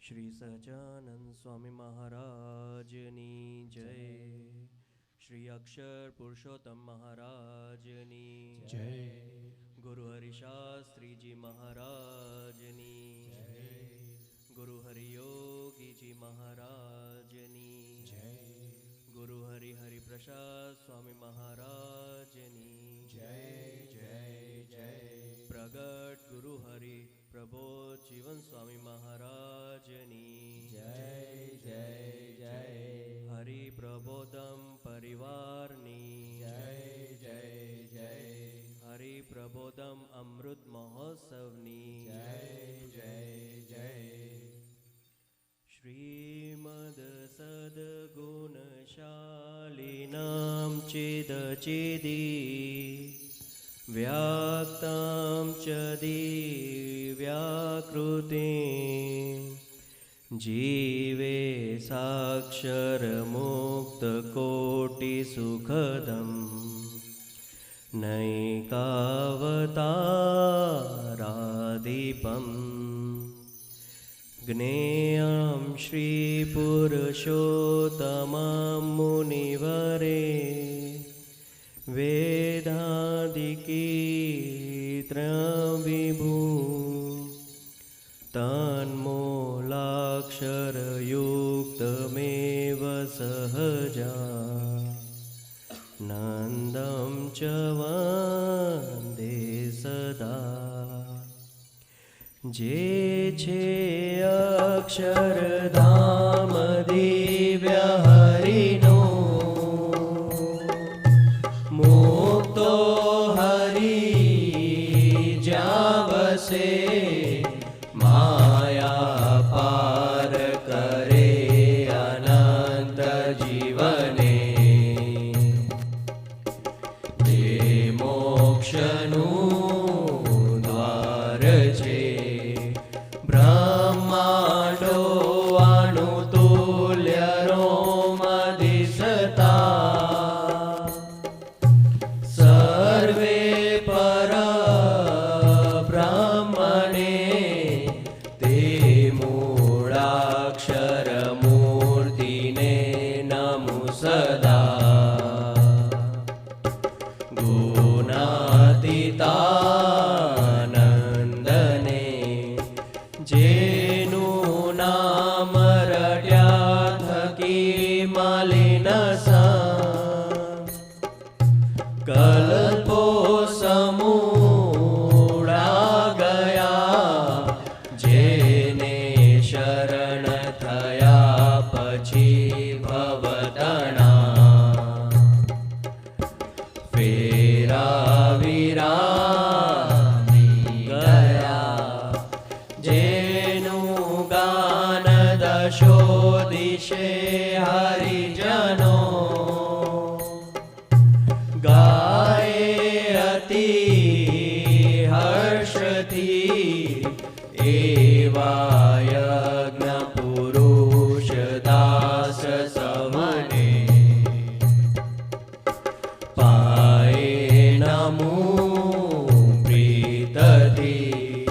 શ્રી સહજાનંદ સ્વામી મહારાજની જય. શ્રી અક્ષર પુરુષોત્તમ મહારાજની જય. ગુરુ હરિશાસ્ત્રીજી મહારાજની જય. ગુરુ હરિયોગીજી મહારાજની જય. ગુરુ હરિપ્રસાદ સ્વામી મહારાજની જય જય જય. પ્રગટ ગુરુ હરિ પ્રબોધ જીવન સ્વામી મહારાજની જય જય જય. હરિ પ્રબોધમ પરિવારની જય જય જય. હરિ પ્રબોધમ અમૃત મહોત્સવની જય જય જય. શ્રીમદ સદગુણશાલિનામ ચેદચેદી વ્યાક્તામ ચ દિવ્યાકૃતિં જીવે સાક્ષરમુક્તકોટિસુખદં નૈકાવતારાદીપम् જ્ઞેયં શ્રીપુરુષોત્તમં મુનિવરે વેદાદિકીર્ત્રવિભૂ તન્મૂલાક્ષરયુક્તમેવ સહજા નંદં ચ વંદે સદા. જે છે અક્ષરધામ દિવ્ય હરિનો મુક્તો હરિ જ્યાં વસે માયા પાર કરે અનંત જીવને તે મોક્ષનું દ્વાર છે. બ્રહ્માંડો અણુતુલ્ય રોમધિસતા સર્વે પર બ્રહ્મણે તે મૂળાક્ષર મૂર્તિને નમો સદા. ગુણાતીતાનંદને જેનું નામ રટ્યા થકી માલિન કલ્પો સમૂળા ગયા જેને શરણ થયા પછી ભવતણા ફેરાવી ગયા જેનું ગાન દશો દિશે હરિજનો ગાય અતિ હર્ષથી એવા યજ્ઞ પુરુષ દાસ સમને પાયે નમો પ્રીતથી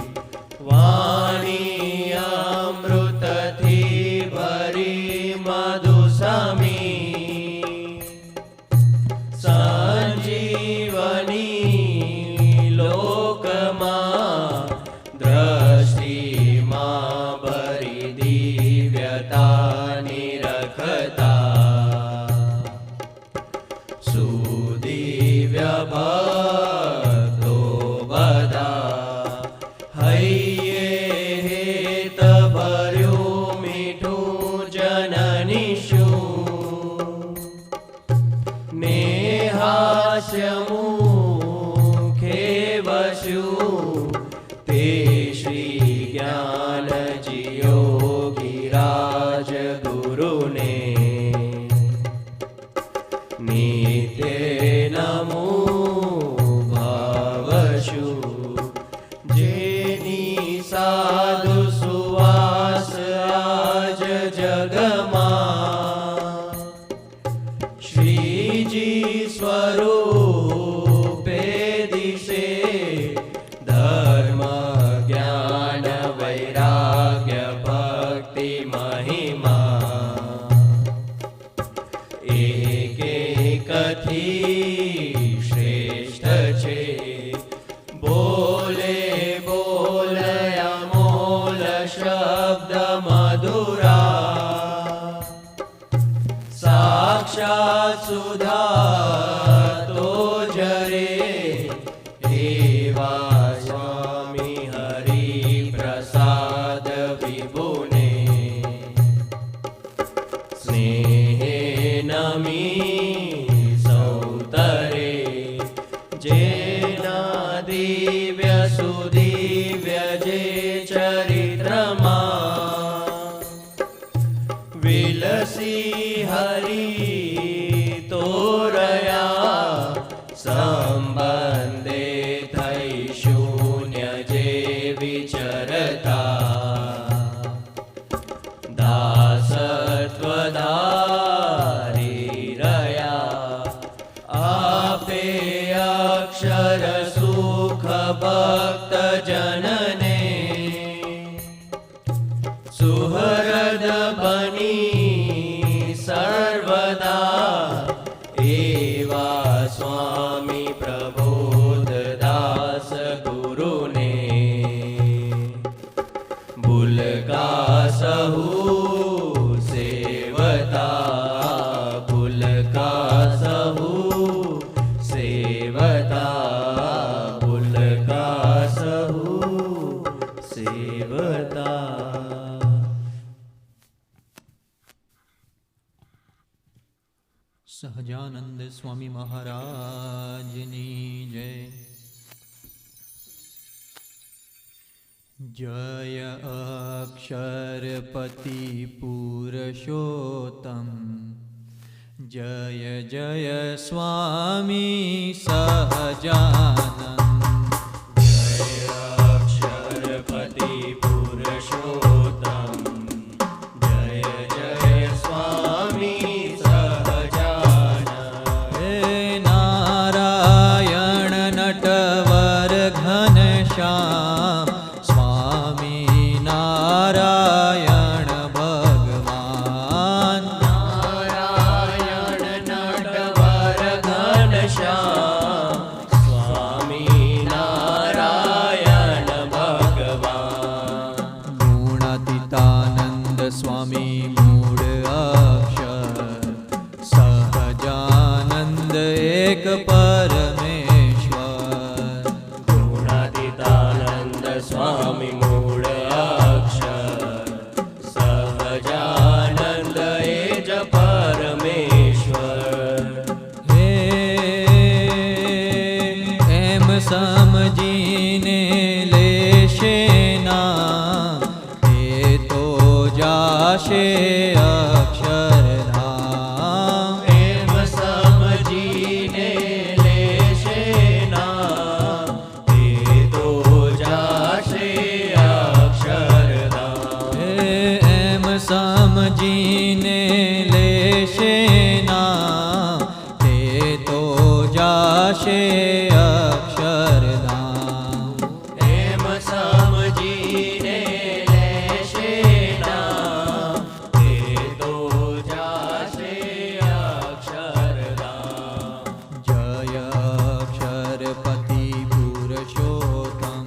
વાણી અમૃતથી ભરી મધુ સમી સંજીવની લોકમાં દ્રષ્ટિમાં ભરી દિવ્યતાની રખતા સુદિવ્ય ભક્તો બધા હૈયે હેત ભર્યું મીઠું જનનીશું ને હાસ્ય મુખે વસ્યું તે શ્રી જ્ઞાનજી યોગી રાજ ગુરુને નિત્ય નમો ભાવશું જેની સા શ્રી હરિ તોરયા સંબંધે થઈ શૂન્ય જે વિચરતા દાસત્વધારી રહ્યા આપે અક્ષર સુખ ભક્ત જનને સુહૃદ બની સર્વદા એવા સ્વામી પ્રબોધ દાસ ગુરુને ભૂલકા સહુ સેવતા ભૂલકા સહુ સેવતા ભૂલકા સહુ સેવતા. સહજાનંદ સ્વામી મહારાજની જય. જય અક્ષરપતિ પુરુષોત્તમ જય જય સ્વામી સહજાનંદ. જય અક્ષરપતિ પુરુષોત્તમ જય જય સ્વામી સહજાનંદ. હે નારાયણ નટવર ઘનશ્યામ સ્વામી નારાયણ ભગવાન. નારાયણ નટવર ઘનશ્યામ સ્વામી નારાયણ ભગવાન. ગુણાતીતાનંદ સ્વામી મૂળ અક્ષર સહજાનંદ એક પરમેશ્વર. ગુણાતીતાનંદ સ્વામી મૂળ અક્ષર સહજાનંદ એ જ પરમેશ્વર. હે એમ સમજીને લેશે નામ એ તો જાશે અક્ષરધામ. એમ સમજીને લેશે નામ એ તો જાશે અક્ષરધામ. હે એમ સમજીને લેશે નામ તે તો જાશે અક્ષરધામ. એમ સમજીને લેશે નામ તે તો જાશે અક્ષરધામ. જય અક્ષરપતિ પુરુષોત્તમ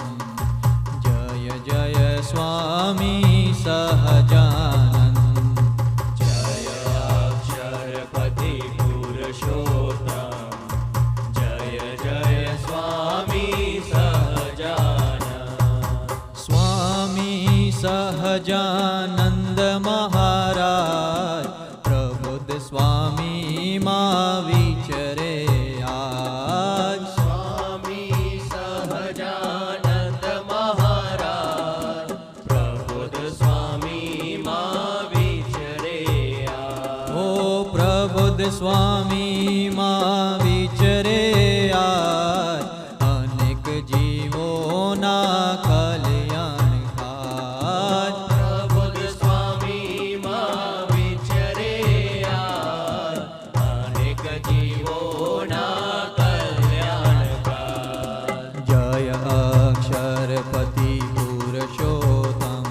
જય જય સ્વામી સહજાનંદ. જય અક્ષરપતિ પુરુષોત્તમ જય જય સ્વામી સહજાનંદ. સ્વામી સહજાનંદ મહારાજ પ્રબુદ્ધ સ્વામી માં વિચરે આજ. સ્વામી સહજાનંદ મહારાજ પ્રબુદ્ધ સ્વામી માં વિચરે ઓ પ્રબુદ્ધ સ્વામી માં વિચરે આજ. અનેક જીવોના કલ્યાણ કાજ. પ્રબુદ્ધ સ્વામી માં વિચરે અનેક જીવોના કલ્યાણ કાજ. જય અક્ષરપતિ પુરુષોત્તમ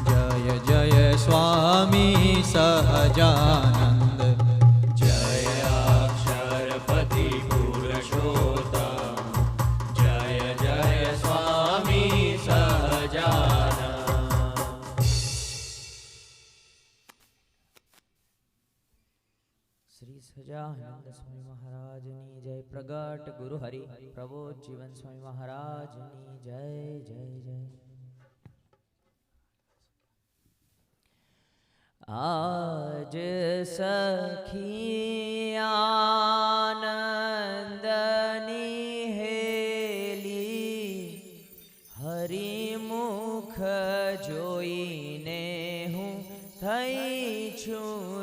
જય જય સ્વામી સહજાનંદ. જય અક્ષરપતિ પુરુષોત્તમ જય જય સ્વામી સહજાનંદ. શ્રી સહજાનંદ સ્વામી મહારાજની જય. પ્રગટ ગુરુ હરિ પ્રબોધ જીવન સ્વામી મહારાજની જય જય જય. આજ સખી આનંદની હેલી હરિમુખ જોઈને હું થઈ છું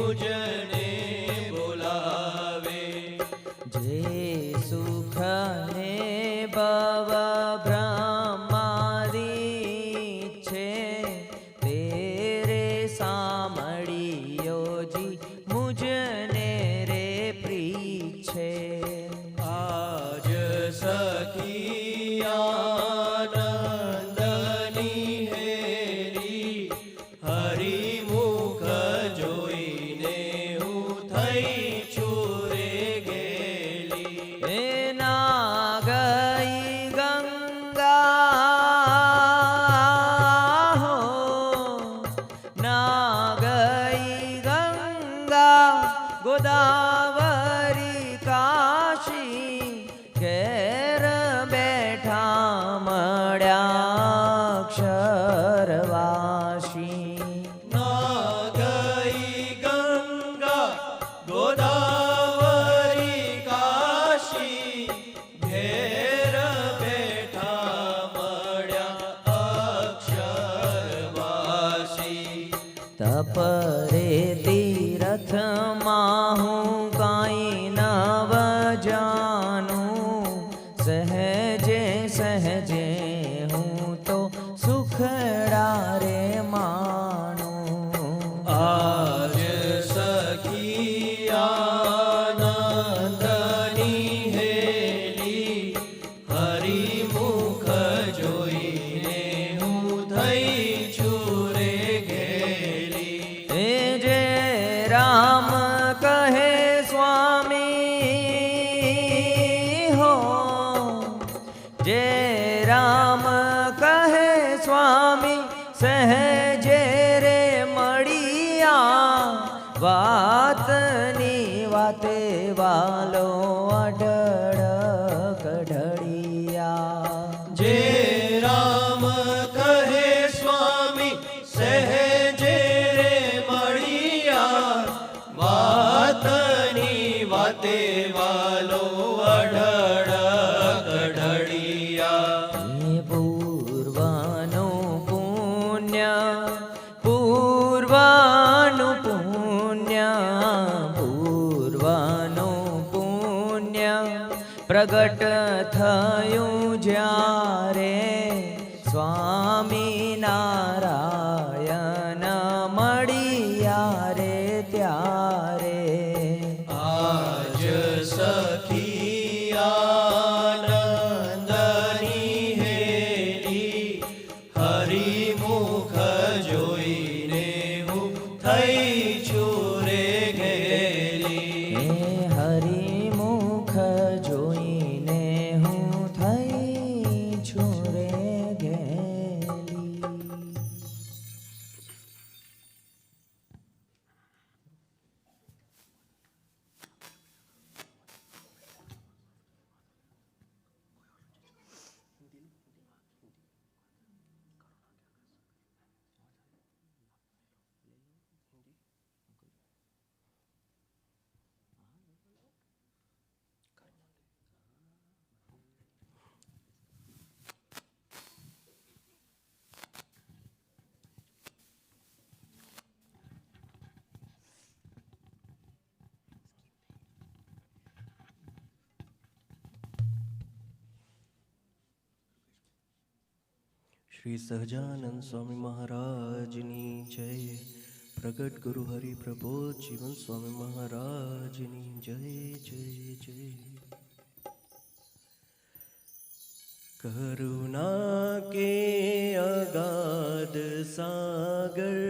મુજને બોલાવે. જે સુખ ને ભવ બ્રહ્માદી છે તેરે સામળિયો જી મુજને રે પ્રીછે. આજ સખી આનંદની હેરી હરિમુખ જોઈને હું થઈ છું રે ગેલી. એ ના ગઈ ગંગા હો, ના ગઈ ગંગા ગોદાવરી કાશી ઘેર બેઠા મળ્યા અક્ષરવાસી. ના ગઈ ગંગા ગોદાવરી કાશી ઘેર બેઠા મળ્યા અક્ષરવાસી. તપરે તીરથમાં હું કાંઈ નવ જાનું, સહેજે સહેજે હું તો સુખડા રે માણું. આજ સખી આનંદની હેલી હરિમુખ જોઈને હું થઈ છું રે ગેલી. એ જે રામ કહે સ્વામી હો, જે રામ કહે સ્વામી સહેજે રે મળિયા, વાતની વાતે વાલો અઢળ કઢળિયા. જે રામ કહે સ્વામી સહેજે રે મળિયા, વાતની વાતે વાલો અઢળ કઢળિયા. એ પૂર્વનું પુણ્ય, પૂર્વનું પુણ્ય, પૂર્વનું પુણ્ય પ્રગટ થયું જ્યારે સ્વામિનારાયણ મળ્યા રે ત્યારે. આજ સખી આનંદની હેલી હરિમુખ જોઈને હું થઈ છું રે ગેલી. એ હરિમુખ જોઈને હું થઈ છું રે ગેલી. શ્રી સહજાનંદ સ્વામી મહારાજની જય. પ્રગટ ગુરુ હરિ પ્રબોધ જીવન સ્વામી મહારાજની જય જય જય. કરુણા કે અગાધ સાગર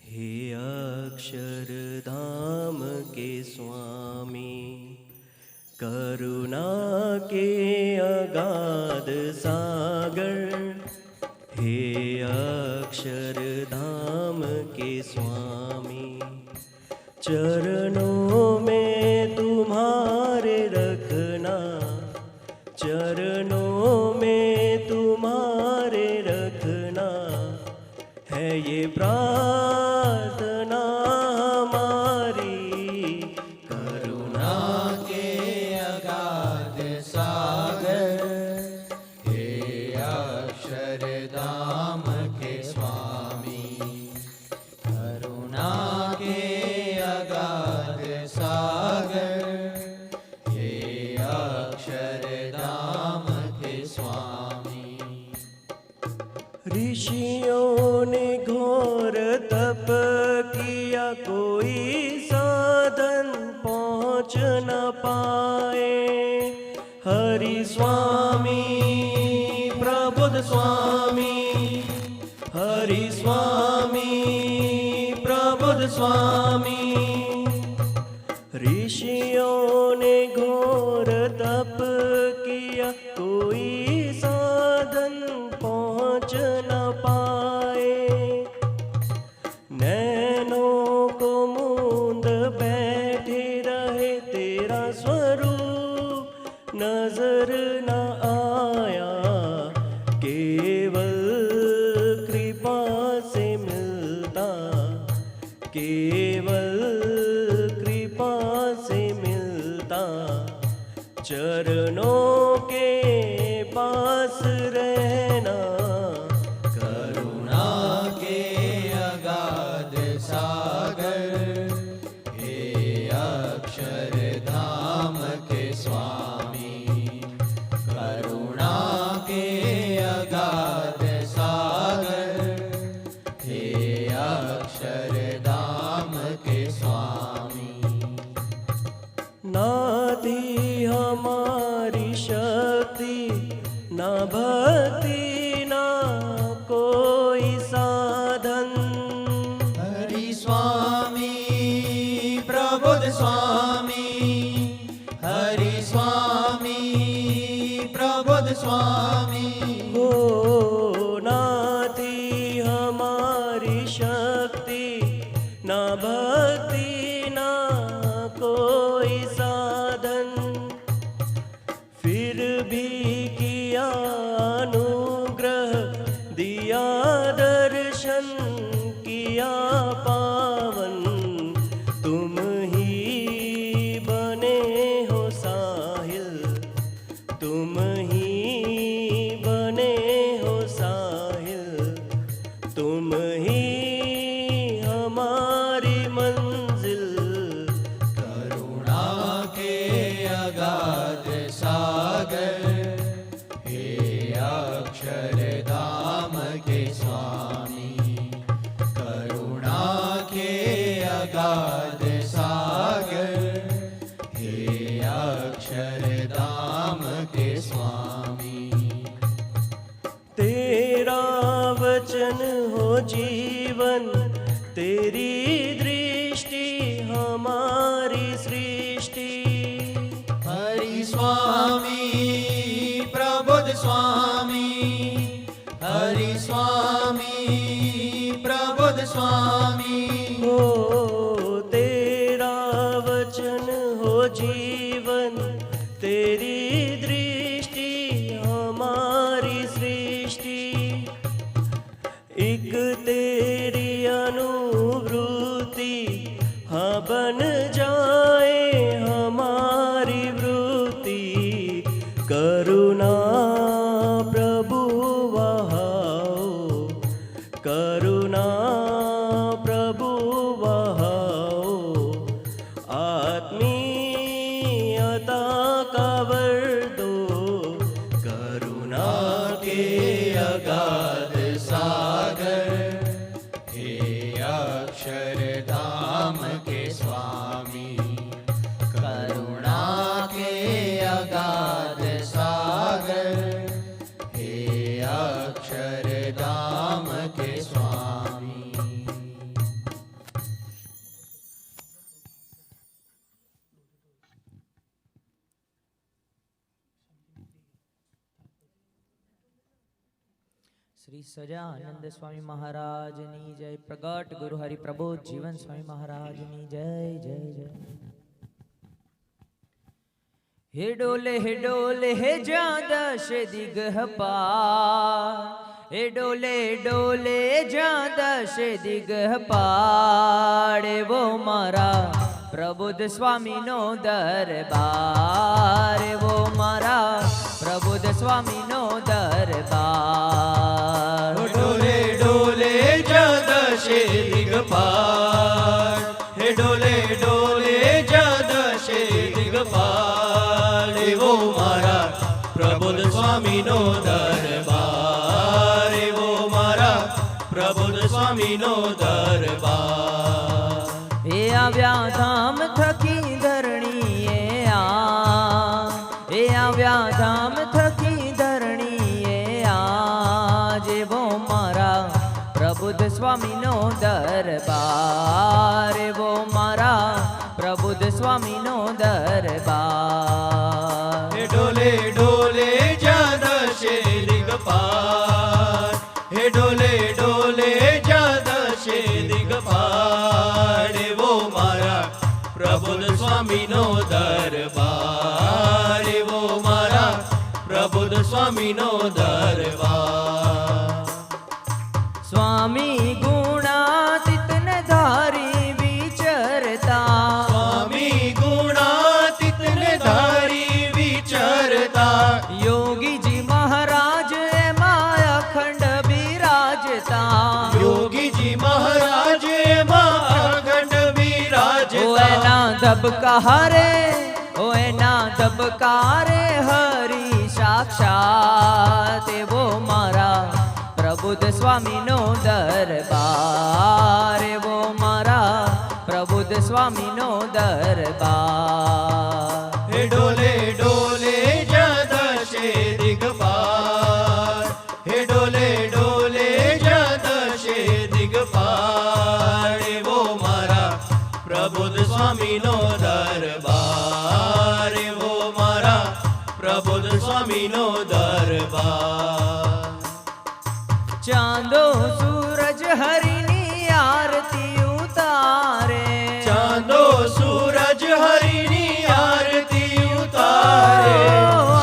હે અક્ષરધામ કે સ્વામી. કરુણા કે અગાધ સાગર हे अक्षरधाम के स्वामी. चरणों में तुम्हारे रखना, चरणों में तुम्हारे रखना है ये प्रार्थना हमारी. करुणा के अगाध सागर हे अक्षरधाम के स्वामी. करुणा के साधन पहुँच न पाए। हरि स्वामी प्रबुद्ध स्वामी, हरि स्वामी प्रबुद्ध स्वामी। ऋषियों ने घोर तप किया, कोई साधन पहुँच न पाए। नैनों को मूंद बैठे रहे, तेरा स्वरूप नजर न आया। केवल कृपा से मिलता, केवल कृपा से मिलता। चरणों के पास रहना, करुणा के अगाध सागर, हे अक्षरधाम के स्वामी। करुणा के अगाध सागर, हे अक्षरधाम के स्वामी। ना थी हमारी शक्ति, ना भक्ति, ना कोई साधन। हरि स्वामी प्रबुद्ध स्वामी, हरि स्वामी प्रबुद्ध स्वामी। हो ना थी हमारी शक्ति, ना भक्ति, ना कोई साधन। फिर भी किया अनुग्रह, दिया दर्शन, किया पावन। तुम ही बने हो साहिल, तुम ही बने हो साहिल। तुम ही हमारी मंजिल। करुणा के अगाध सागर, हे अक्षरधाम के स्वामी। करुणा के अगाध सागर, हे अक्षरधाम के स्वामी। तेरा वचन हो जीवन, तेरी दृष्टि हमारी सृष्टि। हरि स्वामी प्रबुद्ध स्वामी, हरि स्वामी प्रबुद्ध स्वामी। हो तेरा वचन हो जीवन, तेरी दृष्टि हमारी सृष्टि। एक तेरी अनुभूति हाँ बन जाए हमारी वृत्ति। करुणा प्रभु वहाओ, करुणा प्रभु वहाओ। आत्मीयता का वर दो, करुणा के अगाध सागर, हे अक्षरधाम के स्वामी। करुणा के अगाध सागर, हे अक्षरधाम के स्वामी। શ્રી સજાનંદ સ્વામી મહારાજની જય. પ્રગટ ગુરુ હરિ પ્રબોધ જીવન સ્વામી મહારાજની જય જય જય. હે ડોલે હે જ્યાં દશ દિગપાર, હે ડોલે જ્યાં દશ દિગપાર. એવો મારા પ્રબુદ્ધ સ્વામીનો દરબાર, એવો મારા પ્રબુદ્ધ સ્વામીનો દરબાર. ડોલે ડોલે જદશે દિગપાલ, હે ડોલે ડોલે જદશે દિગપાલ. એવો મારા પ્રબુદ્ધ સ્વામીનો દરબાર, એવો મારા પ્રબુદ્ધ સ્વામીનો દરબાર. એ આ આવ્યા ધામ થકી ધરણીએ એ આવ્યા ધામ થકી ધરણીએ જેવો મારા પ્રબુદ્ધ સ્વામીનો દરબાર એવો મારા પ્રબુદ્ધ સ્વામીનો દરબાર હે ડોલે ડોલે જા દશે દિગપાલ હે ડોલે ડોલે જા દશે દિગપાલ એવો મારા પ્રબુદ્ધ સ્વામીનો દરબાર એવો મારા પ્રબુદ્ધ સ્વામીનો દરબાર સ્વામી ગુણાતીત ને ધારી વિચરતા સ્વામી ગુણાતીત ને ધારી વિચરતા યોગીજી મહારાજ એમાં અખંડ બિરાજતા યોગીજી મહારાજ એમાં અખંડ બિરાજતા ઓ એના ધબકારે ઓ એના ધબકારે હરી સાક્ષાત એવો મારા પ્રબુદ્ધ સ્વામીનો દરબાર એવો મારા પ્રબુદ્ધ સ્વામીનો દરબાર હે ડોલે ડોલે જા દશે દિગપાલ હે ડોલે ડોલે જા દશે દિગપાલ એવો મારા પ્રબુદ્ધ સ્વામીનો દરબાર એવો મારા પ્રબુદ્ધ સ્વામીનો દરબાર ચાંદો સૂરજ હરિની આરતી ઉતારે ચાંદો સૂરજ હરિની આરતી ઉતારે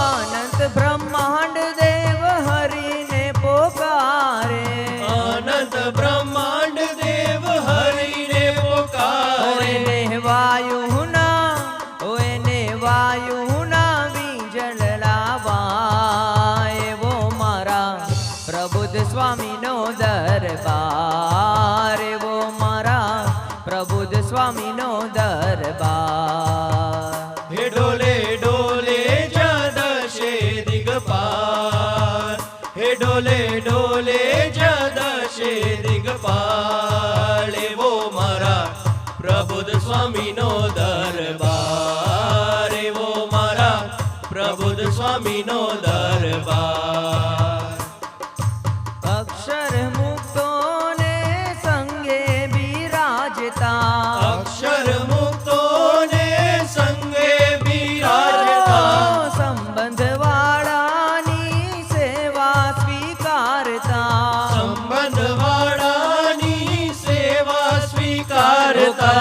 અનંત બ્રહ્માંડ દેવ હરિને પોકારે અનંત બ્રહ્માંડ દેવ હરિને પોકારે એને વાયુના વીજળ લાવા એવો મારા પ્રબુદ્ધ સ્વામીનો દરબાર એવો મારા પ્રબુદ્ધ સ્વામીનો દરબાર હે ડોલે ડોલે જા દશે દિગપાલ હે ડોલે ડોલે જા દશે દિગપાલ એવો મારા પ્રબુદ્ધ સ્વામીનો દરબાર એવો મારા પ્રબુદ્ધ સ્વામીનો દરબાર અક્ષર મુક્તોને સંગે બિરાજતા અક્ષર મુક્તોને સંગે બિરાજતા સંબંધ વાળાની સેવા સ્વીકારતા સંબંધ વાળાની સેવા સ્વીકારતા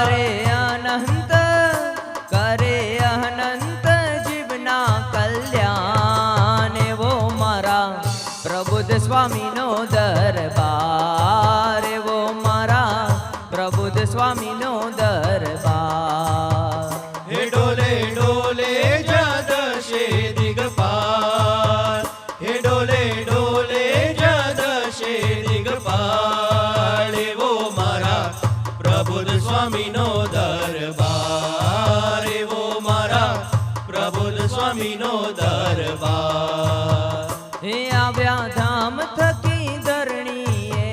કરે અનંત જીવના કલ્યાણ એવો મારા પ્રબુદ્ધ સ્વામીનો દરબાર એવો મારા પ્રબુદ્ધ સ્વામીનો દરબાર હે ડોલે ડોલે જા દશે દિગપાલ હે ડોલે ડોલે જા દશે દિગપાલ એવો મારા પ્રબુદ્ધ સ્વામીનો દરબાર એવો મારા પ્રબુદ્ધ સ્વામીનો દરબાર હે આવ્યા ધામ થકી ધરણીએ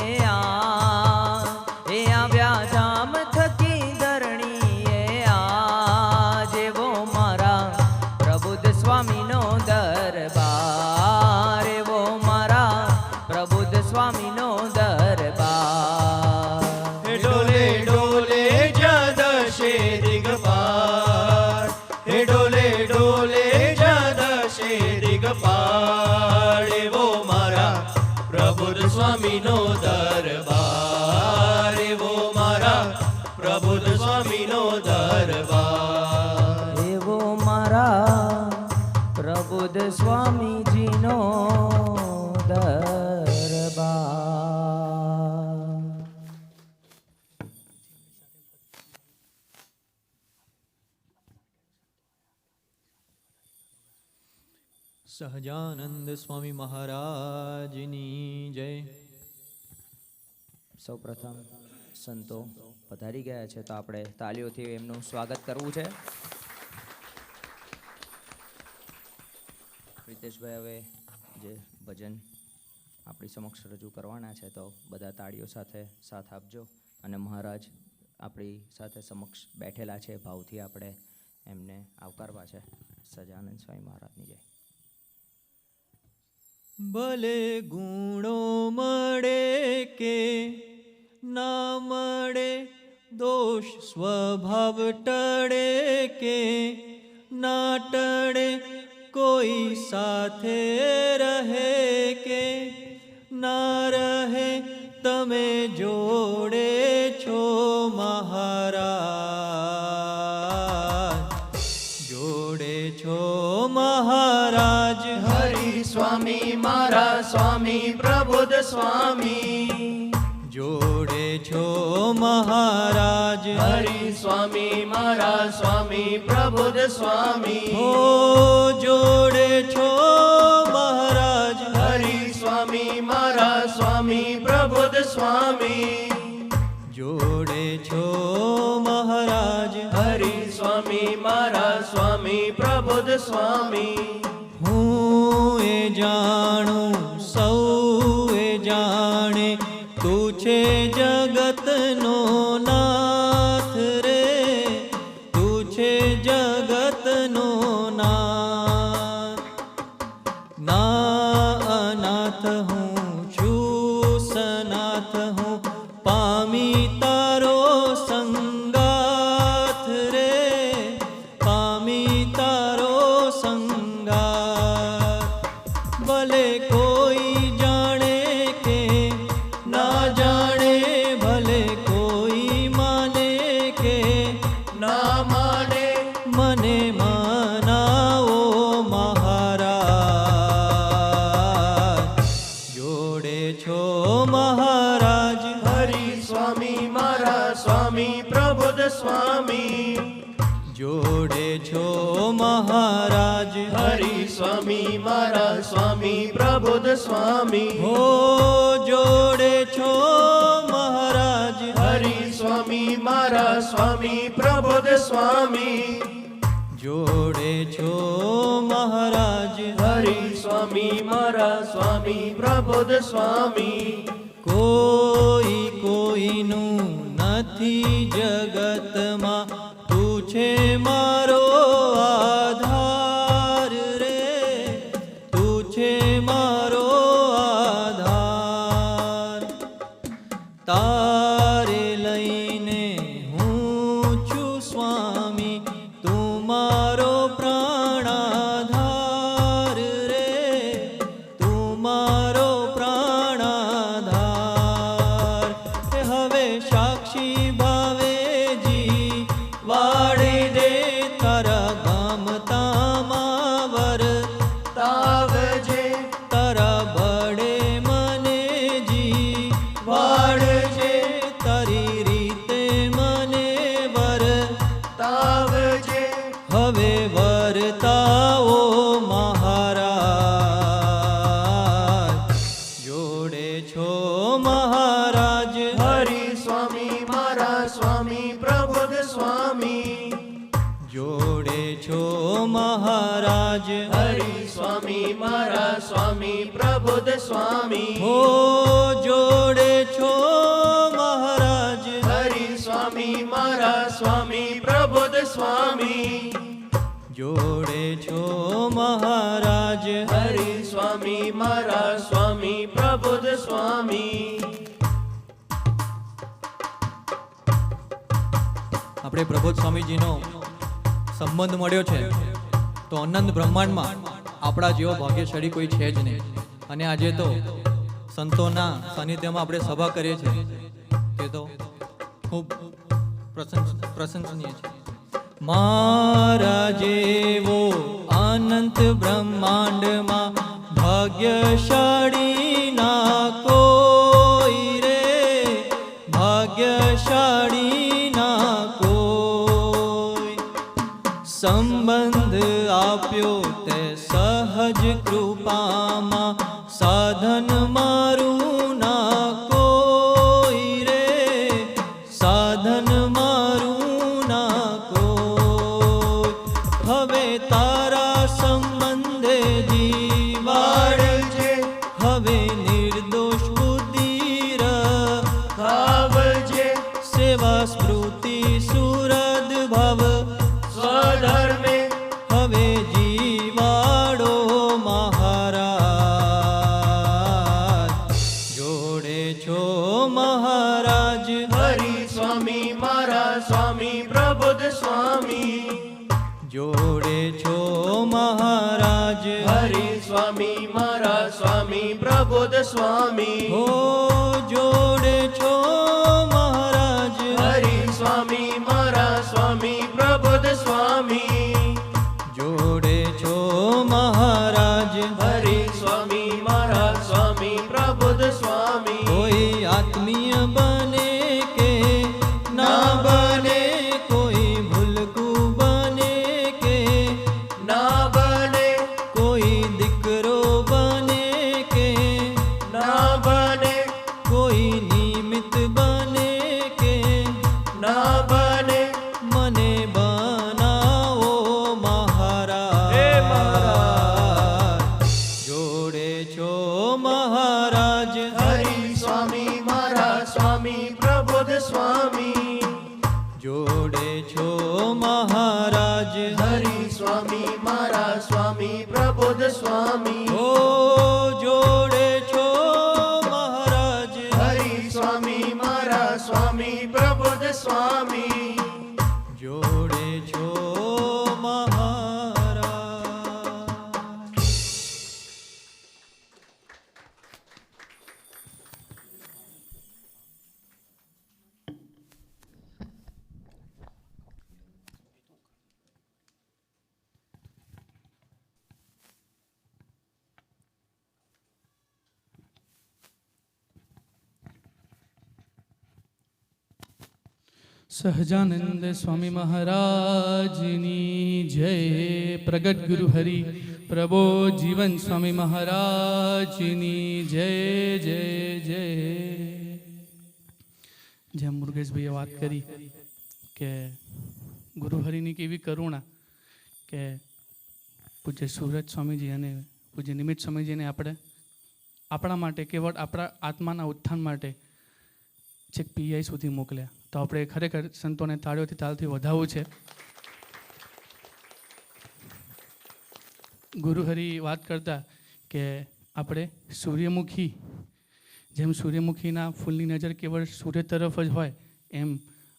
આવ્યા ધામ થકી ધરણીએ જેવો મારા પ્રબુદ્ધ સ્વામીનો દરબાર એવો મારા પ્રબુદ્ધ સ્વામીનો દરબાર હે ડોલે ડોલે જા દશે દિગપાલ હે ડોલે ડોલે જા દશે દિગપાલ એવો મારા પ્રબુદ્ધ સ્વામીનો દરબાર એવો મારા પ્રબુદ્ધ સ્વામીનો દરબાર એવો મારા પ્રબુદ્ધ સ્વામીજીનો દરબાર સહજાનંદ સ્વામી મહારાજની જય. સૌપ્રથમ સંતો પધારી ગયા છે તો આપણે તાલીઓથી એમનું સ્વાગત કરવું છે. પ્રિતેશભાઈ હવે જે ભજન આપણી સમક્ષ રજૂ કરવાના છે તો બધા તાળીઓ સાથે સાથ આપજો અને મહારાજ આપણી સાથે સમક્ષ બેઠેલા છે, ભાવથી આપણે એમને આવકારવા છે. સજાનંદ સ્વામી મહારાજની જય. ભલે ગુણો મળે કે ના મળે, દોષ સ્વભાવ ટળે કે ના ટળે, કોઈ સાથે રહે કે ના રહે, તમે જોડે છો મહારાજ, જોડે છો મહારાજ. હરિ સ્વામી મારા સ્વામી પ્રબુદ્ધ સ્વામી, જોડે છો મહારાજ. હરિ સ્વામી મારા સ્વામી પ્રબુદ્ધ સ્વામી, હો જોડે છો મહારાજ. હરિ સ્વામી મારા સ્વામી પ્રબુદ્ધ સ્વામી, જોડે છો મહારાજ. હરિ સ્વામી મારા સ્વામી પ્રબુદ્ધ સ્વામી. હું એ જાણું સૌ એ જાણે, તું છે જગતનો નાથ રે, તું છે જગતનો નાથ. ના અનાથ હું છું સનાથ હું, પામી તારો સંગાથ રે, પામી તારો સંગાથ. ભલે કોઈ જાણે કે ના જાણે, ભલે કોઈ માને કે ના માને, મને મનાવો મહારાજ, જોડે છો મહારાજ. હરિ સ્વામી મારા સ્વામી પ્રબુદ્ધ સ્વામી, જોડે છો મહારાજ. હરિ સ્વામી મારા સ્વામી પ્રબુદ્ધ સ્વામી, હો જોડે છો મહારાજ. હરિ સ્વામી મારા સ્વામી પ્રબુદ્ધ સ્વામી, જોડે છો મહારાજ. હરિ સ્વામી મારા સ્વામી પ્રબુદ્ધ સ્વામી. કોઈ કોઈનું નથી જગતમાં, તું છે મારો આધાર રે, તું છે મારો આધાર. તારે લઈને હું છું સ્વામી, તું મારો પ્રાણાધાર રે, તું મારો પ્રાણાધાર. હવે સાક્ષી ભાવેજી વાળી દે, તારા ગમતામાં વર તાવજે તારા બળે મને જી વાળજે, તારી રીતે મને વર તાવજે, હવે વરતાવો મહારાજ, જોડે છો મહારાજ. હરિ સ્વામી મારા સ્વામી પ્રબુદ્ધ સ્વામી, જોડે છો મહારાજ. હરિ સ્વામી મારા સ્વામી પ્રબુદ્ધ સ્વામી, હો જોડે છો મહારાજ. હરિ સ્વામી મારા સ્વામી પ્રબુદ્ધ સ્વામી, જોડે છો મહારાજ. હરિ સ્વામી મારા સ્વામી પ્રબુદ્ધ સ્વામી. આપણે પ્રબોધ સ્વામીજીનો સંબંધ મળ્યો છે તો અનંત બ્રહ્માંડમાં આપણા જેવો ભાગ્યશાળી કોઈ છે જ નહીં. અને આજે તો સંતોના સાનિધ્યમાં આપણે સભા કરીએ છીએ, તે તો ખૂબ પ્રશંસનીય છે. મારા જેવો અનંત બ્રહ્માંડમાં ભાગ્યશાળી ના કોઈ રે, ભાગ્યશાળી ના કોઈ. સંબંધ આપ્યો તે સહજ કૃપામાં, સાધન મારું ના કોઈ રે, સાધન મારું ના કોઈ. હવે તારા સંબંધે જીવાડજે, હવે નિર્દોષ બુદ્ધિ રખાવજે, સેવા સ્મૃતિ પ્રબુદ્ધ સ્વામી જોડે છો મહારાજ હરિ સ્વામી મારા સ્વામી પ્રબુદ્ધ સ્વામી હો જોડે છો મહારાજ હરિ સ્વામી મારા સ્વામી પ્રબુદ્ધ સ્વામી જોડે છો મહારાજ હરિ સ્વામી મારા સ્વામી પ્રબુદ્ધ સ્વામી કોઈ આત્મીય બને કે ના બને કોઈ ભૂલકું બને કે ના બને કોઈ દીકરો બને કે ના બને કોઈ નિમિત્ત બને કે ના બને મને બનાવો મહારાજ હે મહારાજ જોડે છો મહારાજ હરિ સ્વામી મારા સ્વામી પ્રબુદ્ધ સ્વામી જોડે છો મહારાજ હરિ સ્વામી મારા સ્વામી પ્રબુદ્ધ સ્વામી ઓ જોડે છો મહારાજ હરિ સ્વામી મારા સ્વામી પ્રબુદ્ધ સ્વામી જોડે છો મહારાજ સહજાનંદ સ્વામી મહારાજની જય. પ્રગટ ગુરુ હરિ પ્રભો જીવન સ્વામી મહારાજની જય જય જય. જેમ મુરુગેશભાઈએ વાત કરી કે ગુરુ હરિની કેવી કરુણા કે પૂજ્ય સુરત સ્વામીજી અને પૂજ્ય નિમિત્ત સ્વામીજીને આપણા માટે કેવળ આપણા આત્માના ઉત્થાન માટે છેક પીઆઈ સુધી મોકલ્યા. તો આપણે ખરેખર સંતોને તાળીઓથી તાલથી વધાવવું છે. ગુરુહરિ વાત કરતા કે આપણે સૂર્યમુખી જેમ સૂર્યમુખીના ફૂલની નજર કેવળ સૂર્ય તરફ જ હોય એમ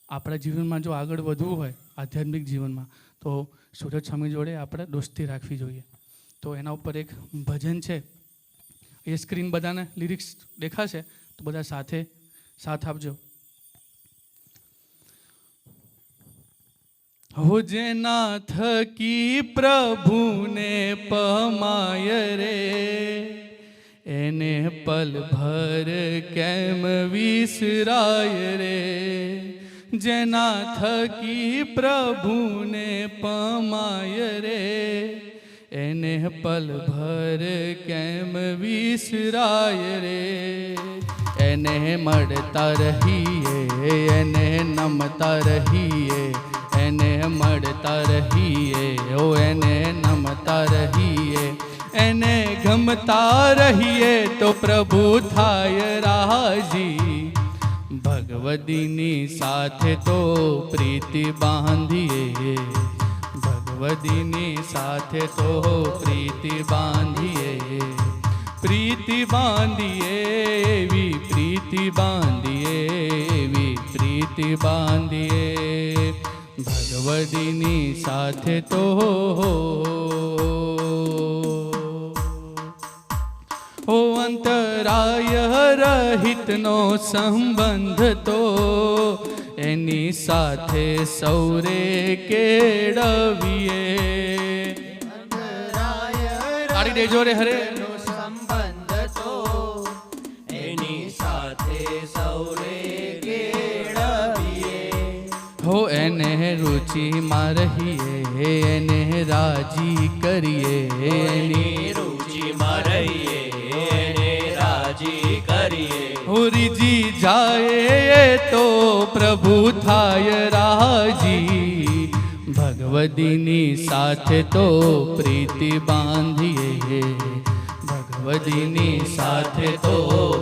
આપણા જીવનમાં જો આગળ વધવું હોય આધ્યાત્મિક જીવનમાં તો સુરત સ્વામી જોડે આપણે દોસ્તી રાખવી જોઈએ. તો એના ઉપર એક ભજન છે. એ સ્ક્રીન બધાને લિરિક્સ દેખાશે તો બધા સાથ આપજો. હો જેના થકી પ્રભુને પમાય રે એને પલ ભર કેમ વિસરાય રે. જેના થકી પ્રભુને પમાય રે એને પલ ભર કેમ વિસરાય રે. એને મળતા રહીએ એને નમતા રહીએ એને મળતા રહીએ ઓ એને નમતા રહીએ એને ગમતા રહીએ તો પ્રભુ થાય રાજી. ભગવદીની સાથે તો પ્રીતિ બાંધીએ ભગવદીની સાથે તો પ્રીતિ બાંધીએ પ્રીતિ બાંધીએ એવી પ્રીતિ બાંધીએ એવી પ્રીતિ બાંધીએ ભગવદીની સાથે તો ઓ અંતરાય રહિતનો સંબંધ તો એની સાથે સૌરે કેળવીએ. તાળી દેજો રે હરે સંબંધ તો એની સાથે સૌરે કેળવીએ. હો એને રુચિમાં રહીએ એને રાજી કરીએ એની રુચિમાં રહીએ એને રાજી કરીએ. રીજી જાય તો પ્રભુ થાય રાજી. ભગવદીની સાથે તો પ્રીતિ બાંધીએ ભગવદીની સાથે તો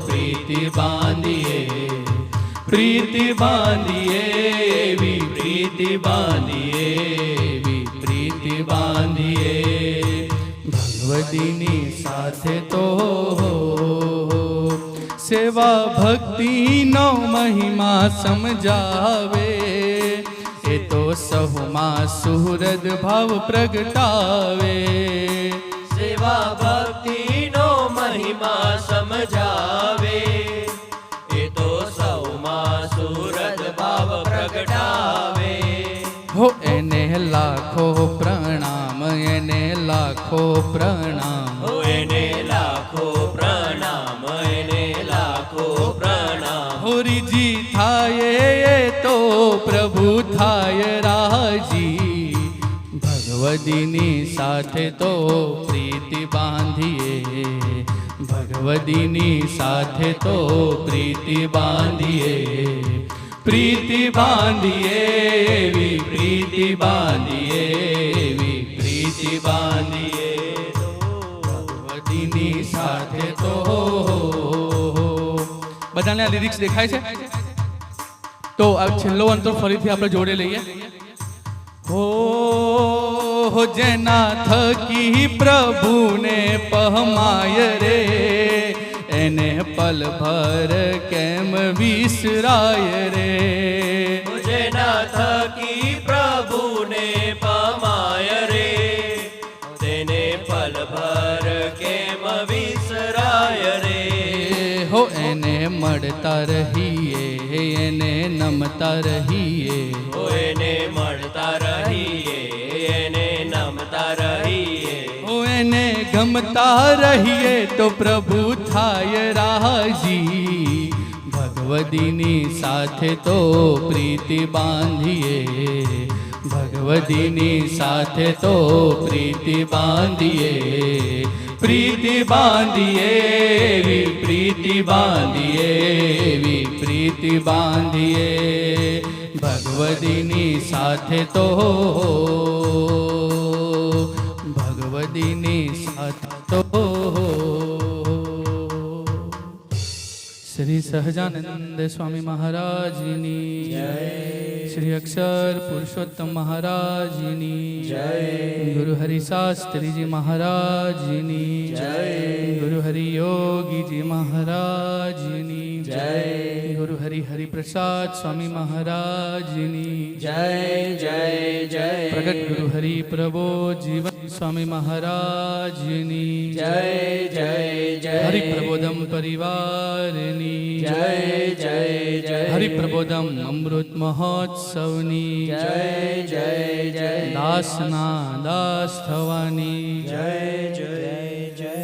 પ્રીતિ બાંધીએ પ્રીતિ બાંધીએ એવી પ્રીતિ બાંધીએ એવી પ્રીતિ બાંધીએ ભગવદીની સાથે તો. સેવા ભક્તિનો મહિમા સમજાવે એ તો સહુમાં સુહૃદ ભાવ પ્રગટાવે. સેવા ભક્તિનો મહિમા સમજાવે. એ તો સૌમાં સુરત ભાવ પ્રગટાવે. હો એને લાખો પ્રણામ, એને લાખો પ્રણામ. હો એને લાખો પ્રણામ, એને લાખો પ્રણામ. હોરીજી થાય એ તો પ્રભુ થાય રાજી. ભગવદીની સાથે તો પ્રીતિ બાંધીએ. ભગવદીની સાથે તો પ્રીતિ બાંધીએ. પ્રીતિ બાંધીએ એવી પ્રીતિ બાંધીએ એવી પ્રીતિ બાંધીએ. ભગવદીની સાથે તો બધાને આ લિરિક્સ દેખાય છે? તો આ છેલ્લો અંતર ફરીથી આપણે જોડે લઈએ. હો જેના થકી પ્રભુને પહમાય રે, એને પલ ભર કેમ વિસરાય રે. જેના થકી પ્રભુને પમાય રે, તેને પલ ભર કેમ વિસરાય રે. હો એને મળતા રહીએ, એને નમતા રહીએ. હો એને મળતા રહીએ, એને નમતા રહીએ. હો એને ગમતા રહીએ તો પ્રભુ થાય રાજી. ભગવદીની સાથે તો પ્રીતિ બાંધીએ. ભગવદીની સાથે તો પ્રીતિ બાંધીએ. પ્રીતિ બાંધીએ એવી પ્રીતિ બાંધીએ એવી પ્રીતિ બાંધીએ. ભગવદીની સાથે તો ભગવદીની સાથે તો શ્રી સહજાનંદ સ્વામી મહારાજની જય. શ્રી અક્ષર પુરુષોત્તમ મહારાજની જય. ગુરુ હરિ શાસ્ત્રીજી મહારાજની જય. ગુરુ હરિ યોગીજી મહારાજની જય. ગુરુ હરિ હરિપ્રસાદ સ્વામી મહારાજની જય જય જય. પ્રગટ ગુરુ હરિ પ્રબોધ જીવન સ્વામી મહારાજની જય જય જય. હરિપ્રબોધમ પરિવારની જય જય જય. હરિપ્રબોધમ અમૃત મહોત્સવની જય જય જય. દાસના દાસ થવાની જય જય જય.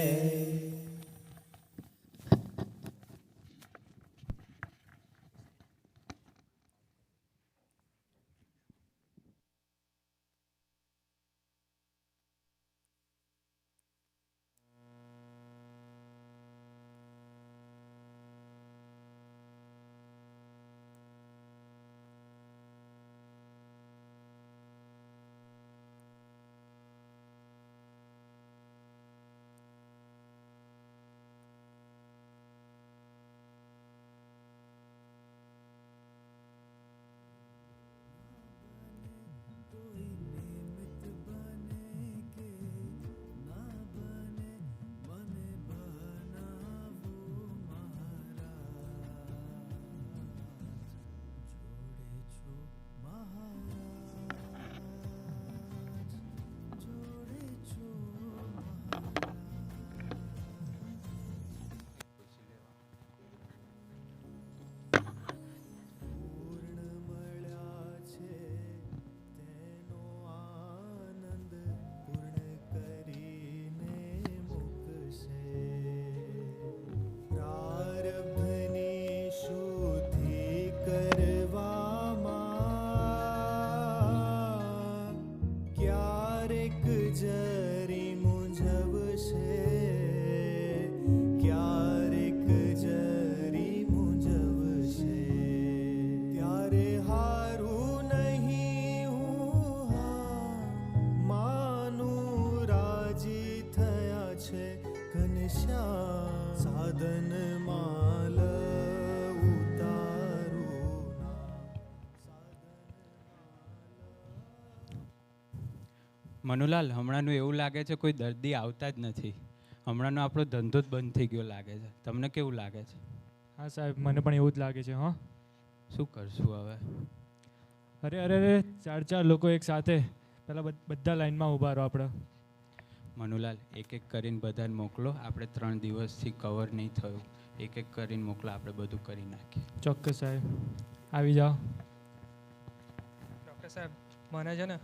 મનુલાલ, હમણાંનું એવું લાગે છે કોઈ દર્દી આવતા જ નથી. હમણાંનો આપણો ધંધો જ બંધ થઈ ગયો લાગે છે. તમને કેવું લાગે છે? હા સાહેબ, મને પણ એવું જ લાગે છે. હા, શું કરશું હવે? અરે અરે અરે 4 લોકો એક સાથે, પહેલાં બધા લાઈનમાં ઊભા રહો આપણે. મનુલાલ, એક એક કરીને બધાને મોકલો. આપણે 3 દિવસથી કવર નહીં થયું. એક એક કરીને મોકલો, આપણે બધું કરી નાખીએ. ચોક્કસ સાહેબ, આવી જાઓ. ડૉક્ટર સાહેબ, મને છે ને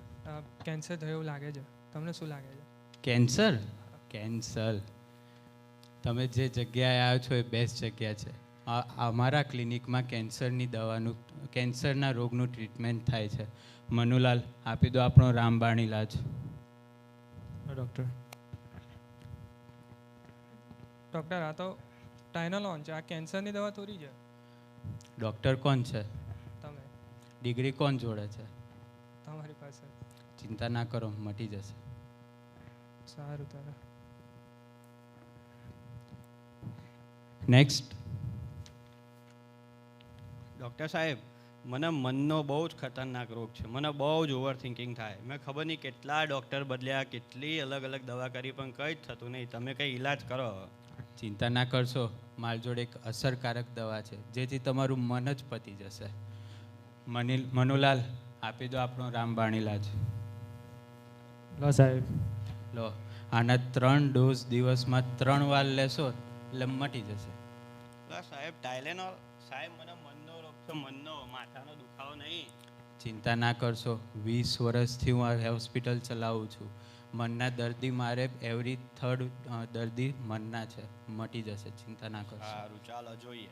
કેન્સર થયું એવું લાગે છે. તમને શું લાગે છે? કેન્સર? કેન્સર તમે જે જગ્યાએ આવ્યો છો એ બેસ્ટ જગ્યા છે. અમારા ક્લિનિકમાં કેન્સરની દવાનું, કેન્સરના રોગનું ટ્રીટમેન્ટ થાય છે. મનુલાલ, આપી દો આપણો રામબાણ ઇલાજ. ડૉક્ટર ડૉક્ટર, આ તો ટાઇનોલોન છે. આ કેન્સરની દવા થોડી છે. ડૉક્ટર કોણ છે? તમે. ડિગ્રી કોણ જોડે છે? તમારી પાસે. ચિંતા ના કરો, મટી જશે. સારું તારે. નેક્સ્ટ. ડૉક્ટર સાહેબ, મને મનનો બહુ જ ખતરનાક રોગ છે. મને બહુ જ ઓવર થિંકિંગ થાય. મેં ખબર નહીં કેટલા ડૉક્ટર બદલ્યા, કેટલી અલગ અલગ દવા કરી, પણ કંઈ જ થતું નહીં. તમે કંઈ ઈલાજ કરો. ચિંતા ના કરશો, મારી જોડે એક અસરકારક દવા છે જેથી તમારું મન જ પતી જશે. મનુલાલ, આપી દો આપણો રામબાણ ઇલાજ. લો સાહેબ. લો, આના 3 ડોઝ દિવસમાં 3 વાર લેશો એટલે મટી જશે. સાહેબ ટાઇલેનોલ. સાહેબ મને મનનો રોગ છે, મનનો, માથાનો દુખાવો નહીં. ચિંતા ના કરશો, 20 વર્ષથી હું આ હોસ્પિટલ ચલાવું છું. મનના દર્દી મારે એવરી 3rd દર્દી મનના છે. મટી જશે, ચિંતા ના કરશો. સારું, ચાલો જોઈએ.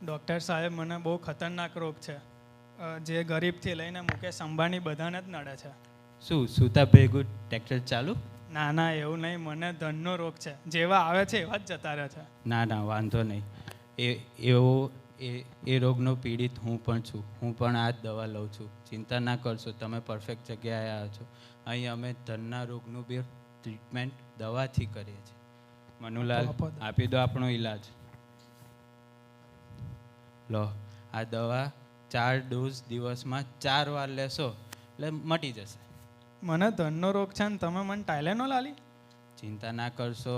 ડૉક્ટર સાહેબ, મને બહુ ખતરનાક રોગ છે જે ગરીબથી લઈને મુકેશ અંબાણી બધાને જ નડે છે. શું સૂતા ભેગું ટ્રેક્ટર ચાલુ? ના ના, એવું નહીં. મને ધનનો રોગ છે. જેવા આવે છે એવા જ જતા રહે છે. ના ના, વાંધો નહીં. એવો એ રોગનો પીડિત હું પણ છું. હું પણ આ જ દવા લઉં છું. ચિંતા ના કરશો, તમે પરફેક્ટ જગ્યાએ આવ્યા છો. અહીં અમે ધનના રોગનું બી ટ્રીટમેન્ટ દવાથી કરીએ છીએ. મનુલાલ, આપી દો આપણો ઈલાજ. લો, આ દવા 4 ડોઝ દિવસમાં 4 વાર લેશો એટલે મટી જશે. મને ધનનો રોગ છે ને તમે મને ટાઇલેનોલ આલી? ચિંતા ના કરશો,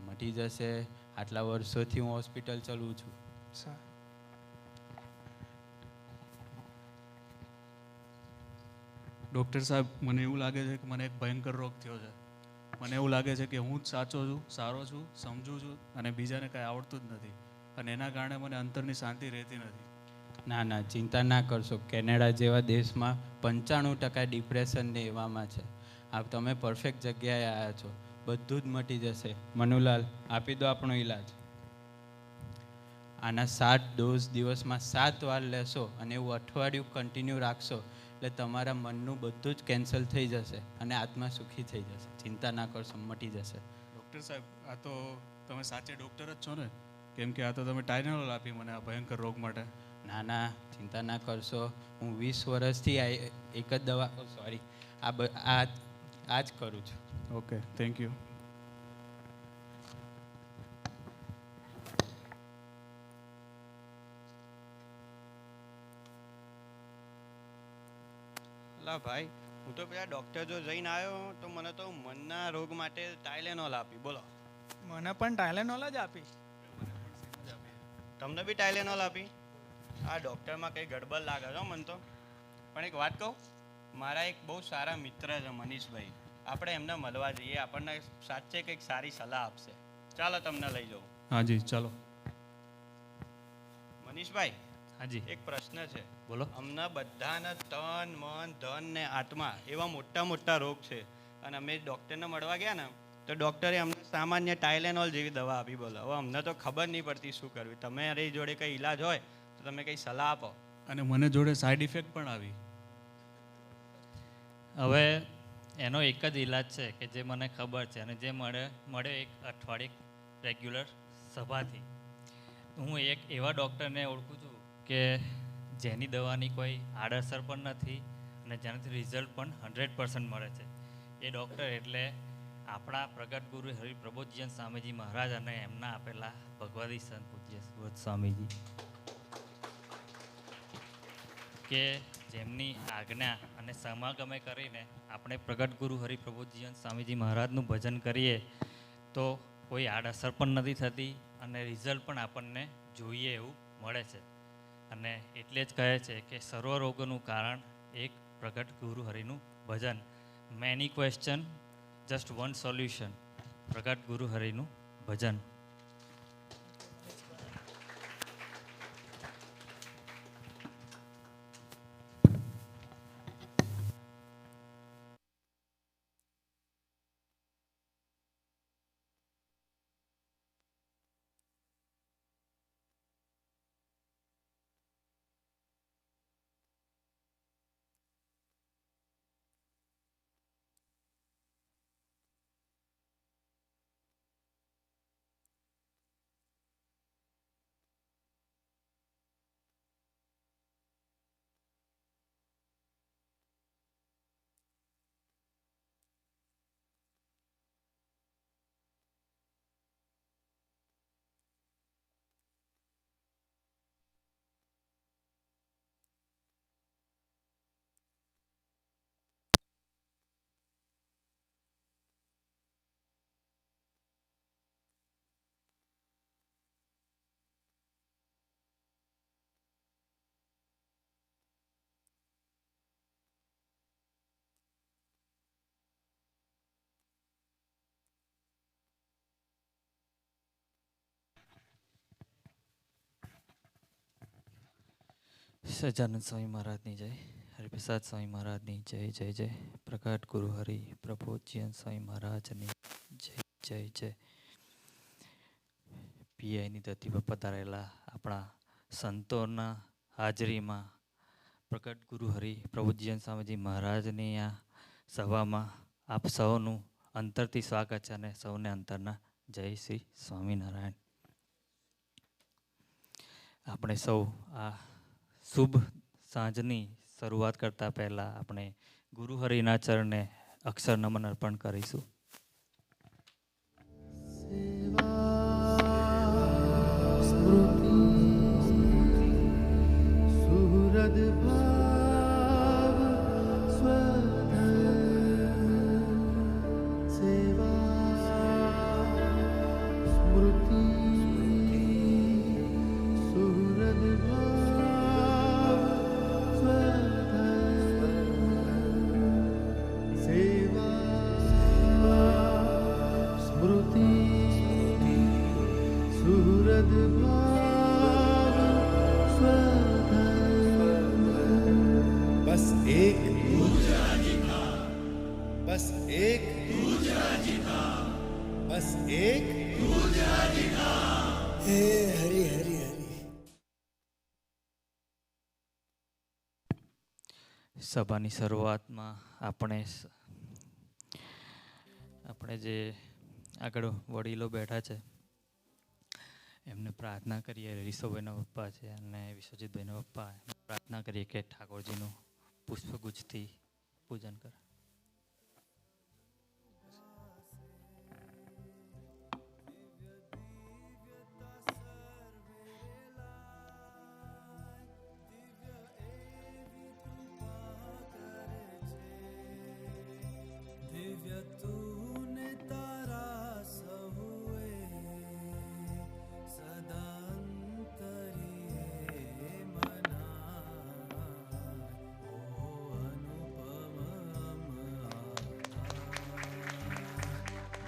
મટી જશે. આટલા વર્ષોથી હું હોસ્પિટલ ચલાવું છું. ડૉક્ટર સાહેબ, મને એવું લાગે છે કે મને એક ભયંકર રોગ થયો છે. મને એવું લાગે છે કે હું જ સાચો છું, સારો છું, સમજું છું અને બીજાને કાંઈ આવડતું જ નથી, અને એના કારણે મને અંતરની શાંતિ રહેતી નથી. ના ના, ચિંતા ના કરશો. કેનેડા જેવા દેશમાં 95% ડિપ્રેશન ને એવામાં છે. આ તમે પરફેક્ટ જગ્યાએ આવ્યા છો. બધું જ મટી જશે. મનુલાલ, આપી દો આપણો ઈલાજ. આના 7 ડોઝ દિવસમાં 7 વાર લેશો અને એવું અઠવાડિયું કન્ટિન્યુ રાખશો એટલે તમારા મનનું બધું જ કેન્સલ થઈ જશે અને આત્મા સુખી થઈ જશે. ચિંતા ના કરશો, મટી જશે. ડૉક્ટર સાહેબ, આ તો તમે સાચે ડૉક્ટર જ છો ને? કેમ કે આ તો તમે ટાઇલેનોલ આપી મને આ ભયંકર રોગ માટે. ના ના, ચિંતા ના કરશો. હું 20 વર્ષથી એક જ દવા, સોરી, આ જ કરું છું. Okay, thank you. અલા ભાઈ, હું તો પેલા ડૉક્ટર જો જઈને આવ્યો તો મને તો મનના રોગ માટે ટાઇલેનોલ આપી. બોલો. મને પણ ટાઇલેનોલ જ આપી. તમને બી ટાઇલેનોલ આપી? આ ડૉક્ટરમાં કંઈ ગડબડ લાગે છે મને તો. પણ એક વાત કહું, મારા એક બહુ સારા મિત્ર છે મનીષભાઈ. આપણે એમને મળવા જઈએ, આપણને સાચે કંઈક સારી સલાહ આપશે. ચાલો તમને લઈ જાઉં. હાજી, ચાલો. મનીષભાઈ. હાજી. એક પ્રશ્ન છે. બોલો. અમને બધાને તન, મન, ધન ને આત્મા એવા મોટા મોટા રોગ છે, અને અમે ડૉક્ટરને મળવા ગયા ને તો ડૉક્ટરે અમને સામાન્ય ટાઇલેનોલ જેવી દવા આપી. બોલો, હવે અમને તો ખબર નહીં પડતી શું કરવી. તમારી જોડે કંઈ ઈલાજ હોય તો તમે કંઈ સલાહ આપો. અને મને જોડે સાઈડ ઇફેક્ટ પણ આવી. હવે એનો એક જ ઈલાજ છે કે જે મને ખબર છે અને જે મળે એક અઠવાડિયે રેગ્યુલર સભાથી. હું એક એવા ડૉક્ટરને ઓળખું છું કે જેની દવાની કોઈ આડઅસર પણ નથી અને જેનાથી રિઝલ્ટ પણ 100% મળે છે. એ ડૉક્ટર એટલે આપણા પ્રગટ ગુરુ હરિપ્રબોધજીયન સ્વામીજી મહારાજ અને એમના આપેલા ભગવદી સંત પૂજ્ય સુરત સ્વામીજી, કે જેમની આજ્ઞા અને સમાગમે કરીને આપણે પ્રગટ ગુરુ હરિપ્રબોધજીયન સ્વામીજી મહારાજનું ભજન કરીએ તો કોઈ આડઅસર પણ નથી થતી અને રિઝલ્ટ પણ આપણને જોઈએ એવું મળે છે. અને એટલે જ કહે છે કે સર્વ રોગોનું કારણ એક પ્રગટ ગુરુ હરિનું ભજન. Many question just one solution. પ્રગટ ગુરુ હરિનું ભજન. સજાનંદ સ્વામી મહારાજની જય. હરિપ્રસાદ સ્વામી મહારાજની જય જય જય. પ્રગટ ગુરુ હરિ પ્રબોધજીવન સ્વામી મહારાજની જય જય જય. પીઆઈની ધરતી પર પધારેલા આપણા સંતોના હાજરીમાં પ્રગટ ગુરુ હરિ પ્રબોધજીવન સ્વામીજી મહારાજની આ સભામાં આપ સૌનું અંતરથી સ્વાગત છે અને સૌને અંતરના જય શ્રી સ્વામિનારાયણ. આપણે સૌ આ શુભ સાંજની શરૂઆત કરતા પહેલા આપણે ગુરુ હરિના ચરણે અક્ષર નમન અર્પણ કરીશું. સુહૃદ ભાવ સ્વધર્મ સેવા સ્મૃતિ સુહૃદ ભાવ સ્વધર્મ સેવા સ્મૃતિ સુહૃદ ભાવ સ્વધર્મ. બસ એક બસ એક બસ એક હે હરિ હરિ હરિ. સભાની શરૂઆતમાં આપણે જે આગળ વડીલો બેઠા છે એમને પ્રાર્થના કરીએ. રીસોભાઈના પપ્પા છે અને વિશ્વજીતભાઈના પપ્પા. પ્રાર્થના કરીએ કે ઠાકોરજીનું પુષ્પગુચ્છથી પૂજન કરે. દિવ્ય તુને તારા સહુએ સદાંતરીએ મના ઓ અનુપમ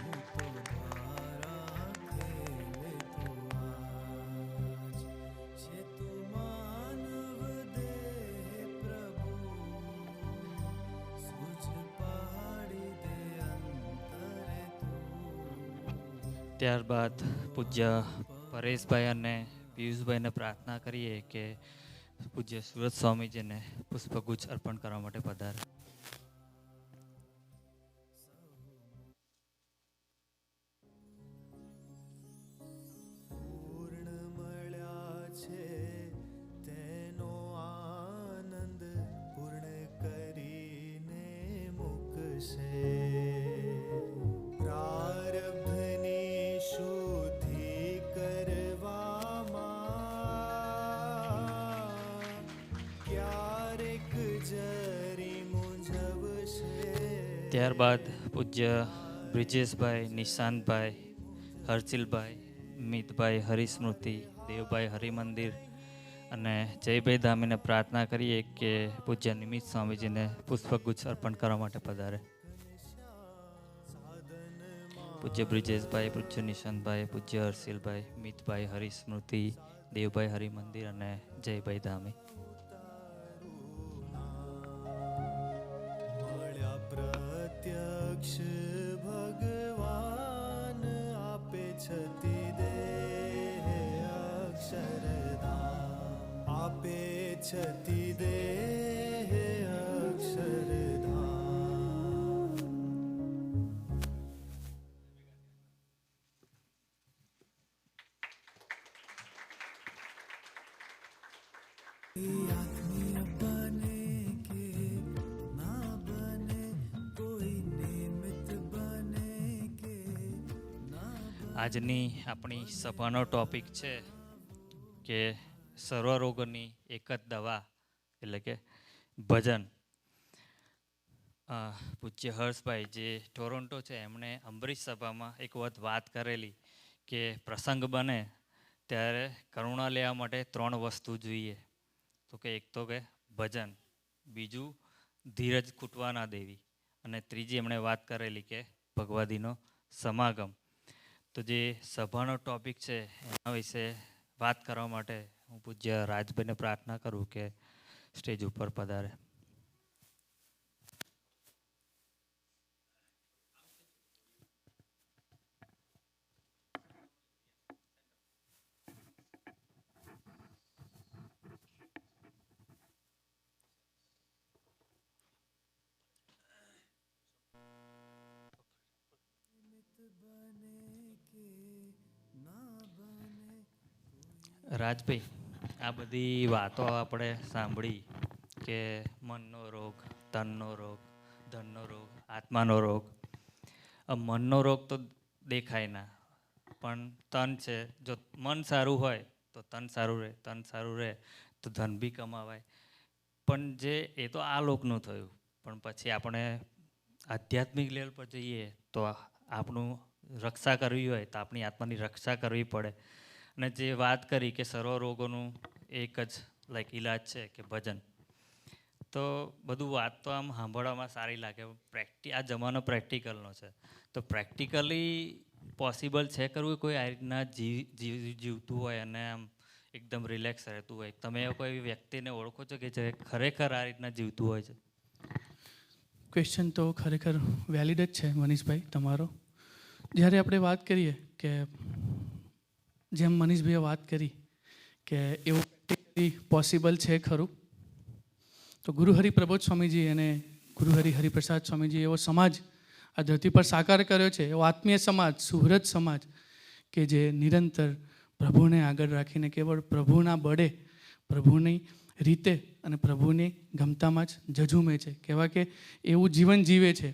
મુતો ધારા ખેલે તુ આજ છે તુ માનવ દેહ પ્રભુ સુજ પાડી દે અંતરે તું. ત્યારબાદ પૂજ્ય પરેશભાઈ અને પિયુષભાઈને પ્રાર્થના કરીએ કે પૂજ્ય સુરત સ્વામીજીને પુષ્પગુચ્છ અર્પણ કરવા માટે પધારે. પૂર્ણ મળ્યા છે તેનો આનંદ પૂર્ણ કરીને મૂકશે. પ્રારબ્ધની શુદ્ધિ કરવામાં ક્યારેક જરી મૂંઝવશે. ત્યારબાદ પૂજ્ય બ્રિજેશભાઈ, નિશાંતભાઈ, હર્ષિલભાઈ, મિતભાઈ હરિસ્મૃતિ, દેવભાઈ હરિમંદિર અને જયભાઈ ધામીને પ્રાર્થના કરીએ કે પૂજ્ય નિમિત્ત સ્વામીજીને પુષ્પગુચ્છ અર્પણ કરવા માટે પધારે. પૂજ્ય બ્રિજેશભાઈ, પૂજ્ય નિશાંતભાઈ, પૂજ્ય હર્ષિલભાઈ, મિતભાઈ હરિસ્મૃતિ, દેવભાઈ હરિમંદિર અને જયભાઈ ધામી. પ્રત્યક્ષ ભગવાન આપે છતી દેહ અક્ષરધામ, આપે છતી દેહ અક્ષરધામ. આત્મીય બને કે ના બને, કોઈ નિમિત્ત બને કે ના. આજની આપણી સભાનો ટોપિક છે કે સર્વરોગોની એક જ દવા એટલે કે ભજન. પૂજ્ય હર્ષભાઈ જે ટોરોન્ટો છે એમણે અંબરીશ સભામાં એક વખત વાત કરેલી કે પ્રસંગ બને ત્યારે કરુણા લેવા માટે 3 વસ્તુ જોઈએ. તો કે એક તો કે ભજન, બીજું ધીરજ ખૂટવા ના દેવી અને ત્રીજી એમણે વાત કરેલી કે ભગવદીનો સમાગમ. તો જે સભાનો ટોપિક છે એના વિશે વાત કરવા માટે હું પૂજ્ય રાજભાઈને પ્રાર્થના કરું કે સ્ટેજ ઉપર પધારે. રાજભાઈ, આ બધી વાતો આપણે સાંભળી કે મનનો રોગ, તનનો રોગ, ધનનો રોગ, આત્માનો રોગ. મનનો રોગ તો દેખાય ના, પણ તન છે. જો મન સારું હોય તો તન સારું રહે, તન સારું રહે તો ધન બી કમાવાય. પણ જે એ તો આ લોકનું થયું, પણ પછી આપણે આધ્યાત્મિક લેવલ પર જઈએ તો આપણું રક્ષા કરવી હોય તો આપણી આત્માની રક્ષા કરવી પડે. અને જે વાત કરી કે સર્વ રોગોનું એક જ ઈલાજ છે કે ભજન, તો બધું વાત તો આમ સાંભળવામાં સારી લાગે. આ જમાનો પ્રેક્ટિકલનો છે, તો પ્રેક્ટિકલી પોસિબલ છે કરવું કોઈ આ રીતના જીવતું હોય અને આમ એકદમ રિલેક્સ રહેતું હોય? તમે કોઈ વ્યક્તિને ઓળખો છો કે જે ખરેખર આ રીતના જીવતું હોય છે? ક્વેશ્ચન તો ખરેખર વેલિડ જ છે મનીષભાઈ તમારો. જ્યારે આપણે વાત કરીએ કે જેમ મનીષભાઈએ વાત કરી કે એવું પ્રેક્ટિકલી પોસિબલ છે ખરું, તો ગુરુહરિ પ્રબોધ સ્વામીજી અને ગુરુહરિ હરિપ્રસાદ સ્વામીજી એવો સમાજ આ ધરતી પર સાકાર કર્યો છે, એવો આત્મીય સમાજ, સુહૃદ સમાજ કે જે નિરંતર પ્રભુને આગળ રાખીને કેવળ પ્રભુના બળે, પ્રભુની રીતે અને પ્રભુની ગમતામાં જ ઝઝૂમે છે. કહેવાય કે એવું જીવન જીવે છે.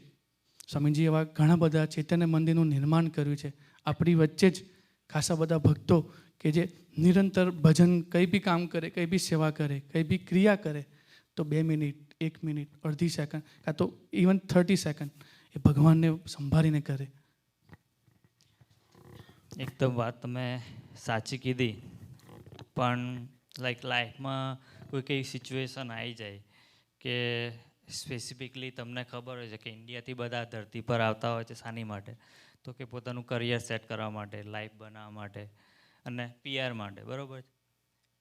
સ્વામીજી એવા ઘણા બધા ચૈતન્ય મંદિરનું નિર્માણ કર્યું છે. આપણી વચ્ચે જ ખાસા બધા ભક્તો કે જે નિરંતર ભજન, કંઈ બી કામ કરે, કંઈ બી સેવા કરે, કંઈ બી ક્રિયા કરે તો 2 મિનિટ, 1 મિનિટ, અડધી સેકન્ડ કાં તો ઇવન 30 સેકન્ડ એ ભગવાનને સંભાળીને કરે. એકદમ વાત તમે સાચી કીધી. પણ લાઈફમાં કોઈક એવી સિચ્યુએશન આવી જાય કે સ્પેસિફિકલી તમને ખબર હોય છે કે ઇન્ડિયાથી બધા ધરતી પર આવતા હોય છે શાની માટે? તો કે પોતાનું કરિયર સેટ કરવા માટે, લાઈફ બનાવવા માટે અને PR માટે, બરાબર?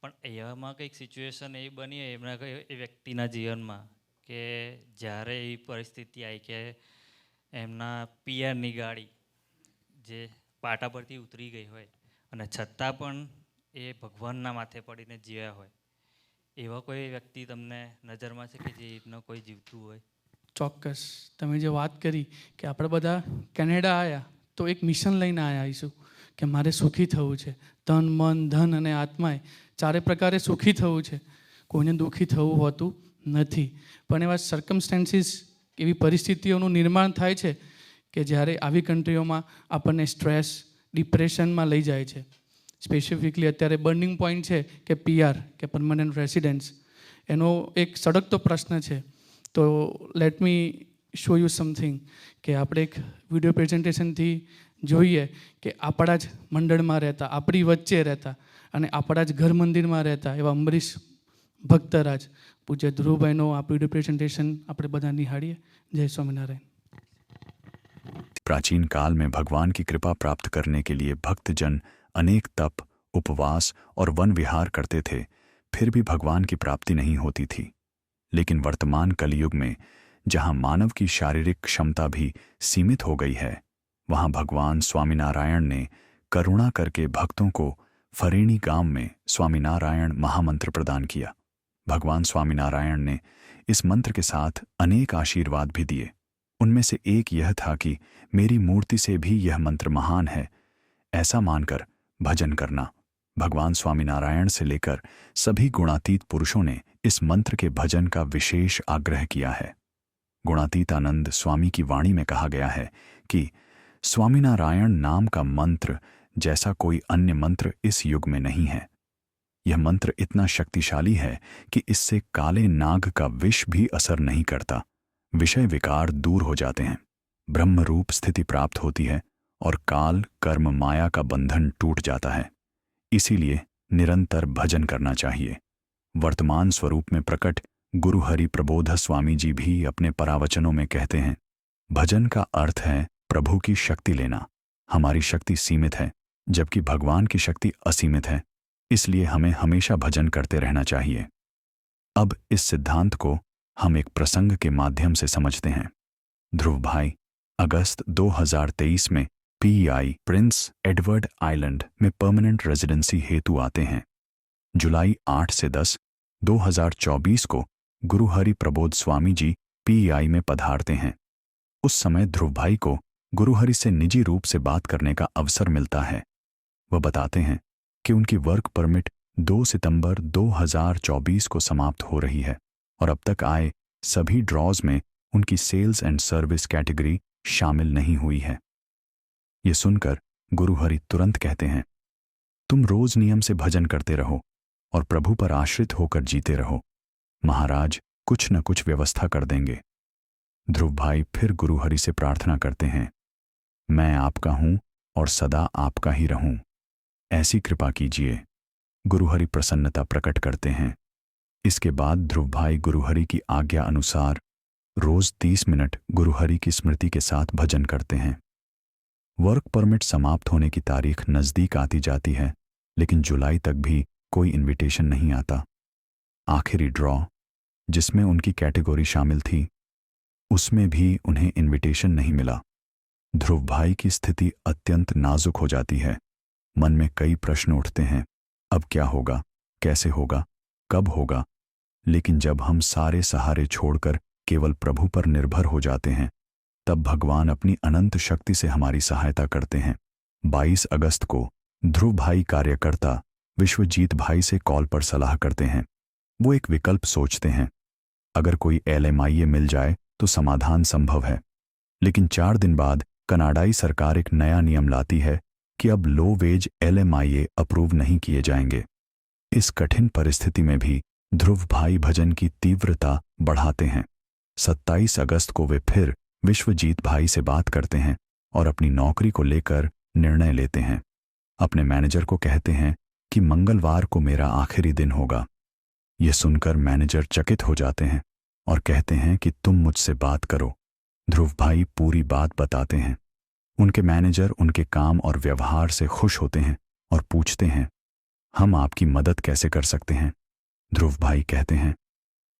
પણ એવામાં કંઈક સિચ્યુએશન એવી બની હોય એમના એ વ્યક્તિના જીવનમાં કે જ્યારે એવી પરિસ્થિતિ આવી કે એમના PRની ગાડી જે પાટા પરથી ઉતરી ગઈ હોય અને છતાં પણ એ ભગવાનના માથે પડીને જીવ્યા હોય, એવા કોઈ વ્યક્તિ તમને નજરમાં છે કે જે રીતનો કોઈ જીવતું હોય? ચોક્કસ. તમે જે વાત કરી કે આપણે બધા કેનેડા આવ્યા તો એક મિશન લઈને આવીશું કે મારે સુખી થવું છે. તન, મન, ધન અને આત્માએ 4 પ્રકારે સુખી થવું છે. કોઈને દુઃખી થવું હોતું નથી. પણ એવા સર્કમસ્ટેન્સીસ, એવી પરિસ્થિતિઓનું નિર્માણ થાય છે કે જ્યારે આવી કન્ટ્રીઓમાં આપણને સ્ટ્રેસ, ડિપ્રેશનમાં લઈ જાય છે. સ્પેસિફિકલી અત્યારે બર્નિંગ પોઈન્ટ છે કે PR કે પરમનન્ટ રેસિડેન્સ. એનો એક સળગતો પ્રશ્ન છે. તો let me show you something કે આપણે એક વિડીયો પ્રેઝન્ટેશનથી જોઈએ કે આપણા જ મંડળમાં રહેતા, આપણી વચ્ચે રહેતા અને આપણા જ ઘર મંદિરમાં રહેતા એવા અમરીશ ભક્તરાજ પૂજ્ય ધ્રુવભાઈનો આ પ્રેઝન્ટેશન આપણે બધા નિહાળીએ. જય સ્વામિનારાયણ. प्राचीन काल में भगवान की कृपा प्राप्त करने के लिए भक्तजन अनेक तप, उपवास और वन विहार करते थे, फिर भी भगवान की प्राप्ति नहीं होती थी. लेकिन वर्तमान कलयुग में जहां मानव की शारीरिक क्षमता भी सीमित हो गई है, वहां भगवान स्वामीनारायण ने करुणा करके भक्तों को फरेणी गांव में स्वामीनारायण महामंत्र प्रदान किया. भगवान स्वामीनारायण ने इस मंत्र के साथ अनेक आशीर्वाद भी दिए. उनमें से एक यह था कि मेरी मूर्ति से भी यह मंत्र महान है, ऐसा मानकर भजन करना. भगवान स्वामीनारायण से लेकर सभी गुणातीत पुरुषों ने इस मंत्र के भजन का विशेष आग्रह किया है. गुणातीतानंद स्वामी की वाणी में कहा गया है कि स्वामीनारायण नाम का मंत्र जैसा कोई अन्य मंत्र इस युग में नहीं है. यह मंत्र इतना शक्तिशाली है कि इससे काले नाग का विष भी असर नहीं करता. विषय विकार दूर हो जाते हैं, ब्रह्म रूप स्थिति प्राप्त होती है और काल कर्म माया का बंधन टूट जाता है. इसीलिए निरंतर भजन करना चाहिए. वर्तमान स्वरूप में प्रकट गुरु हरि प्रबोध स्वामी जी भी अपने परावचनों में कहते हैं, भजन का अर्थ है प्रभु की शक्ति लेना. हमारी शक्ति सीमित है जबकि भगवान की शक्ति असीमित है, इसलिए हमें हमेशा भजन करते रहना चाहिए. अब इस सिद्धांत को हम एक प्रसंग के माध्यम से समझते हैं. ध्रुव भाई अगस्त 2023 में पीईआई प्रिंस एडवर्ड आइलैंड में परमानेंट रेजिडेंसी हेतु आते हैं. जुलाई 8 से 10, 2024 को गुरु हरि प्रबोध स्वामी जी पीईआई में पधारते हैं. उस समय ध्रुव भाई को गुरु हरि से निजी रूप से बात करने का अवसर मिलता है. वह बताते हैं कि उनकी वर्क परमिट 2 सितंबर 2024 को समाप्त हो रही है और अब तक आए सभी ड्रॉज में उनकी सेल्स एंड सर्विस कैटेगरी शामिल नहीं हुई है. ये सुनकर गुरु हरि तुरंत कहते हैं, तुम रोज नियम से भजन करते रहो और प्रभु पर आश्रित होकर जीते रहो. महाराज कुछ न कुछ व्यवस्था कर देंगे. ध्रुव भाई फिर गुरु हरि से प्रार्थना करते हैं, मैं आपका हूं और सदा आपका ही रहूं, ऐसी कृपा कीजिए. गुरु हरि प्रसन्नता प्रकट करते हैं. इसके बाद ध्रुव भाई गुरु हरि की आज्ञा अनुसार रोज 30 मिनट गुरु हरि की स्मृति के साथ भजन करते हैं. वर्क परमिट समाप्त होने की तारीख नजदीक आती जाती है, लेकिन जुलाई तक भी कोई इनविटेशन नहीं आता. आखिरी ड्रॉ जिसमें उनकी कैटेगरी शामिल थी, उसमें भी उन्हें इनविटेशन नहीं मिला. ध्रुव भाई की स्थिति अत्यंत नाजुक हो जाती है. मन में कई प्रश्न उठते हैं, अब क्या होगा, कैसे होगा, कब होगा. लेकिन जब हम सारे सहारे छोड़कर केवल प्रभु पर निर्भर हो जाते हैं, तब भगवान अपनी अनंत शक्ति से हमारी सहायता करते हैं. 22 अगस्त को ध्रुव भाई कार्यकर्ता विश्वजीत भाई से कॉल पर सलाह करते हैं. वो एक विकल्प सोचते हैं. अगर कोई LMIA मिल जाए तो समाधान संभव है. लेकिन 4 दिन बाद कनाडाई सरकार एक नया नियम लाती है कि अब लो वेज LMIA अप्रूव नहीं किए जाएंगे. इस कठिन परिस्थिति में भी ध्रुव भाई भजन की तीव्रता बढ़ाते हैं. 27 अगस्त को वे फिर विश्वजीत भाई से बात करते हैं और अपनी नौकरी को लेकर निर्णय लेते हैं. अपने मैनेजर को कहते हैं कि मंगलवार को मेरा आखिरी दिन होगा. यह सुनकर मैनेजर चकित हो जाते हैं और कहते हैं कि तुम मुझसे बात करो. ध्रुव भाई पूरी बात बताते हैं. उनके मैनेजर उनके काम और व्यवहार से खुश होते हैं और पूछते हैं, हम आपकी मदद कैसे कर सकते हैं. ध्रुव भाई कहते हैं,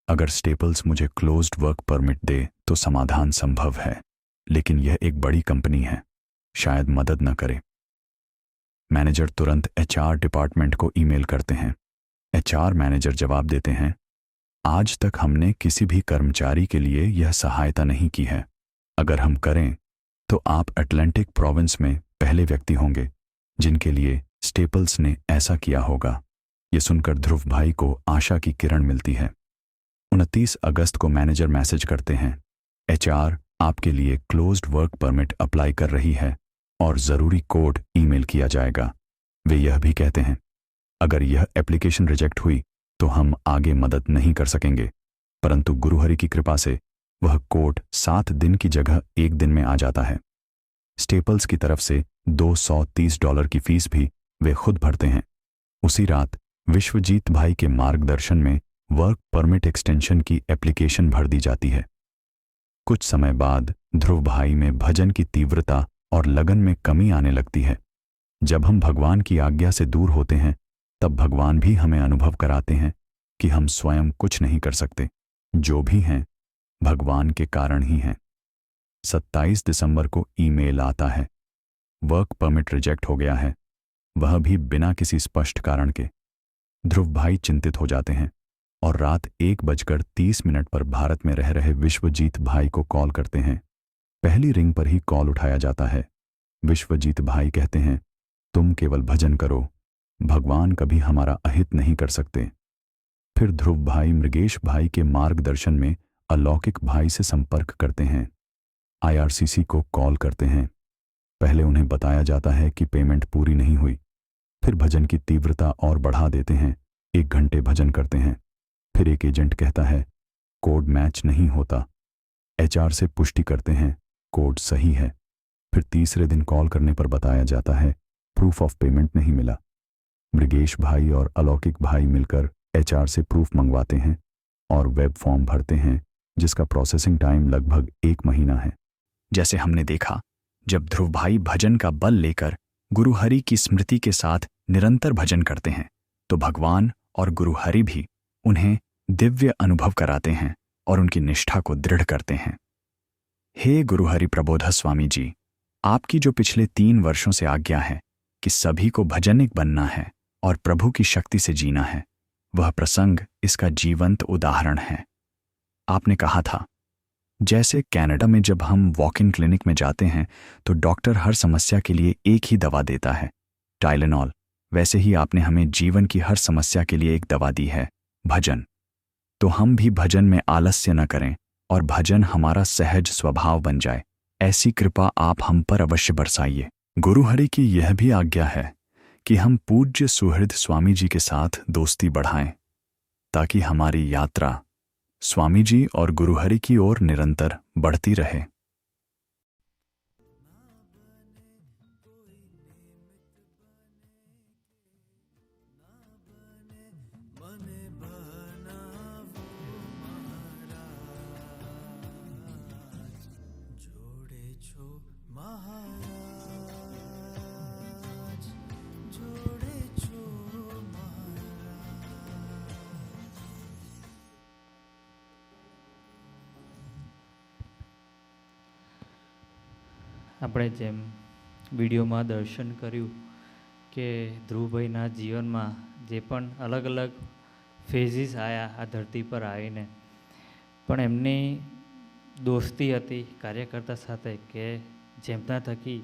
अगर स्टेपल्स मुझे क्लोज्ड वर्क परमिट दे तो समाधान संभव है, लेकिन यह एक बड़ी कंपनी है, शायद मदद न करे. मैनेजर तुरंत HR डिपार्टमेंट को ईमेल करते हैं. HR मैनेजर जवाब देते हैं, आज तक हमने किसी भी कर्मचारी के लिए यह सहायता नहीं की है. अगर हम करें तो आप अटलांटिक प्रोविंस में पहले व्यक्ति होंगे जिनके लिए स्टेपल्स ने ऐसा किया होगा. यह सुनकर ध्रुव भाई को आशा की किरण मिलती है. 29 अगस्त को मैनेजर मैसेज करते हैं, HR आपके लिए क्लोज्ड वर्क परमिट अप्लाई कर रही है और ज़रूरी कोड ईमेल किया जाएगा. वे यह भी कहते हैं, अगर यह एप्लीकेशन रिजेक्ट हुई तो हम आगे मदद नहीं कर सकेंगे, परंतु गुरुहरि की कृपा से वह कोड 7 दिन की जगह 1 दिन में आ जाता है. स्टेपल्स की तरफ से $230 की फीस भी वे खुद भरते हैं। उसी रात विश्वजीत भाई के मार्गदर्शन में वर्क परमिट एक्सटेंशन की एप्लीकेशन भर दी जाती है। कुछ समय बाद ध्रुव भाई में भजन की तीव्रता और लगन में कमी आने लगती है। जब हम भगवान की आज्ञा से दूर होते हैं तब भगवान भी हमें अनुभव कराते हैं कि हम स्वयं कुछ नहीं कर सकते, जो भी हैं भगवान के कारण ही हैं। 27 दिसंबर को ईमेल आता है, वर्क परमिट रिजेक्ट हो गया है, वह भी बिना किसी स्पष्ट कारण के। ध्रुव भाई चिंतित हो जाते हैं और रात 1:30 पर भारत में रह रहे विश्वजीत भाई को कॉल करते हैं। पहली रिंग पर ही कॉल उठाया जाता है। विश्वजीत भाई कहते हैं, तुम केवल भजन करो, भगवान कभी हमारा अहित नहीं कर सकते। फिर ध्रुव भाई मृगेश भाई के मार्गदर्शन में अलौकिक भाई से संपर्क करते हैं। IRCC को कॉल करते हैं। पहले उन्हें बताया जाता है कि पेमेंट पूरी नहीं हुई। फिर भजन की तीव्रता और बढ़ा देते हैं। 1 घंटे भजन करते हैं। फिर एक एजेंट कहता है, कोड मैच नहीं होता। HR से पुष्टि करते हैं, कोड सही है। फिर तीसरे दिन कॉल करने पर बताया जाता है, प्रूफ ऑफ पेमेंट नहीं मिला। मृगेश भाई और अलौकिक भाई मिलकर HR से प्रूफ मंगवाते हैं और वेब फॉर्म भरते हैं, जिसका प्रोसेसिंग टाइम लगभग 1 महीना है। जैसे हमने देखा, जब ध्रुव भाई भजन का बल लेकर गुरु हरि की स्मृति के साथ निरंतर भजन करते हैं तो भगवान और गुरु हरि भी उन्हें दिव्य अनुभव कराते हैं और उनकी निष्ठा को दृढ़ करते हैं। हे गुरु हरि प्रबोध स्वामी जी, आपकी जो पिछले 3 वर्षों से आज्ञा है कि सभी को भजनिक बनना है और प्रभु की शक्ति से जीना है, वह प्रसंग इसका जीवंत उदाहरण है। आपने कहा था, जैसे कनाडा में जब हम वॉक इन क्लिनिक में जाते हैं तो डॉक्टर हर समस्या के लिए एक ही दवा देता है, टाइलेनॉल, वैसे ही आपने हमें जीवन की हर समस्या के लिए एक दवा दी है, भजन। तो हम भी भजन में आलस्य न करें और भजन हमारा सहज स्वभाव बन जाए, ऐसी कृपा आप हम पर अवश्य बरसाइए। गुरु हरि की यह भी आज्ञा है कि हम पूज्य सुहृद स्वामी जी के साथ दोस्ती बढ़ाएं, ताकि हमारी यात्रा स्वामी जी और गुरु हरि की ओर निरंतर बढ़ती रहे। આપણે જેમ વિડીયોમાં દર્શન કર્યું કે ધ્રુવભાઈના જીવનમાં જે પણ અલગ અલગ ફેઝિસ આવ્યા આ ધરતી પર આવીને, પણ એમની દોસ્તી હતી કાર્યકર્તા સાથે કે જેમના થકી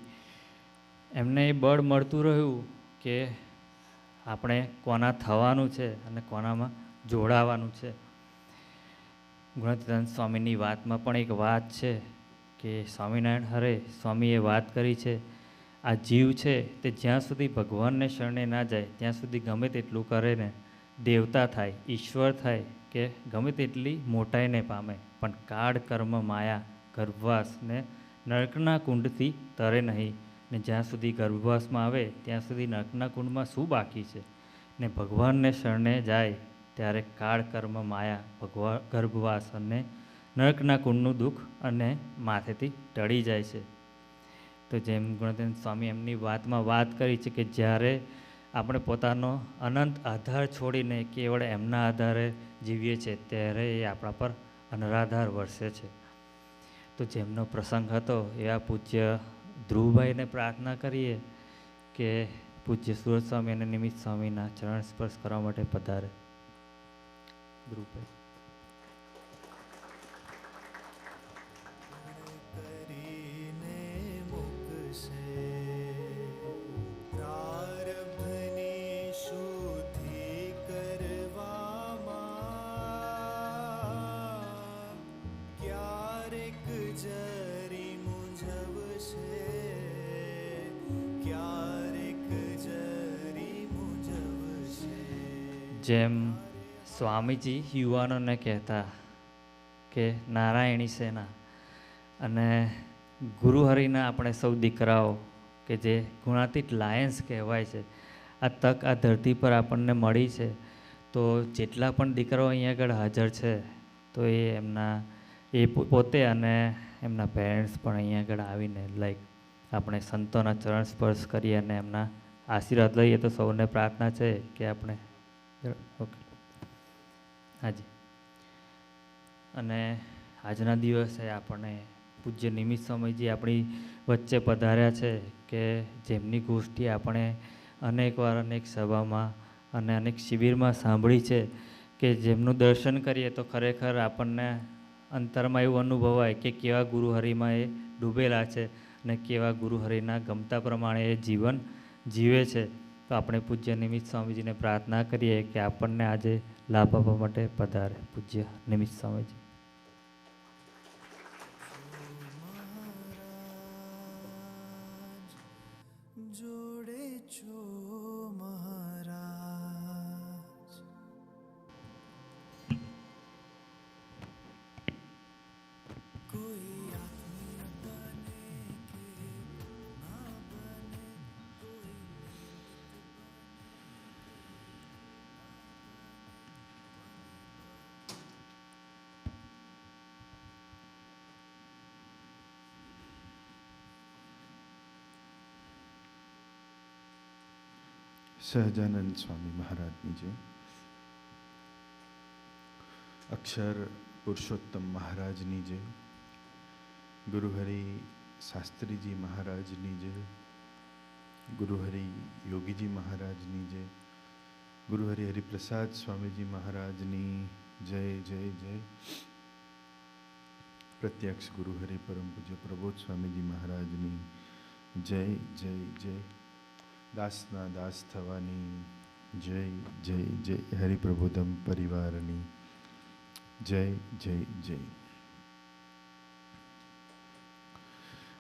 એમને એ બળ મળતું રહ્યું કે આપણે કોના થવાનું છે અને કોનામાં જોડાવાનું છે. ગુણાતીતાનંદ સ્વામીની વાતમાં પણ એક વાત છે કે સ્વામિનારાયણ હરે સ્વામીએ વાત કરી છે, આ જીવ છે તે જ્યાં સુધી ભગવાનને શરણે ના જાય ત્યાં સુધી ગમે તેટલું કરે ને દેવતા થાય, ઈશ્વર થાય કે ગમે તેટલી મોટાઈને પામે, પણ કાળ કર્મ માયા ગર્ભવાસને નરકના કુંડથી તરે નહીં. ને જ્યાં સુધી ગર્ભવાસમાં આવે ત્યાં સુધી નરકના કુંડમાં શું બાકી છે? ને ભગવાનને શરણે જાય ત્યારે કાળ કર્મ માયા ગર્ભવાસ અને નરકના કુંડનું દુઃખ અને માથેથી ટળી જાય છે. તો જેમ ગુણાતીતાનંદ સ્વામી એમની વાતમાં વાત કરી છે કે જ્યારે આપણે પોતાનો અનંત આધાર છોડીને કેવળ એમના આધારે જીવીએ છીએ ત્યારે એ આપણા પર અનરાધાર વરસે છે. તો જેમનો પ્રસંગ હતો એવા પૂજ્ય ધ્રુવભાઈને પ્રાર્થના કરીએ કે પૂજ્ય સુરત સ્વામી અને નિમિત્ત સ્વામીના ચરણ સ્પર્શ કરવા માટે પધારે. ધ્રુવભાઈ. જેમ સ્વામીજી યુવાનોને કહેતા કે નારાયણી સેના અને ગુરુહરિના આપણે સૌ દીકરાઓ કે જે ગુણાતીત લાયન્સ કહેવાય છે, આ તક આ ધરતી પર આપણને મળી છે. તો જેટલા પણ દીકરાઓ અહીંયા આગળ હાજર છે, તો એ એમના પોતે અને એમના પેરેન્ટ્સ પણ અહીંયા આગળ આવીને આપણે સંતોના ચરણ સ્પર્શ કરીએ અને એમના આશીર્વાદ લઈએ. તો સૌને પ્રાર્થના છે કે આપણે ઓકે હાજી. અને આજના દિવસે આપણને પૂજ્ય નિમિત્ત સ્વામીજી આપણી વચ્ચે પધાર્યા છે કે જેમની ગોષ્ઠી આપણે અનેકવાર અનેક સભામાં અને અનેક શિબિરમાં સાંભળી છે કે જેમનું દર્શન કરીએ તો ખરેખર આપણને અંતરમાં એવું અનુભવાય કે કેવા ગુરુહરિમાં એ ડૂબેલા છે અને કેવા ગુરુહરિના ગમતા પ્રમાણે એ જીવન જીવે છે. તો આપણે પૂજ્ય નિમિત્ત સ્વામીજીને પ્રાર્થના કરીએ કે આપણને આજે લાભ આપવા માટે પધારે. પૂજ્ય નિમિત્ત સ્વામીજી. જોડે છો મહારાજ, કોઈ આત્મીય બને કે ના બને, કોઈ સહજાનંદ સ્વામી મહારાજની જય, અક્ષર પુરુષોત્તમ મહારાજની જય, ગુરુહરિ શાસ્ત્રીજી મહારાજની જય, ગુરુહરિ યોગીજી મહારાજની જય, ગુરુહરિ હરિપ્રસાદ સ્વામીજી મહારાજની જય જય જય, પ્રત્યક્ષ ગુરુહરિ પરમ પૂજ્ય પ્રબોધ સ્વામીજી મહારાજની જય જય જય, દાસના દાસ થવાની જય જય જય, હરિપ્રબોધમ પરિવારની જય જય જય.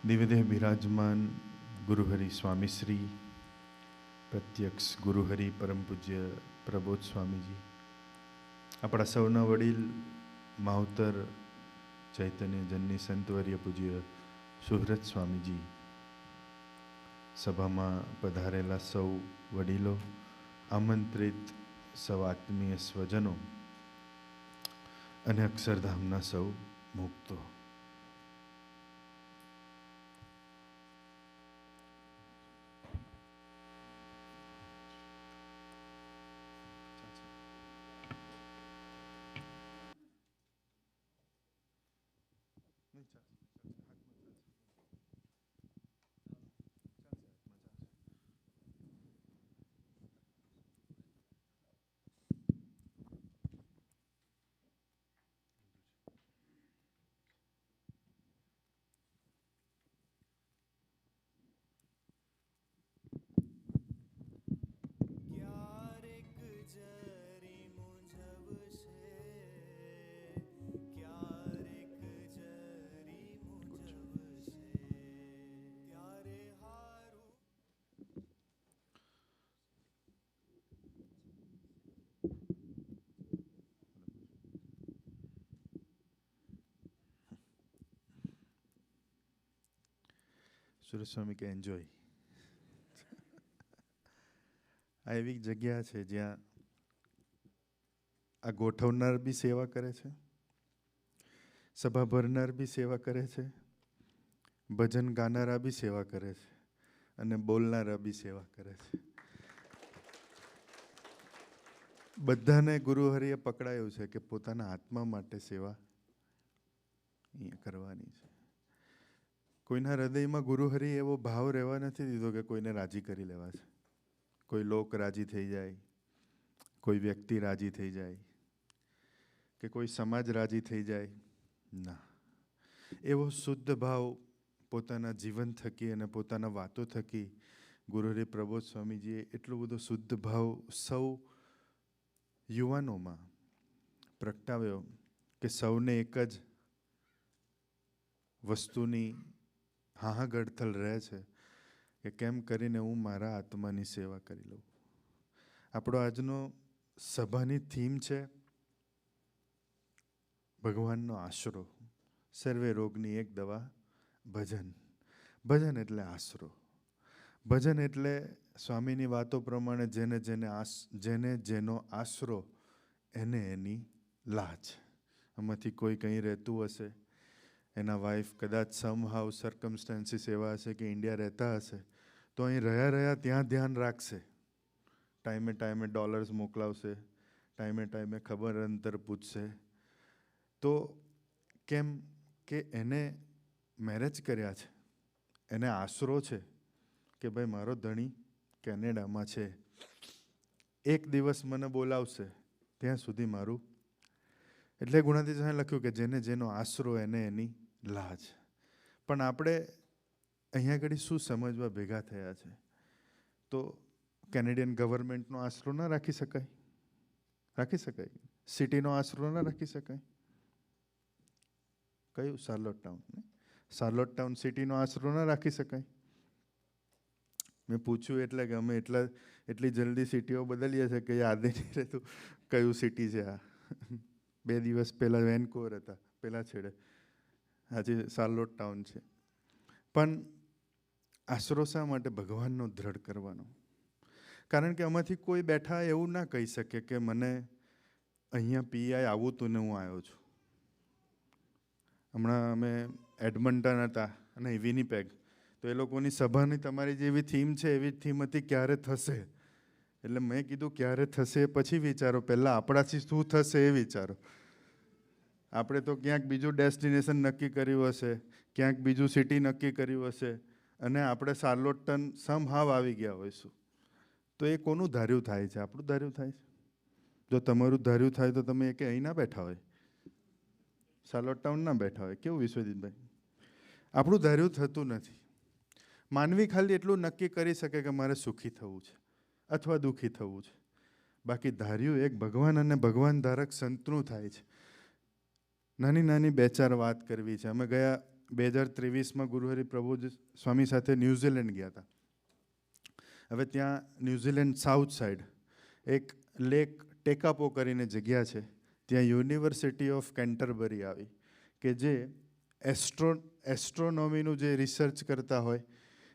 દિવ્યદેહ બિરાજમાન ગુરુહરિ સ્વામીશ્રી પ્રત્યક્ષ ગુરુહરિ પરમ પૂજ્ય પ્રબોધ સ્વામીજી, આપણા સૌના વડીલ માવતર ચૈતન્ય જનની સંતવર્ય પૂજ્ય સુહૃત સ્વામીજી, સભામાં પધારેલા સૌ વડીલો, આમંત્રિત સૌ આત્મીય સ્વજનો અને અક્ષરધામના સૌ મુક્તો, સુરત સ્વામી કે એન્જોય. આ એવી જગ્યા છે જ્યાં આ ગોઠવનાર બી સેવા કરે છે, સભા ભરનાર બી સેવા કરે છે, ભજન ગાનારા બી સેવા કરે છે અને બોલનારા બી સેવા કરે છે. બધાને ગુરુહરિએ પકડાયું છે કે પોતાના આત્મા માટે સેવા અહીંયા કરવાની છે. કોઈના હૃદયમાં ગુરુહરિ એવો ભાવ રહેવા નથી દીધો કે કોઈને રાજી કરી લેવા છે, કોઈ લોક રાજી થઈ જાય, કોઈ વ્યક્તિ રાજી થઈ જાય કે કોઈ સમાજ રાજી થઈ જાય. ના, એવો શુદ્ધ ભાવ પોતાના જીવન થકી અને પોતાના વાતો થકી ગુરુહરિ પ્રબોધ સ્વામીજીએ એટલો બધો શુદ્ધ ભાવ સૌ યુવાનોમાં પ્રગટાવ્યો કે સૌને એક જ વસ્તુની હાહાગડથલ રહે છે કે કેમ કરીને હું મારા આત્માની સેવા કરી લઉં. આપણો આજનો સભાની થીમ છે ભગવાનનો આશરો, સર્વે રોગની એક દવા ભજન. ભજન એટલે આશરો. ભજન એટલે સ્વામીની વાતો પ્રમાણે જેને જેનો આશરો એને એની લાજ. આમાંથી કોઈ કંઈ રહેતું હશે, એના વાઈફ કદાચ સમહાવ સર્કમસ્ટાન્સીસ એવા હશે કે ઇન્ડિયા રહેતા હશે, તો અહીં રહ્યા ત્યાં ધ્યાન રાખશે. ટાઈમે ટાઈમે ડોલર્સ મોકલાવશે, ટાઈમે ટાઈમે ખબર અંતર પૂછશે. તો કેમ કે એને મેરેજ કર્યા છે, એને આશરો છે કે ભાઈ મારો ધણી કેનેડામાં છે, એક દિવસ મને બોલાવશે, ત્યાં સુધી મારું. એટલે ગુણાતીતાએ લખ્યું કે જેને જેનો આશરો એને એની લાજ. પણ આપણે અહીંયા આગળ શું સમજવા ભેગા થયા છે, તો કેનેડિયન ગવર્મેન્ટનો આશરો ના રાખી શકાય? રાખી શકાય. સિટીનો આશરો ના રાખી શકાય? કયું? Charlotte town. શાર્લોટ ટાઉન સિટીનો આશરો ના રાખી શકાય? મેં પૂછ્યું એટલે કે અમે એટલી જલ્દી સિટીઓ બદલીએ છીએ કે યાદ નહીં રહેતું કયું સિટી છે આ. 2 દિવસ પહેલાં વેનકુવર હતા, પહેલાં છેડે, આજે શાર્લોટ ટાઉન છે. પણ આશરો શા માટે ભગવાનનો દ્રઢ કરવાનો? કારણ કે આમાંથી કોઈ બેઠા એવું ના કહી શકે કે મને અહીંયા પીઆઈ આવું તું ને હું આવ્યો છું. હમણાં અમે એડમન્ટન હતા અને વિનીપેગ, તો એ લોકોની સભાની તમારી જેવી થીમ છે એવી થીમ હતી ક્યારે થશે. એટલે મેં કીધું ક્યારે થશે પછી વિચારો, પહેલાં આપણાથી શું થશે એ વિચારો. આપણે તો ક્યાંક બીજું ડેસ્ટિનેશન નક્કી કર્યું હશે, ક્યાંક બીજું સિટી નક્કી કર્યું હશે, અને આપણે શાર્લોટન સમહાવ આવી ગયા હોઈશું. તો એ કોનું ધાર્યું થાય છે? આપણું ધાર્યું થાય છે. જો તમારું ધાર્યું થાય તો તમે કે અહીં ના બેઠા હોય, શાર્લોટ ટાઉન ના બેઠા હોય. કેવું વિશ્વજીતભાઈ? આપણું ધાર્યું થતું નથી. માનવી ખાલી એટલું નક્કી કરી શકે કે મારે સુખી થવું છે અથવા દુઃખી થવું છે. બાકી ધાર્યું એક ભગવાન અને ભગવાન ધારક સંતનું થાય છે. નાની નાની 2-4 વાત કરવી છે. અમે ગયા 2023માં ગુરુહરિ પ્રભુ સ્વામી સાથે ન્યૂઝીલેન્ડ ગયા હતા. હવે ત્યાં ન્યૂઝીલેન્ડ સાઉથ સાઈડ એક લેક ટેકાપો કરીને જગ્યા છે, ત્યાં યુનિવર્સિટી ઓફ કેન્ટરબરી આવી કે જે એસ્ટ્રોનોમીનું જે રિસર્ચ કરતા હોય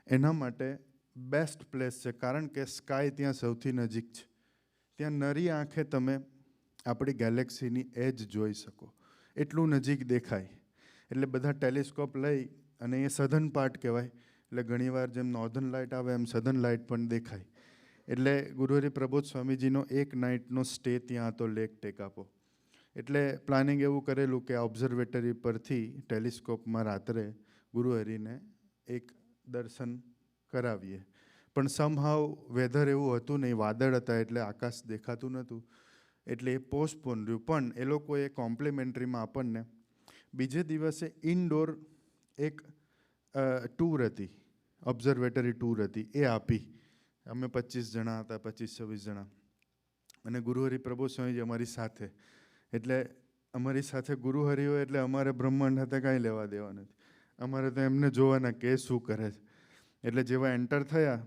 એના માટે બેસ્ટ પ્લેસ છે. કારણ કે સ્કાય ત્યાં સૌથી નજીક છે. ત્યાં નરી આંખે તમે આપણી ગેલેક્સીની એજ જોઈ શકો, એટલું નજીક દેખાય. એટલે બધા ટેલિસ્કોપ લઈ, અને એ સધન પાર્ટ કહેવાય, એટલે ઘણીવાર જેમ નોર્ધન લાઇટ આવે એમ સધન લાઇટ પણ દેખાય. એટલે ગુરુહરિ પ્રબોધ સ્વામીજીનો એક નાઇટનો સ્ટે ત્યાં હતો લેક ટેકાપો. એટલે પ્લાનિંગ એવું કરેલું કે ઓબ્ઝર્વેટરી પરથી ટેલિસ્કોપમાં રાત્રે ગુરુહરિને એક દર્શન કરાવીએ. પણ સમહાવ વેધર એવું હતું નહીં, વાદળ હતા એટલે આકાશ દેખાતું નહોતું, એટલે એ પોસ્ટપોન રહ્યું. પણ એ લોકોએ કોમ્પ્લિમેન્ટરીમાં આપણને બીજે દિવસે ઇનડોર એક ટૂર હતી, ઓબ્ઝર્વેટરી ટૂર હતી, એ આપી. અમે 25 જણા હતા, 25-26 જણા, અને ગુરુહરિ પ્રભુ સ્વામીજી અમારી સાથે. એટલે અમારી સાથે ગુરુહરિ હોય એટલે અમારે બ્રહ્માંડ સાથે કાંઈ લેવા દેવા નથી. અમારે તો એમને જોવાના કે શું કરે છે. એટલે જેવા એન્ટર થયા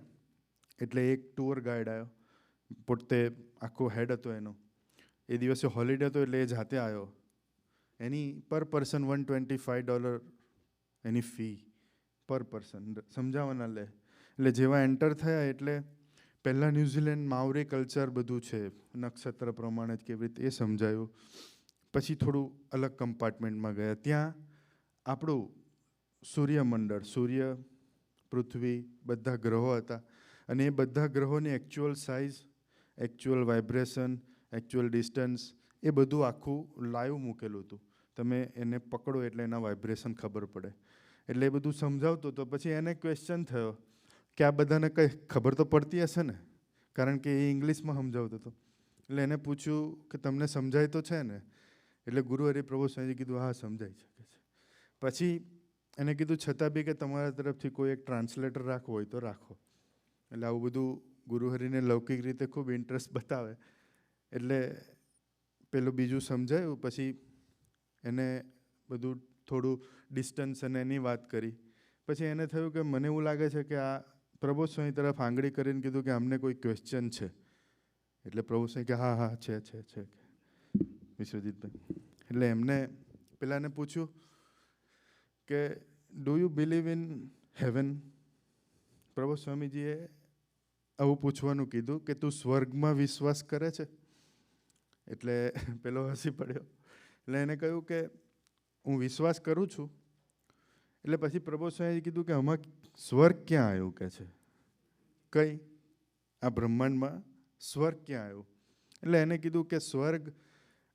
એટલે એક ટૂર ગાઈડ આવ્યો, પોતે આખો હેડ હતો એનો. એ દિવસે હોલિડે હતો એટલે એ જાતે આવ્યો. એની પર પર્સન $125 એની ફી પર પર્સન, સમજાવવાના લે. એટલે જેવા એન્ટર થયા એટલે પહેલાં ન્યૂઝીલેન્ડ માવરી કલ્ચર બધું છે, નક્ષત્ર પ્રમાણે જ કેવી રીતે એ સમજાયું. પછી થોડું અલગ કમ્પાર્ટમેન્ટમાં ગયા. ત્યાં આપણું સૂર્યમંડળ, સૂર્ય, પૃથ્વી, બધા ગ્રહો હતા. અને એ બધા ગ્રહોની actual size, actual vibration, actual distance, એ બધું આખું લાઈવ મૂકેલું હતું. તમે એને પકડો એટલે એના વાઇબ્રેશન ખબર પડે. એટલે એ બધું સમજાવતો હતો. પછી એને ક્વેશ્ચન થયો કે આ બધાને કંઈ ખબર તો પડતી હશે ને, કારણ કે એ ઇંગ્લિશમાં સમજાવતો હતો. એટલે એને પૂછ્યું કે તમને સમજાય તો છે ને? એટલે ગુરુહરિ પ્રભુ સ્વામીજી કીધું હા સમજાઈ શકે છે. પછી એને કીધું છતાં બી કે તમારા તરફથી કોઈ એક ટ્રાન્સલેટર રાખવો હોય તો રાખો. એટલે આવું બધું ગુરુહરિને લૌકિક રીતે ખૂબ ઇન્ટરેસ્ટ બતાવે. એટલે પેલું બીજું સમજાયું. પછી એને બધું થોડું ડિસ્ટન્સ અને એની વાત કરી. પછી એને થયું કે મને એવું લાગે છે કે આ પ્રભુ સ્વામી તરફ આંગળી કરીને કીધું કે અમને કોઈ ક્વેશ્ચન છે. એટલે પ્રભુ સ્વામી કે હા હા છે વિશ્વજીતભાઈ. એટલે એમને પેલાને પૂછ્યું કે do you believe in heaven? પ્રભુ સ્વામીજીએ આવું પૂછવાનું કીધું કે તું સ્વર્ગમાં વિશ્વાસ કરે છે? એટલે પેલો હસી પડ્યો. એટલે એને કહ્યું કે હું વિશ્વાસ કરું છું. એટલે પછી પ્રભુ સ્વામીએ કીધું કે આમાં સ્વર્ગ ક્યાં આવ્યું કે છે? કઈ આ બ્રહ્માંડમાં સ્વર્ગ ક્યાં આવ્યું? એટલે એને કીધું કે સ્વર્ગ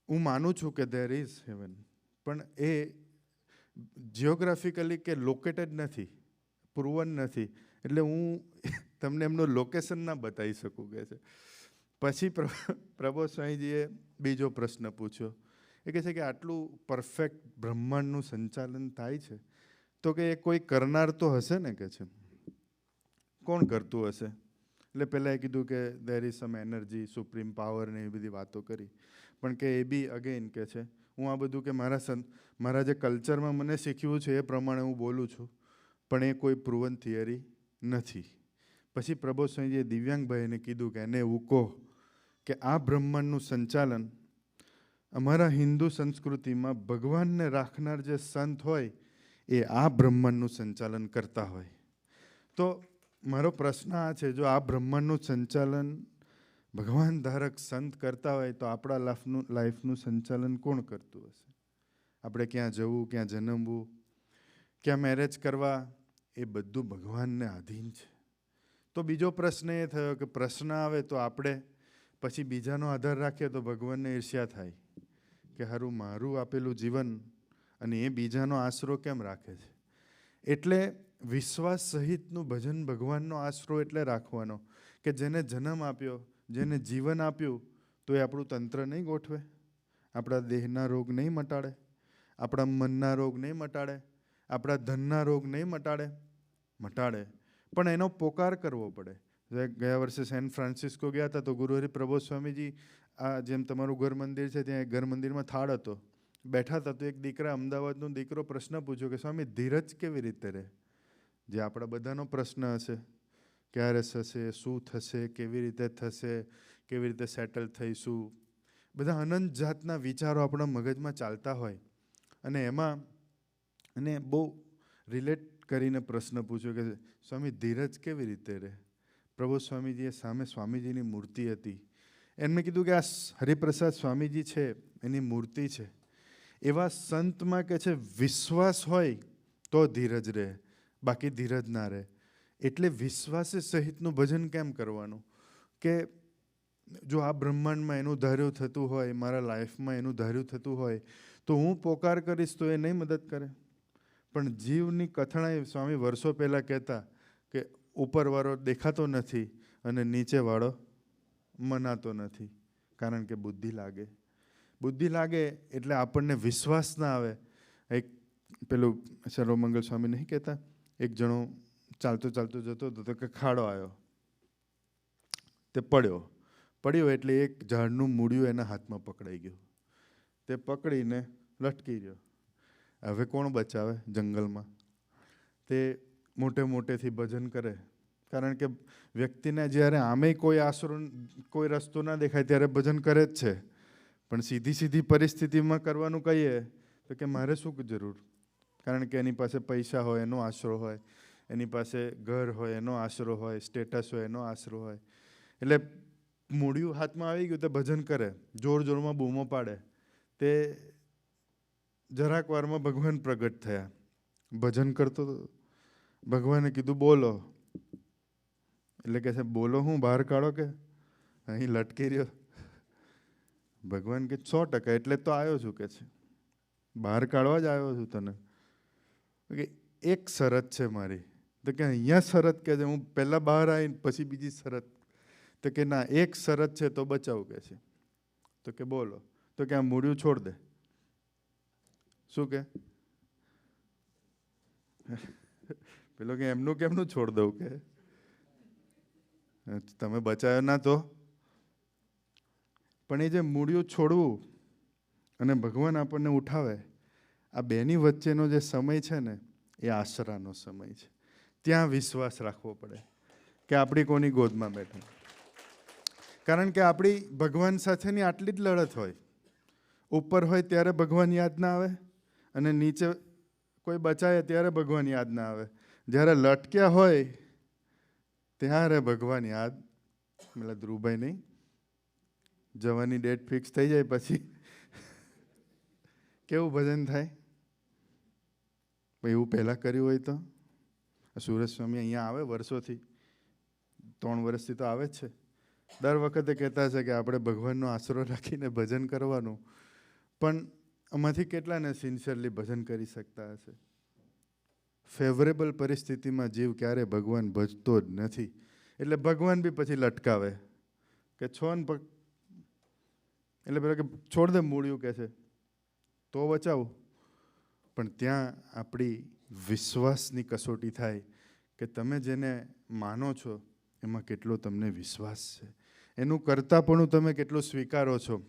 હું માનું છું કે ધેર ઇઝ હેવન, પણ એ જિયોગ્રાફિકલી કે લોકેટેડ નથી, પ્રૂવન નથી, એટલે હું તમને એમનું લોકેશન ના બતાવી શકું કે છે. પછી પ્રભુ સ્વામીજીએ બીજો પ્રશ્ન પૂછ્યો. એ કહે છે કે આટલું પરફેક્ટ બ્રહ્માંડનું સંચાલન થાય છે તો કે એ કોઈ કરનાર તો હશે ને કે છે. કોણ કરતું હશે? એટલે પહેલાં એ કીધું કે there is sum energy, supreme power ને એ બધી વાતો કરી. પણ કે એ બી અગેન કે છે હું આ બધું કે મારા જે કલ્ચરમાં મને શીખ્યું છે એ પ્રમાણે હું બોલું છું, પણ એ કોઈ પ્રૂવન થિયરી નથી. પછી પ્રભુ સ્વામીજીએ દિવ્યાંગભાઈને કીધું કે એને એવું કહો કે આ બ્રહ્માંડનું સંચાલન અમારા હિન્દુ સંસ્કૃતિમાં ભગવાનને રાખનાર જે સંત હોય એ આ બ્રહ્માંડનું સંચાલન કરતા હોય. તો મારો પ્રશ્ન આ છે, જો આ બ્રહ્માંડનું સંચાલન ભગવાન ધારક સંત કરતા હોય તો આપણા લાઈફનું સંચાલન કોણ કરતું હશે? આપણે ક્યાં જવું, ક્યાં જન્મવું, ક્યાં મેરેજ કરવા, એ બધું ભગવાનને આધીન છે. તો બીજો પ્રશ્ન એ થયો કે પ્રશ્ન આવે તો આપણે પછી બીજાનો આધાર રાખીએ તો ભગવાનને ઈર્ષ્યા થાય કે હારું મારું આપેલું જીવન અને એ બીજાનો આશરો કેમ રાખે છે. એટલે વિશ્વાસ સહિતનું ભજન ભગવાનનો આશરો એટલે રાખવાનો કે જેને જન્મ આપ્યો, જેને જીવન આપ્યું, તો એ આપણું તંત્ર નહીં ગોઠવે, આપણા દેહના રોગ નહીં મટાડે, આપણા મનના રોગ નહીં મટાડે, આપણા ધનના રોગ નહીં મટાડે, પણ એનો પોકાર કરવો પડે. ગયા વર્ષે સેન ફ્રાન્સિસ્કો ગયા હતા તો ગુરુહરિ પ્રબોધ સ્વામીજી, આ જેમ તમારું ઘર મંદિર છે ત્યાં ઘર મંદિરમાં થાળ હતો, બેઠા હતા તો એક દીકરા, અમદાવાદનો દીકરો પ્રશ્ન પૂછ્યો કે સ્વામી ધીરજ કેવી રીતે રહે? જે આપણા બધાનો પ્રશ્ન હશે, ક્યારે થશે, શું થશે, કેવી રીતે થશે, કેવી રીતે સેટલ થઈશું, બધા અનંત જાતના વિચારો આપણા મગજમાં ચાલતા હોય. અને એમાં અને બહુ રિલેટ કરીને પ્રશ્ન પૂછ્યો કે સ્વામી ધીરજ કેવી રીતે રહે? પ્રભુ સ્વામીજીએ સામે સ્વામીજીની મૂર્તિ હતી, એમને કીધું કે આ હરિપ્રસાદ સ્વામીજી છે એની મૂર્તિ છે. એવા સંતમાં કે છે વિશ્વાસ હોય તો ધીરજ રહે, બાકી ધીરજ ના રહે. એટલે વિશ્વાસે સહિતનું ભજન કેમ કરવાનું કે જો આ બ્રહ્માંડમાં એનું ધાર્યું થતું હોય, મારા લાઈફમાં એનું ધાર્યું થતું હોય તો હું પોકાર કરીશ તો એ નહીં મદદ કરે. પણ જીવની કથણાએ સ્વામી વર્ષો પહેલાં કહેતા કે ઉપરવાળો દેખાતો નથી અને નીચેવાળો મનાતો નથી, કારણ કે બુદ્ધિ લાગે એટલે આપણને વિશ્વાસ ના આવે. એક પેલું સર્વમંગલ સ્વામી નહીં કહેતા, એક જણો ચાલતો જતો હતો તો કે ખાડો આવ્યો, તે પડ્યો એટલે એક ઝાડનું મૂળિયું એના હાથમાં પકડાઈ ગયું, તે પકડીને લટકી રહ્યો. હવે કોણ બચાવે જંગલમાં? તે મોટેથી ભજન કરે, કારણ કે વ્યક્તિને જ્યારે આમે કોઈ આશરો, કોઈ રસ્તો ના દેખાય ત્યારે ભજન કરે જ છે. પણ સીધી પરિસ્થિતિમાં કરવાનું કહીએ તો કે મારે શું જરૂર, કારણ કે એની પાસે પૈસા હોય એનો આશરો હોય, એની પાસે ઘર હોય એનો આશરો હોય, સ્ટેટસ હોય એનો આશરો હોય. એટલે મૂળિયું હાથમાં આવી ગયું તો ભજન કરે, જોરમાં બૂમો પાડે. તે જરાક વારમાં ભગવાન પ્રગટ થયા. ભજન કરતો ભગવાને કીધું બોલો, એટલે કે છે બોલો હું બહાર કાઢો કે અહીં લટકી રહ્યો. ભગવાન કે 100%, એટલે તો આવ્યો છું કે છે, બહાર કાઢવા જ આવ્યો છું તને. કે એક શરત છે મારી, તો કે અહીંયા શરત કે છે, હું પહેલાં બહાર આવીને પછી બીજી શરત, તો કે ના એક શરત છે તો બચાવું કે છે. તો કે બોલો, તો કે આ મૂળિયું છોડ દે. શું કે પેલો કે એમનું કેમનું છોડ દઉં કે તમે બચાવ્યો ના તો. પણ એ જે મૂળિયું છોડવું અને ભગવાન આપણને ઉઠાવે, આ બેની વચ્ચેનો જે સમય છે ને એ આશરાનો સમય છે. ત્યાં વિશ્વાસ રાખવો પડે કે આપણી કોની ગોદમાં બેઠા, કારણ કે આપણી ભગવાન સાથેની આટલી જ લડત હોય. ઉપર હોય ત્યારે ભગવાન યાદ ના આવે અને નીચે કોઈ બચાવે ત્યારે ભગવાન યાદ ના આવે, જ્યારે લટક્યા હોય ત્યારે ભગવાન યાદ. પેલા ધ્રુવભાઈ નહીં, જવાની ડેટ ફિક્સ થઈ જાય પછી કેવું ભજન થાય? એવું પહેલાં કર્યું હોય તો. સુરજ સ્વામી અહીંયા આવે વર્ષોથી, 3 વર્ષથી તો આવે જ છે. દર વખતે કહેતા છે કે આપણે ભગવાનનો આશરો રાખીને ભજન કરવાનું, પણ આમાંથી કેટલાને સિન્સિયરલી ભજન કરી શકતા હશે? ફેવરેબલ પરિસ્થિતિમાં જીવ ક્યારે ભગવાન ભજતો જ નથી, એટલે ભગવાન બી પછી લટકાવે કે છો ને એટલે પેલા કે છોડ દે મૂળ્યું કે છે તો બચાવું. પણ ત્યાં આપણી વિશ્વાસની કસોટી થાય કે તમે જેને માનો છો એમાં કેટલો તમને વિશ્વાસ છે, એનું કરતાપણું તમે કેટલું સ્વીકારો છો.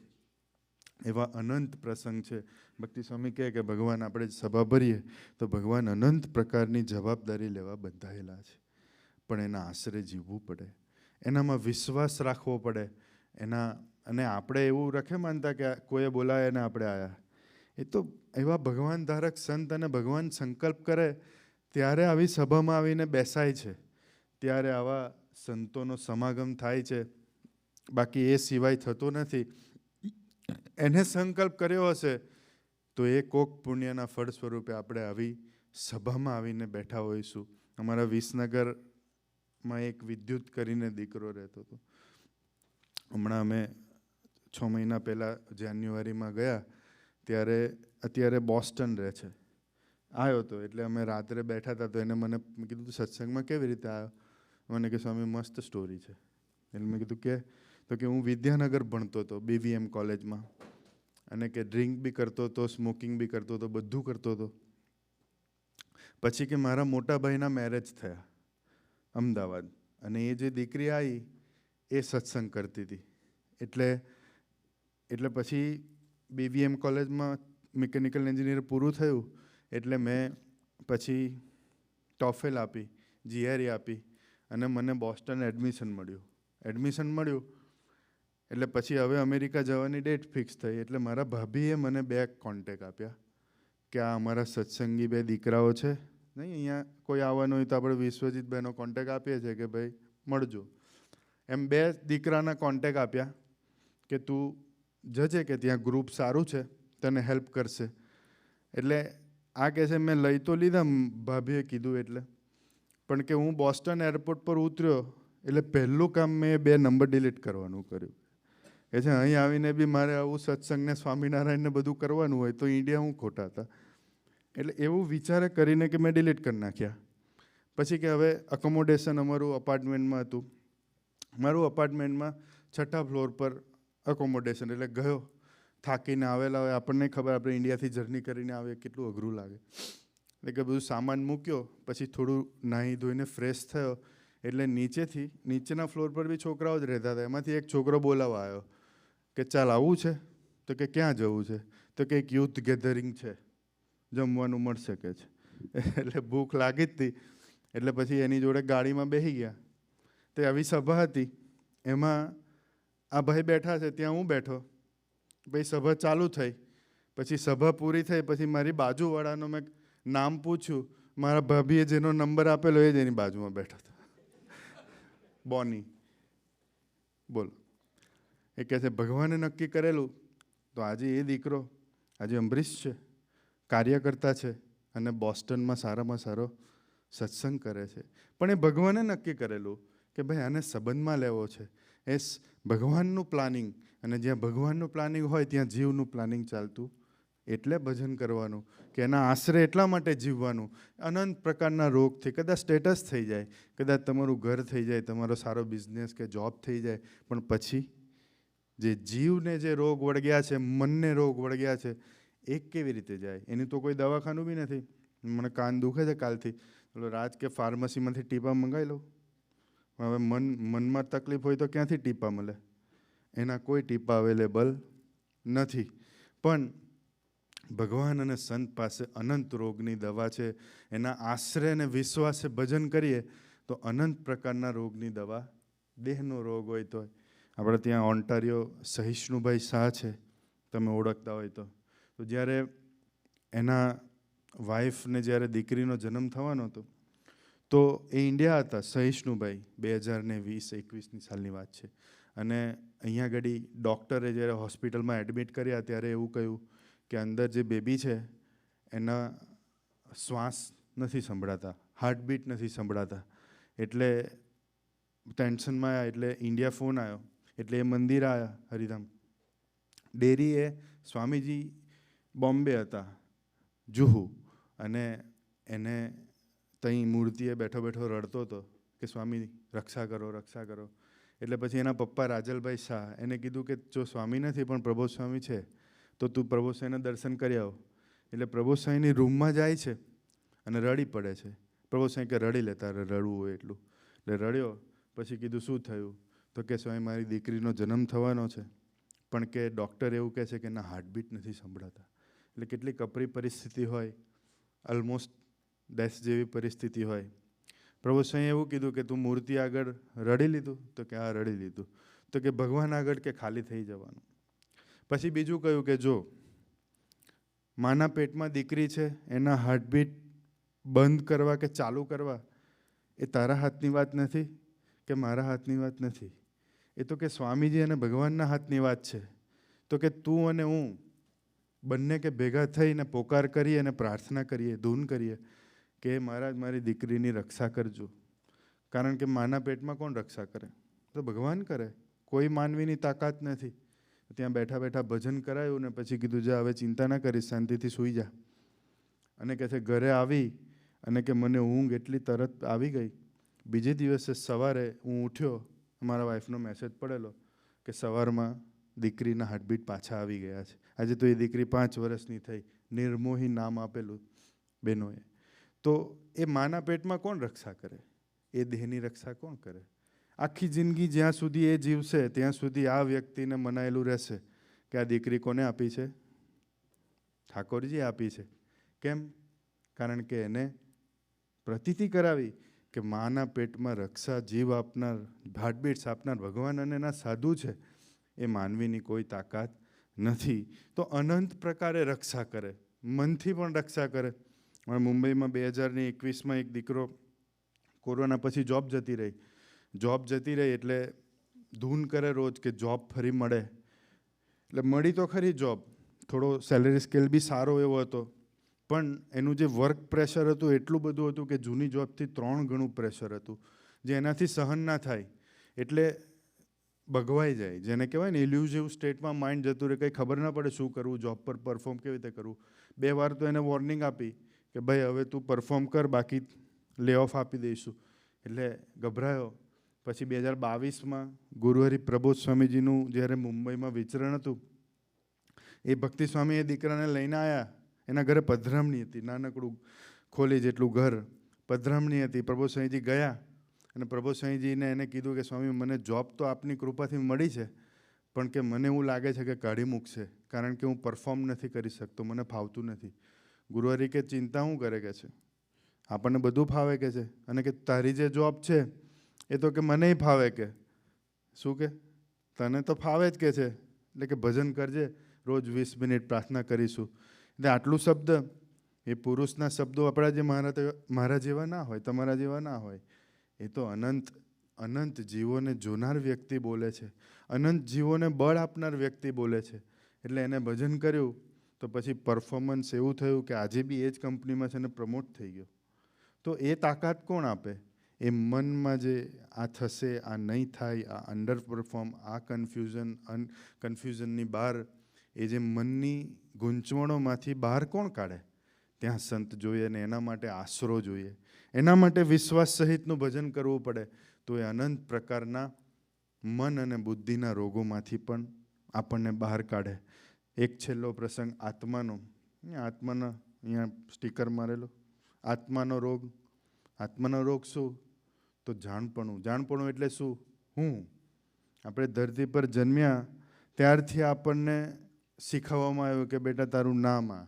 એવા અનંત પ્રસંગ છે. ભક્તિ સ્વામી કહે કે ભગવાન આપણે સભા ભરીએ તો ભગવાન અનંત પ્રકારની જવાબદારી લેવા બંધાયેલા છે, પણ એના આશરે જીવવું પડે, એનામાં વિશ્વાસ રાખવો પડે એના. અને આપણે એવું રખે માનતા કે કોઈએ બોલાવે ને આપણે આવ્યા. એ તો એવા ભગવાન ધારક સંત અને ભગવાન સંકલ્પ કરે ત્યારે આવી સભામાં આવીને બેસાય છે, ત્યારે આવા સંતોનો સમાગમ થાય છે. બાકી એ સિવાય થતો નથી. એને સંકલ્પ કર્યો હશે તો એ કોક પુણ્યના ફળ સ્વરૂપે આપણે આવી સભામાં આવીને બેઠા હોઈશું. અમારા વિસનગરમાં એક વિદ્યુત કરીને દીકરો રહેતો હતો. હમણાં અમે 6 મહિના પહેલાં જાન્યુઆરીમાં ગયા ત્યારે અત્યારે બોસ્ટન રહે છે. આવ્યો હતો એટલે અમે રાત્રે બેઠા હતા તો એને મને કીધું સત્સંગમાં કેવી રીતે આવ્યો? મને કે સ્વામી મસ્ત સ્ટોરી છે. એટલે મેં કીધું કે તો કે હું વિદ્યાનગર ભણતો હતો BVM કોલેજમાં, અને કે ડ્રિંક બી કરતો હતો, સ્મોકિંગ બી કરતો હતો, બધું કરતો હતો. પછી કે મારા મોટા ભાઈના મેરેજ થયા અમદાવાદ, અને એ જે દીકરી આવી એ સત્સંગ કરતી હતી. એટલે પછી BVM કોલેજમાં મિકેનિકલ એન્જિનિયર પૂરું થયું એટલે મેં પછી ટોફેલ આપી, GRE આપી, અને મને બોસ્ટન એડમિશન મળ્યું. એટલે પછી હવે અમેરિકા જવાની ડેટ ફિક્સ થઈ. એટલે મારા ભાભીએ મને 2 કોન્ટેક આપ્યા કે આ અમારા સત્સંગી 2 દીકરાઓ છે નહીં, અહીંયા કોઈ આવવાનું હોય તો આપણે વિશ્વજીતભાઈનો કોન્ટેક આપીએ છીએ કે ભાઈ મળજો. એમ 2 દીકરાના કોન્ટેક આપ્યા કે તું જજે કે ત્યાં ગ્રુપ સારું છે, તને હેલ્પ કરશે. એટલે આ કહે છે મેં લઈ તો લીધા ભાભીએ કીધું એટલે, પણ કે હું બોસ્ટન એરપોર્ટ પર ઉતર્યો એટલે પહેલું કામ મેં 2 નંબર ડિલીટ કરવાનું કર્યું. કે છે અહીં આવીને બી મારે આવું સત્સંગને સ્વામિનારાયણને બધું કરવાનું હોય તો ઇન્ડિયા હું ખોટા હતા. એટલે એવું વિચારે કરીને કે મેં ડિલીટ કરી નાખ્યા. પછી કે હવે અકોમોડેશન અમારું અપાર્ટમેન્ટમાં હતું. મારું અપાર્ટમેન્ટમાં 6થા ફ્લોર પર અકોમોડેશન. એટલે ગયો, થાકીને આવેલા હોય, આપણને ખબર આપણે ઇન્ડિયાથી જર્ની કરીને આવીએ કેટલું અઘરું લાગે. એટલે કે બધું સામાન મૂક્યો, પછી થોડું નાહી ધોઈને ફ્રેશ થયો. એટલે નીચેના ફ્લોર પર બી છોકરાઓ જ રહેતા હતા. એમાંથી એક છોકરો બોલાવવા આવ્યો કે ચાલ આવું છે? તો કે ક્યાં જવું છે? તો કે એક યુથ ગેધરિંગ છે, જમવાનું મળશે કે છે. એટલે ભૂખ લાગી જ હતી એટલે પછી એની જોડે ગાડીમાં બેસી ગયા. તો આવી સભા હતી, એમાં આ ભાઈ બેઠા છે, ત્યાં હું બેઠો. ભાઈ સભા ચાલુ થઈ, પછી સભા પૂરી થઈ, પછી મારી બાજુવાળાનો મેં નામ પૂછ્યું. મારા ભાભીએ જેનો નંબર આપેલો એ જ એની બાજુમાં બેઠો હતો, બોની. બોલો. એ કહે છે ભગવાને નક્કી કરેલું તો આજે એ દીકરો, આજે અમરીશ છે, કાર્યકર્તા છે અને બોસ્ટનમાં સારામાં સારો સત્સંગ કરે છે. પણ એ ભગવાને નક્કી કરેલું કે ભાઈ આને સંબંધમાં લેવો છે. એ ભગવાનનું પ્લાનિંગ, અને જ્યાં ભગવાનનું પ્લાનિંગ હોય ત્યાં જીવનું પ્લાનિંગ ચાલતું. એટલે ભજન કરવાનું કે એના આશરે એટલા માટે જીવવાનું. અનંત પ્રકારના રોગથી કદાચ સ્ટેટસ થઈ જાય, કદાચ તમારું ઘર થઈ જાય, તમારો સારો બિઝનેસ કે જોબ થઈ જાય, પણ પછી જે જીવને જે રોગ વળગ્યા છે, મનને રોગ વળગ્યા છે, એ કેવી રીતે જાય? એની તો કોઈ દવાખાનું બી નથી. મને કાન દુખે છે કાલથી, ચલો રાજ કે ફાર્મસીમાંથી ટીપા મંગાવી લઉં. હવે મનમાં તકલીફ હોય તો ક્યાંથી ટીપા મળે? એના કોઈ ટીપા અવેલેબલ નથી. પણ ભગવાન અને સંત પાસે અનંત રોગની દવા છે. એના આશરે અને વિશ્વાસે ભજન કરીએ તો અનંત પ્રકારના રોગની દવા. દેહનો રોગ હોય તો આપણે ત્યાં ઓન્ટારિયો સહિષ્ણુભાઈ શાહ છે, તમે ઓળખતા હોય તો. તો જ્યારે એના વાઈફને જ્યારે દીકરીનો જન્મ થવાનો હતો તો એ ઇન્ડિયા હતા, સહિષ્ણુભાઈ, 2020-21ની સાલની વાત છે. અને અહીંયા આગળ ડૉક્ટરે જ્યારે હોસ્પિટલમાં એડમિટ કર્યા ત્યારે એવું કહ્યું કે અંદર જે બેબી છે એના શ્વાસ નથી સંભળાતા, હાર્ટબીટ નથી સંભળાતા. એટલે ટેન્શનમાં આવ્યા, એટલે ઇન્ડિયા ફોન આવ્યો, એટલે એ મંદિર આવ્યા હરિધામ. ડેરીએ સ્વામીજી બોમ્બે હતા, જુહુ, અને એને ત્યાં મૂર્તિએ બેઠો બેઠો રડતો હતો કે સ્વામી રક્ષા કરો, રક્ષા કરો. એટલે પછી એના પપ્પા રાજલભાઈ શાહ એને કીધું કે જો સ્વામી નથી પણ પ્રબોધ સ્વામી છે તો તું પ્રબોધ સ્વામીના દર્શન કરી આવો. એટલે પ્રબોધ સ્વામીની રૂમમાં જાય છે અને રડી પડે છે. પ્રબોધ સ્વામી કે રડી લે, તારે રડવું હોય એટલું. એટલે રડ્યો. પછી કીધું શું થયું? તો કે સ્વામી મારી દીકરીનો જન્મ થવાનો છે પણ કે ડૉક્ટર એવું કહે છે કે એના હાર્ટબીટ નથી સંભળાતા. એટલે કેટલી કપરી પરિસ્થિતિ હોય, ઓલમોસ્ટ ડેથ જેવી પરિસ્થિતિ હોય. પ્રભુ સ્વામીએ એવું કીધું કે તું મૂર્તિ આગળ રડી લીધું? તો કે હા રડી લીધું. તો કે ભગવાન આગળ કે ખાલી થઈ જવાનું. પછી બીજું કહ્યું કે જો માના પેટમાં દીકરી છે, એના હાર્ટબીટ બંધ કરવા કે ચાલુ કરવા એ તારા હાથની વાત નથી કે મારા હાથની વાત નથી, એ તો કે સ્વામીજી અને ભગવાનના હાથની વાત છે. તો કે તું અને હું બંને કે ભેગા થઈને પોકાર કરીએ અને પ્રાર્થના કરીએ, ધૂન કરીએ કે મહારાજ મારી દીકરીની રક્ષા કરજો. કારણ કે માના પેટમાં કોણ રક્ષા કરે? તો ભગવાન કરે. કોઈ માનવીની તાકાત નથી. ત્યાં બેઠા બેઠા ભજન કરાયું ને પછી કીધું જા હવે ચિંતા ના કરીશ, શાંતિથી સૂઈ જા. અને કહે છે ઘરે આવી અને કે મને ઊંઘ એટલી તરત આવી ગઈ, બીજે દિવસે સવારે હું ઉઠ્યો, મારા વાઈફનો મેસેજ પડેલો કે સવારમાં દીકરીના હાર્ટબીટ પાછા આવી ગયા છે. આજે તો એ દીકરી 5 વર્ષની થઈ, નિર્મોહી નામ આપેલું બહેનોએ. તો એ માના પેટમાં કોણ રક્ષા કરે? એ દેહની રક્ષા કોણ કરે? આખી જિંદગી જ્યાં સુધી એ જીવશે ત્યાં સુધી આ વ્યક્તિને મનાયેલું રહેશે કે આ દીકરી કોને આપી છે? ઠાકોરજી આપી છે. કેમ? કારણ કે એને પ્રતીતિ કરાવી કે માના પેટમાં રક્ષા, જીવ આપનાર, હાર્ટબીટ્સ આપનાર ભગવાન અને એના સાધુ છે. એ માનવીની કોઈ તાકાત નથી. તો અનંત પ્રકારે રક્ષા કરે, મનથી પણ રક્ષા કરે. મુંબઈમાં 2021માં એક દીકરો કોરોના પછી જોબ જતી રહી એટલે ધૂન કરે રોજ કે જોબ ફરી મળે. એટલે મળી તો ખરી જોબ, થોડો સેલરી સ્કેલ બી સારો એવો હતો, પણ એનું જે વર્ક પ્રેશર હતું એટલું બધું હતું કે જૂની જોબથી 3 ગણું પ્રેશર હતું, જે એનાથી સહન ના થાય. એટલે ભગવાઈ જાય, જેને કહેવાય ને ઇલ્યુઝિવ સ્ટેટમાં માઇન્ડ જતું રહે, કંઈ ખબર ના પડે શું કરવું, જોબ પર પરફોર્મ કેવી રીતે કરવું. 2 વાર તો એને વોર્નિંગ આપી કે ભાઈ હવે તું પરફોર્મ કર, બાકી લે ઓફ આપી દઈશું. એટલે ગભરાયો. પછી 2022માં ગુરુહરિ પ્રબોધ સ્વામીજીનું જ્યારે મુંબઈમાં વિચરણ હતું, એ ભક્તિ સ્વામી એ દીકરાને લઈને આવ્યા. એના ઘરે પધરામણી હતી, નાનકડું ખોલી જેટલું ઘર, પધરામણી હતી. પ્રબોધ સ્વામીજી ગયા અને પ્રબોધ સ્વામીજીને એને કીધું કે સ્વામી મને જોબ તો આપની કૃપાથી મળી છે, પણ કે મને એવું લાગે છે કે કાઢી મૂકશે, કારણ કે હું પરફોર્મ નથી કરી શકતો, મને ફાવતું નથી. ગુરુહરિ કે ચિંતા શું કરે કે છે, આપણને બધું ફાવે કે છે, અને કે તારી જે જોબ છે એ તો કે મને ફાવે કે શું કે તને તો ફાવે જ કે છે, એટલે કે ભજન કરજે, રોજ 20 મિનિટ પ્રાર્થના કરીશું. એટલે આટલું શબ્દ એ પુરુષના શબ્દો આપણા જે મારા જેવા ના હોય, તમારા જેવા ના હોય, એ તો અનંત જીવોને જોનાર વ્યક્તિ બોલે છે, અનંત જીવોને બળ આપનાર વ્યક્તિ બોલે છે. એટલે એને ભજન કર્યું તો પછી પરફોર્મન્સ એવું થયું કે આજે બી એ જ કંપનીમાં છે ને પ્રમોટ થઈ ગયો. તો એ તાકાત કોણ આપે? એ મનમાં જે આ થશે, આ નહીં થાય, આ અંડર પરફોર્મ, આ કન્ફ્યુઝનની બહાર, એ જે મનની ગૂંચવણોમાંથી બહાર કોણ કાઢે? ત્યાં સંત જોઈએ ને એના માટે આશરો જોઈએ, એના માટે વિશ્વાસ સહિતનું ભજન કરવું પડે. તો એ અનંત પ્રકારના મન અને બુદ્ધિના રોગોમાંથી પણ આપણને બહાર કાઢે. એક છેલ્લો પ્રસંગ આત્માનો. આત્માના અહીંયા સ્ટીકર મારેલો. આત્માનો રોગ. આત્માનો રોગ શું? તો જાણપણું. જાણપણું એટલે શું? હું. આપણે ધરતી પર જન્મ્યા ત્યારથી આપણને શીખવવામાં આવ્યું કે બેટા તારું નામ આ,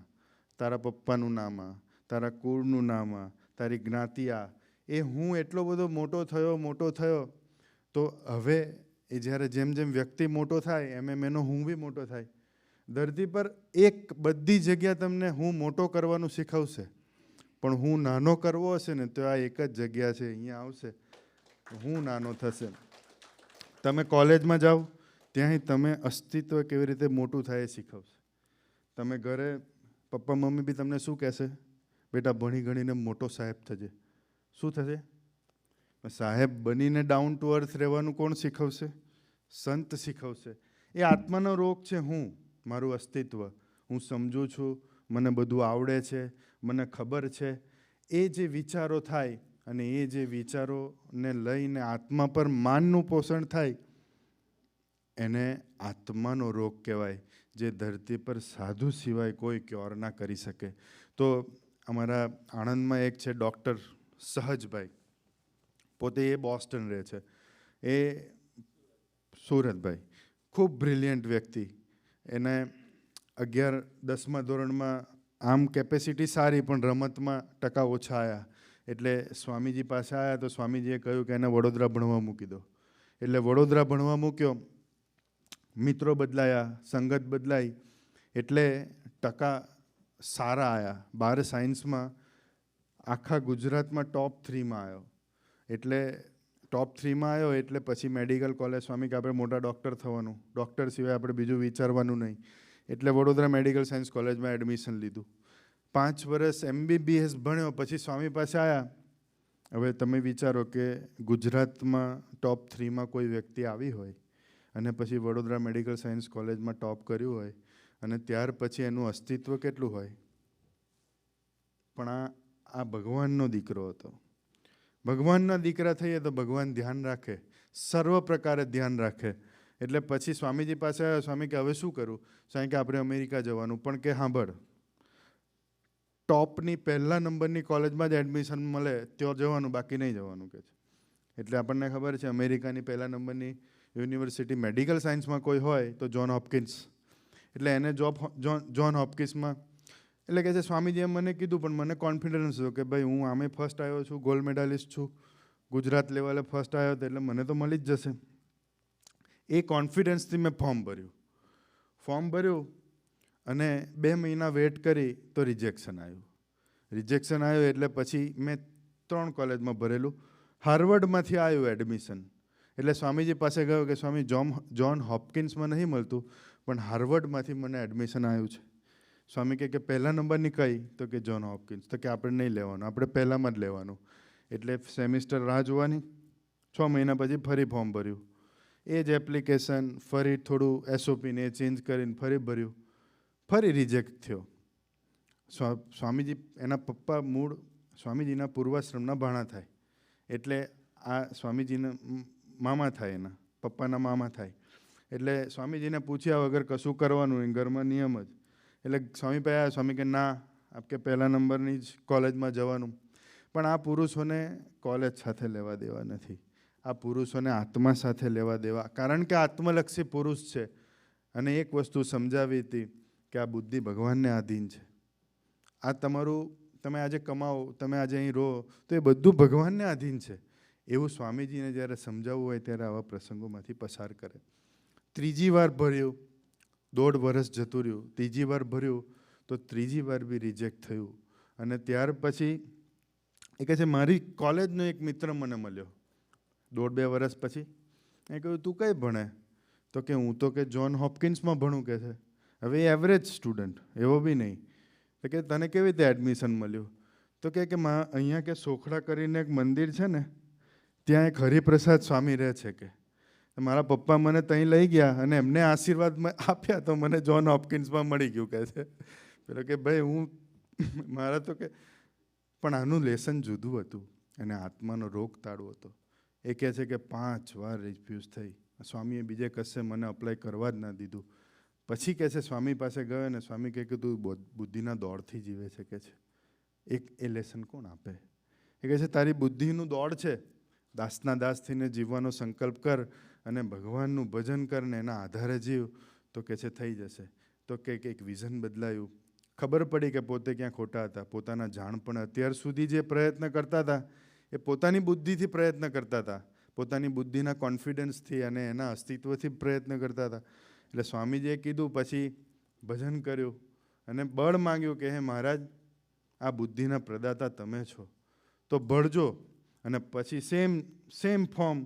તારા પપ્પાનું નામ આ, તારા કુળનું નામ આ, તારી જ્ઞાતિ આ. એ હું એટલો બધો મોટો થયો તો હવે એ જ્યારે જેમ જેમ વ્યક્તિ મોટો થાય એમ એનો હું બી મોટો થાય. ધરતી પર એક બધી જગ્યા તમને હું મોટો કરવાનું શીખવશે. પણ હું નાનો કરવો હશે ને તો આ એક જ જગ્યા છે, અહીંયા આવશે હું નાનો થશે. તમે કોલેજમાં જાઓ ત્યાંય તમે અસ્તિત્વ કેવી રીતે મોટું થાય એ શીખવશે. તમે ઘરે પપ્પા મમ્મી બી તમને શું કહેશે? બેટા ભણી ગણીને મોટો સાહેબ થજે. શું થશે? સાહેબ બનીને ડાઉન ટુ અર્થ રહેવાનું કોણ શીખવશે? સંત શીખવશે. એ આત્માનો રોગ છે હું, મારું અસ્તિત્વ. હું સમજું છું, મને બધું આવડે છે, મને ખબર છે. એ જે વિચારો થાય અને એ જે વિચારોને લઈને આત્મા પર માનનું પોષણ થાય એને આત્માનો રોગ કહેવાય, જે ધરતી પર સાધુ સિવાય કોઈ ક્યોર ના કરી શકે. તો અમારા આણંદમાં એક છે ડૉક્ટર સહજભાઈ, પોતે એ બોસ્ટન રહે છે, એ સુરતભાઈ, ખૂબ બ્રિલિયન્ટ વ્યક્તિ. એને 11-10મા ધોરણમાં આમ કેપેસિટી સારી પણ રમતમાં ટકા ઓછા આવ્યા. એટલે સ્વામીજી પાસે આવ્યા તો સ્વામીજીએ કહ્યું કે એને વડોદરા ભણવા મૂકી દો. એટલે વડોદરા ભણવા મૂક્યો, મિત્રો બદલાયા, સંગત બદલાઈ, એટલે ટકા સારા આવ્યા. 12 સાયન્સમાં આખા ગુજરાતમાં ટોપ 3માં આવ્યો. એટલે ટોપ 3માં આવ્યો એટલે પછી મેડિકલ કોલેજ, સ્વામી કે આપણે મોટા ડૉક્ટર થવાનું, ડૉક્ટર સિવાય આપણે બીજું વિચારવાનું નહીં. એટલે વડોદરા મેડિકલ સાયન્સ કોલેજમાં એડમિશન લીધું. 5 વર્ષ MBBS ભણ્યો, પછી સ્વામી પાસે આવ્યા. હવે તમે વિચારો કે ગુજરાતમાં ટોપ 3માં કોઈ વ્યક્તિ આવી હોય અને પછી વડોદરા મેડિકલ સાયન્સ કોલેજમાં ટોપ કર્યું હોય અને ત્યાર પછી એનું અસ્તિત્વ કેટલું હોય. પણ આ ભગવાનનો દીકરો હતો. ભગવાનના દીકરા થઈએ તો ભગવાન ધ્યાન રાખે, સર્વ પ્રકારે ધ્યાન રાખે. એટલે પછી સ્વામીજી પાસે આવ્યા. સ્વામી કે હવે શું કરું? સ્વામી કે આપણે અમેરિકા જવાનું. પણ કે સાંભળ, ટોપની પહેલા નંબરની કોલેજમાં જ એડમિશન મળે ત્યાં જવાનું, બાકી નહીં જવાનું કે છે. એટલે આપણને ખબર છે અમેરિકાની પહેલા નંબરની યુનિવર્સિટી મેડિકલ સાયન્સમાં કોઈ હોય તો જ્હોન હોપકિન્સ. એટલે એને જ્હોન હોપકિન્સમાં, એટલે કહે છે સ્વામીજીએ મને કીધું પણ મને કોન્ફિડન્સ હતો કે ભાઈ હું આમે ફર્સ્ટ આવ્યો છું, ગોલ્ડ મેડાલિસ્ટ છું, ગુજરાત લેવલે ફર્સ્ટ આવ્યો હતો એટલે મને તો મળી જ જશે. એ કોન્ફિડન્સથી મેં ફોર્મ ભર્યું અને 2 મહિના વેટ કરી તો રિજેક્શન આવ્યું. રિજેક્શન આવ્યું એટલે પછી મેં 3 કોલેજમાં ભરેલું. હાર્વર્ડમાંથી આવ્યું એડમિશન. એટલે સ્વામીજી પાસે ગયો કે સ્વામી જ્હોન હોપકિન્સમાં નહીં મળતું પણ હાર્વર્ડમાંથી મને એડમિશન આવ્યું છે. સ્વામી કે પહેલા નંબરની કઈ? તો કે જ્હોન હોપકિન્સ. તો કે આપણે નહીં લેવાનું, આપણે પહેલામાં જ લેવાનું. એટલે સેમિસ્ટર રાહ જોવાની. 6 મહિના પછી ફરી ફોર્મ ભર્યું, એ જ એપ્લિકેશન, ફરી થોડું SOPને એ ચેન્જ કરીને ફરી ભર્યું, ફરી રિજેક્ટ થયો. સ્વામીજી, એના પપ્પા મૂળ સ્વામીજીના પૂર્વાશ્રમના ભાણા થાય, એટલે આ સ્વામીજીના મામા થાય, એના પપ્પાના મામા થાય. એટલે સ્વામીજીને પૂછ્યા વગર કશું કરવાનું નહીં, ઘરમાં નિયમ જ. એટલે સ્વામી પાસે આવ્યા. સ્વામી કે ના, આપકે પહેલા નંબરની જ કોલેજમાં જવાનું. પણ આ પુરુષોને કોલેજ સાથે લેવા દેવા નથી, આ પુરુષોને આત્મા સાથે લેવા દેવા. કારણ કે આત્મલક્ષી પુરુષ છે. અને એક વસ્તુ સમજાવી હતી કે આ બુદ્ધિ ભગવાનને આધીન છે. આ તમારું, તમે આજે કમાઓ, તમે આજે અહીં રહો, તો એ બધું ભગવાનને આધીન છે. એવું સ્વામીજીને જ્યારે સમજાવવું હોય ત્યારે આવા પ્રસંગોમાંથી પસાર કરે. 3જી વાર ભર્યું, 1.5 વર્ષ જતું રહ્યું. 3જી વાર ભર્યું તો 3જી વાર બી રિજેક્ટ થયું. અને ત્યાર પછી એ કહે છે મારી કોલેજનો એક મિત્ર મને મળ્યો 1.5-2 વર્ષ પછી. એ કહ્યું તું કઈ ભણે? તો કે હું તો કે જ્હોન હોપકિન્સમાં ભણું કે છે. હવે એવરેજ સ્ટુડન્ટ, એવો બી નહીં. તો કે તને કેવી રીતે એડમિશન મળ્યું? તો કે અહીંયા કે સોખડા કરીને એક મંદિર છે ને, ત્યાં એક હરિપ્રસાદ સ્વામી રહે છે કે મારા પપ્પા મને ત્યાં લઈ ગયા અને એમને આશીર્વાદ આપ્યા તો મને જ્હોન હોપકિન્સમાં મળી ગયું કે છે. પેલો કે ભાઈ હું મારા તો કે, પણ આનું લેસન જુદું હતું અને આત્માનો રોગ તાળવો હતો. એ કહે છે કે 5 વાર રિફ્યુઝ થઈ. સ્વામીએ બીજે કશે મને અપ્લાય કરવા જ ના દીધું. પછી કહે છે સ્વામી પાસે ગયો અને સ્વામી કહે કે તું બુદ્ધિના દોડથી જીવે છે કે છે. એ લેસન કોણ આપે? એ કહે છે તારી બુદ્ધિનું દોડ છે, દાસના દાસ થઈને જીવવાનો સંકલ્પ કર અને ભગવાનનું ભજન કર ને એના આધારે જીવ, તો કે છે થઈ જશે. તો કે એક વિઝન બદલાયું, ખબર પડી કે પોતે ક્યાં ખોટા હતા. પોતાના જાણ પણ અત્યાર સુધી જે પ્રયત્ન કરતા હતા એ પોતાની બુદ્ધિથી પ્રયત્ન કરતા હતા, પોતાની બુદ્ધિના કોન્ફિડન્સથી અને એના અસ્તિત્વથી પ્રયત્ન કરતા હતા. એટલે સ્વામીજીએ કીધું, પછી ભજન કર્યું અને બળ માંગ્યું કે હે મહારાજ આ બુદ્ધિના પ્રદાતા તમે છો. તો ભળજો અને પછી same form,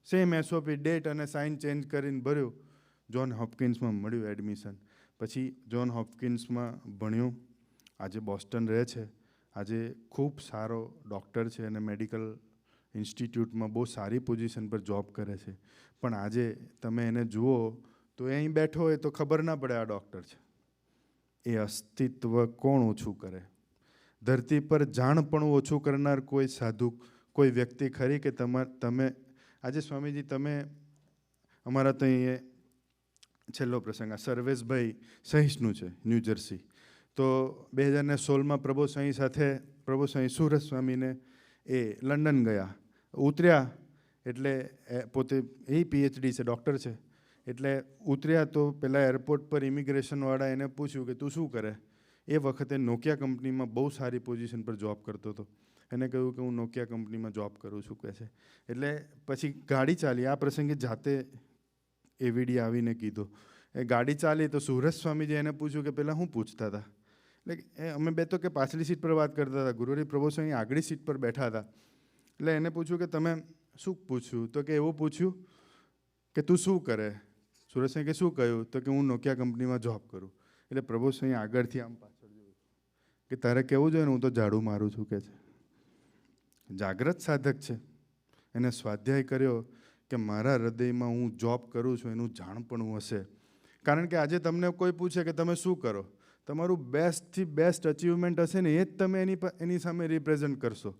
same SOP, date અને સાઇન ચેન્જ કરીને ભર્યું. જ્હોન હોપકિન્સમાં મળ્યું એડમિશન. પછી જ્હોન હોપકિન્સમાં ભણ્યું. આજે બોસ્ટન રહે છે. આજે ખૂબ સારો ડૉક્ટર છે અને મેડિકલ ઇન્સ્ટિટ્યૂટમાં બહુ સારી પોઝિશન પર જોબ કરે છે. પણ આજે તમે એને જુઓ તો એ અહીં બેઠો હોય તો ખબર ના પડે આ ડૉક્ટર છે. એ અસ્તિત્વ કોણ ઓછું કરે? ધરતી પર જાણપણું ઓછું કરનાર કોઈ સાધુ, કોઈ વ્યક્તિ ખરી કે તમે આજે સ્વામીજી તમે અમારા તો અહીંયા છેલ્લો પ્રસંગ, આ સર્વેશભાઈ સહિષ્ણુ છે ન્યૂ જર્સી. તો 2016માં પ્રભુ સ્વામી સુરત સ્વામીને એ લંડન ગયા, ઉતર્યા એટલે પોતે એ પીએચડી છે, ડૉક્ટર છે. એટલે ઉતર્યા તો પહેલાં એરપોર્ટ પર ઇમિગ્રેશનવાળા એને પૂછ્યું કે તું શું કરે? એ વખતે નોકિયા કંપનીમાં બહુ સારી પોઝિશન પર જોબ કરતો હતો. એને કહ્યું કે હું નોકિયા કંપનીમાં જોબ કરું છું કહે છે. એટલે પછી ગાડી ચાલી. આ પ્રસંગે જાતે એવીડી આવીને કીધું. એ ગાડી ચાલી તો સુરત સ્વામીજી એને પૂછ્યું કે પહેલાં હું પૂછતા હતા. એટલે અમે બે તો કે પાછલી સીટ પર વાત કરતા હતા, ગુરુહરિ પ્રભુ સ્વામી આગળી સીટ પર બેઠા હતા. એટલે એને પૂછ્યું કે તમે શું પૂછ્યું? તો કે એવું પૂછ્યું કે તું શું કરે? સુરત સ્વામી કે શું કહ્યું? તો કે હું નોકિયા કંપનીમાં જોબ કરું. એટલે પ્રભુ સ્વામી આગળથી આમ પાછળ જોયું કે તારે કેવું જોઈએ ને, હું તો ઝાડુ મારું છું કે છે. જાગ્રત સાધક છે. એને સ્વાધ્યાય કર્યો કે મારા હૃદયમાં હું જોબ કરું છું એનું જાણપણું હશે. કારણ કે આજે તમને કોઈ પૂછે કે તમે શું કરો, તમારું બેસ્ટથી બેસ્ટ અચીવમેન્ટ હશે ને એ જ તમે એની સામે રિપ્રેઝન્ટ કરશો.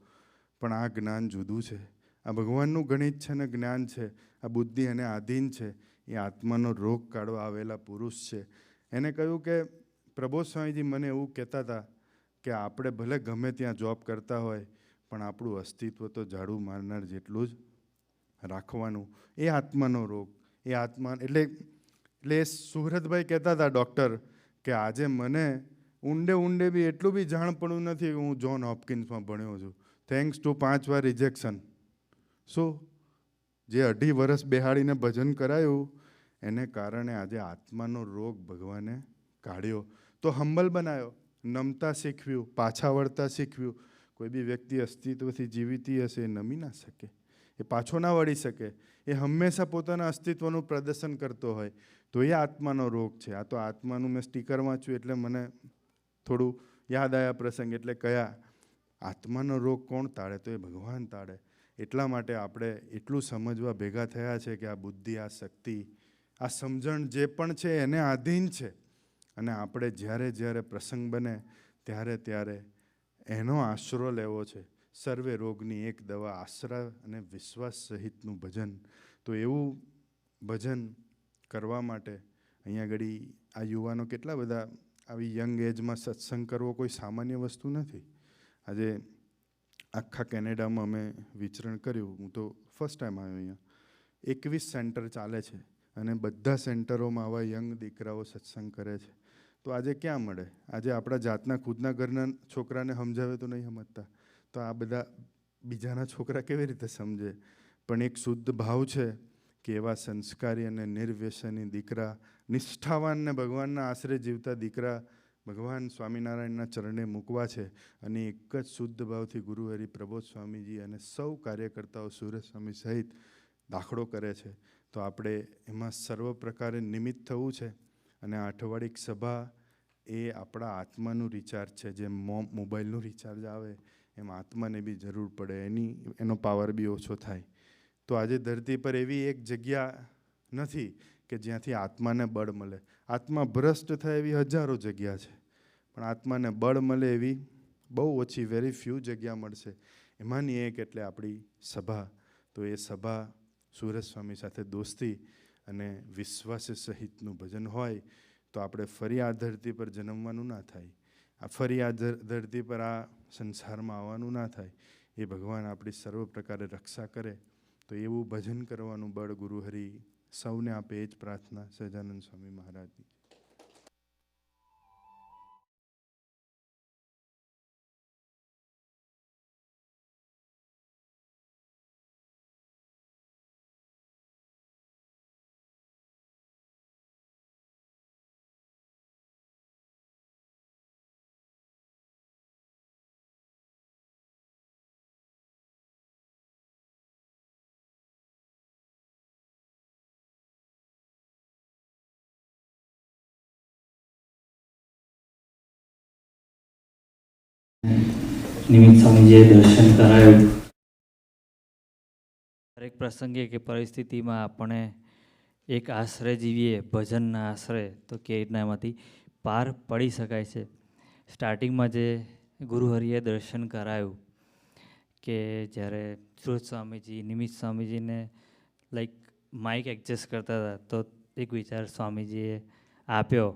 પણ આ જ્ઞાન જુદું છે. આ ભગવાનનું ગણિત છે ને જ્ઞાન છે. આ બુદ્ધિ એને આધીન છે. એ આત્માનો રોગ કાઢવા આવેલા પુરુષ છે. એને કહ્યું કે પ્રબોધ સ્વામીજી મને એવું કહેતા હતા કે આપણે ભલે ગમે ત્યાં જોબ કરતા હોય પણ આપણું અસ્તિત્વ તો ઝાડુ મારનાર જેટલું જ રાખવાનું. એ આત્માનો રોગ, એ આત્મા એટલે સુહૃદભાઈ કહેતા હતા ડૉક્ટર કે આજે મને ઊંડે બી એટલું બી જાણપણું નથી કે હું જ્હોન હોપકિન્સમાં ભણ્યો છું. થેન્ક્સ ટુ 5 વાર રિજેક્શન. શું જે 2.5 વર્ષ બેહાડીને ભજન કરાયું એને કારણે આજે આત્માનો રોગ ભગવાને કાઢ્યો. તો હંબલ બનાવ્યો, નમતા શીખવ્યું, પાછા વળતા શીખવ્યું. કોઈ બી વ્યક્તિ અસ્તિત્વથી જીવીતી હશે એ નમી ના શકે, એ પાછો ના વળી શકે. એ હંમેશા પોતાના અસ્તિત્વનું પ્રદર્શન કરતો હોય. તો એ આત્માનો રોગ છે. આ તો આત્માનું મેં સ્ટીકર વાંચ્યું એટલે મને થોડું યાદ આવ્યા પ્રસંગ. એટલે કયા આત્માનો રોગ કોણ તાળે? તો એ ભગવાન તાળે. એટલા માટે આપણે એટલું સમજવા ભેગા થયા છે કે આ બુદ્ધિ, આ શક્તિ, આ સમજણ જે પણ છે એને આધીન છે. અને આપણે જ્યારે પ્રસંગ બને ત્યારે એનો આશરો લેવો છે. સર્વે રોગની એક દવા, આશરા અને વિશ્વાસ સહિતનું ભજન. તો એવું ભજન કરવા માટે અહીંયા ઘડી આ યુવાનો કેટલા બધા આવી યંગ એજમાં સત્સંગ કરવો કોઈ સામાન્ય વસ્તુ નથી. આજે આખા કેનેડામાં અમે વિચરણ કર્યું. હું તો ફર્સ્ટ ટાઈમ આવ્યો અહીંયા. 21 સેન્ટર ચાલે છે અને બધા સેન્ટરોમાં આવા યંગ દીકરાઓ સત્સંગ કરે છે. તો આજે ક્યાં મળે? આજે આપણા જાતના ખુદના ઘરના છોકરાને સમજાવે તો નહીં સમજતા, તો આ બધા બીજાના છોકરા કેવી રીતે સમજે? પણ એક શુદ્ધ ભાવ છે કે એવા સંસ્કારી અને નિર્વ્યસની દીકરા, નિષ્ઠાવાન ને ભગવાનના આશરે જીવતા દીકરા ભગવાન સ્વામિનારાયણના ચરણે મૂકવા છે. અને એક જ શુદ્ધ ભાવથી ગુરુહરિ પ્રબોધ સ્વામીજી અને સૌ કાર્યકર્તાઓ સુરત સ્વામી સહિત દાખલો કરે છે. તો આપણે એમાં સર્વ પ્રકારે નિમિત્ત થવું છે. અને આ અઠવાડિક સભા એ આપણા આત્માનું રિચાર્જ છે. જેમ મોબાઈલનું રિચાર્જ આવે એમ આત્માને બી જરૂર પડે, એનો પાવર બી ઓછો થાય. તો આજે ધરતી પર એવી એક જગ્યા નથી કે જ્યાંથી આત્માને બળ મળે. આત્મા ભ્રષ્ટ થાય એવી હજારો જગ્યા છે, પણ આત્માને બળ મળે એવી બહુ ઓછી, વેરી ફ્યુ જગ્યા મળશે. એમાંની એક એટલે આપણી સભા. તો એ સભા સુરત સ્વામી સાથે દોસ્તી અને વિશ્વાસ સહિતનું ભજન હોય તો આપણે ફરી આ ધરતી પર જન્મવાનું ના થાય. ફરી આ ધરતી પર આ સંસારમાં આવવાનું ના થાય. એ ભગવાન આપણી સર્વ પ્રકારે રક્ષા કરે. તો એવું ભજન કરવાનું બળ ગુરુહરિ સૌને આપે, એ જ પ્રાર્થના સહજાનંદ સ્વામી મહારાજની. નિમિત્ત સ્વામીજીએ દર્શન કરાયું. દરેક પ્રસંગે કે પરિસ્થિતિમાં આપણે એક આશ્રય જીવીએ, ભજનના આશ્રય, તો કેવી રીતના એમાંથી પાર પડી શકાય છે. સ્ટાર્ટિંગમાં જે ગુરુહરિએ દર્શન કરાયું કે જ્યારે શ્રુત સ્વામીજી, નિમિત્ત સ્વામીજીને લાઈક માઇક એડજસ્ટ કરતા હતા, તો એક વિચાર સ્વામીજીએ આપ્યો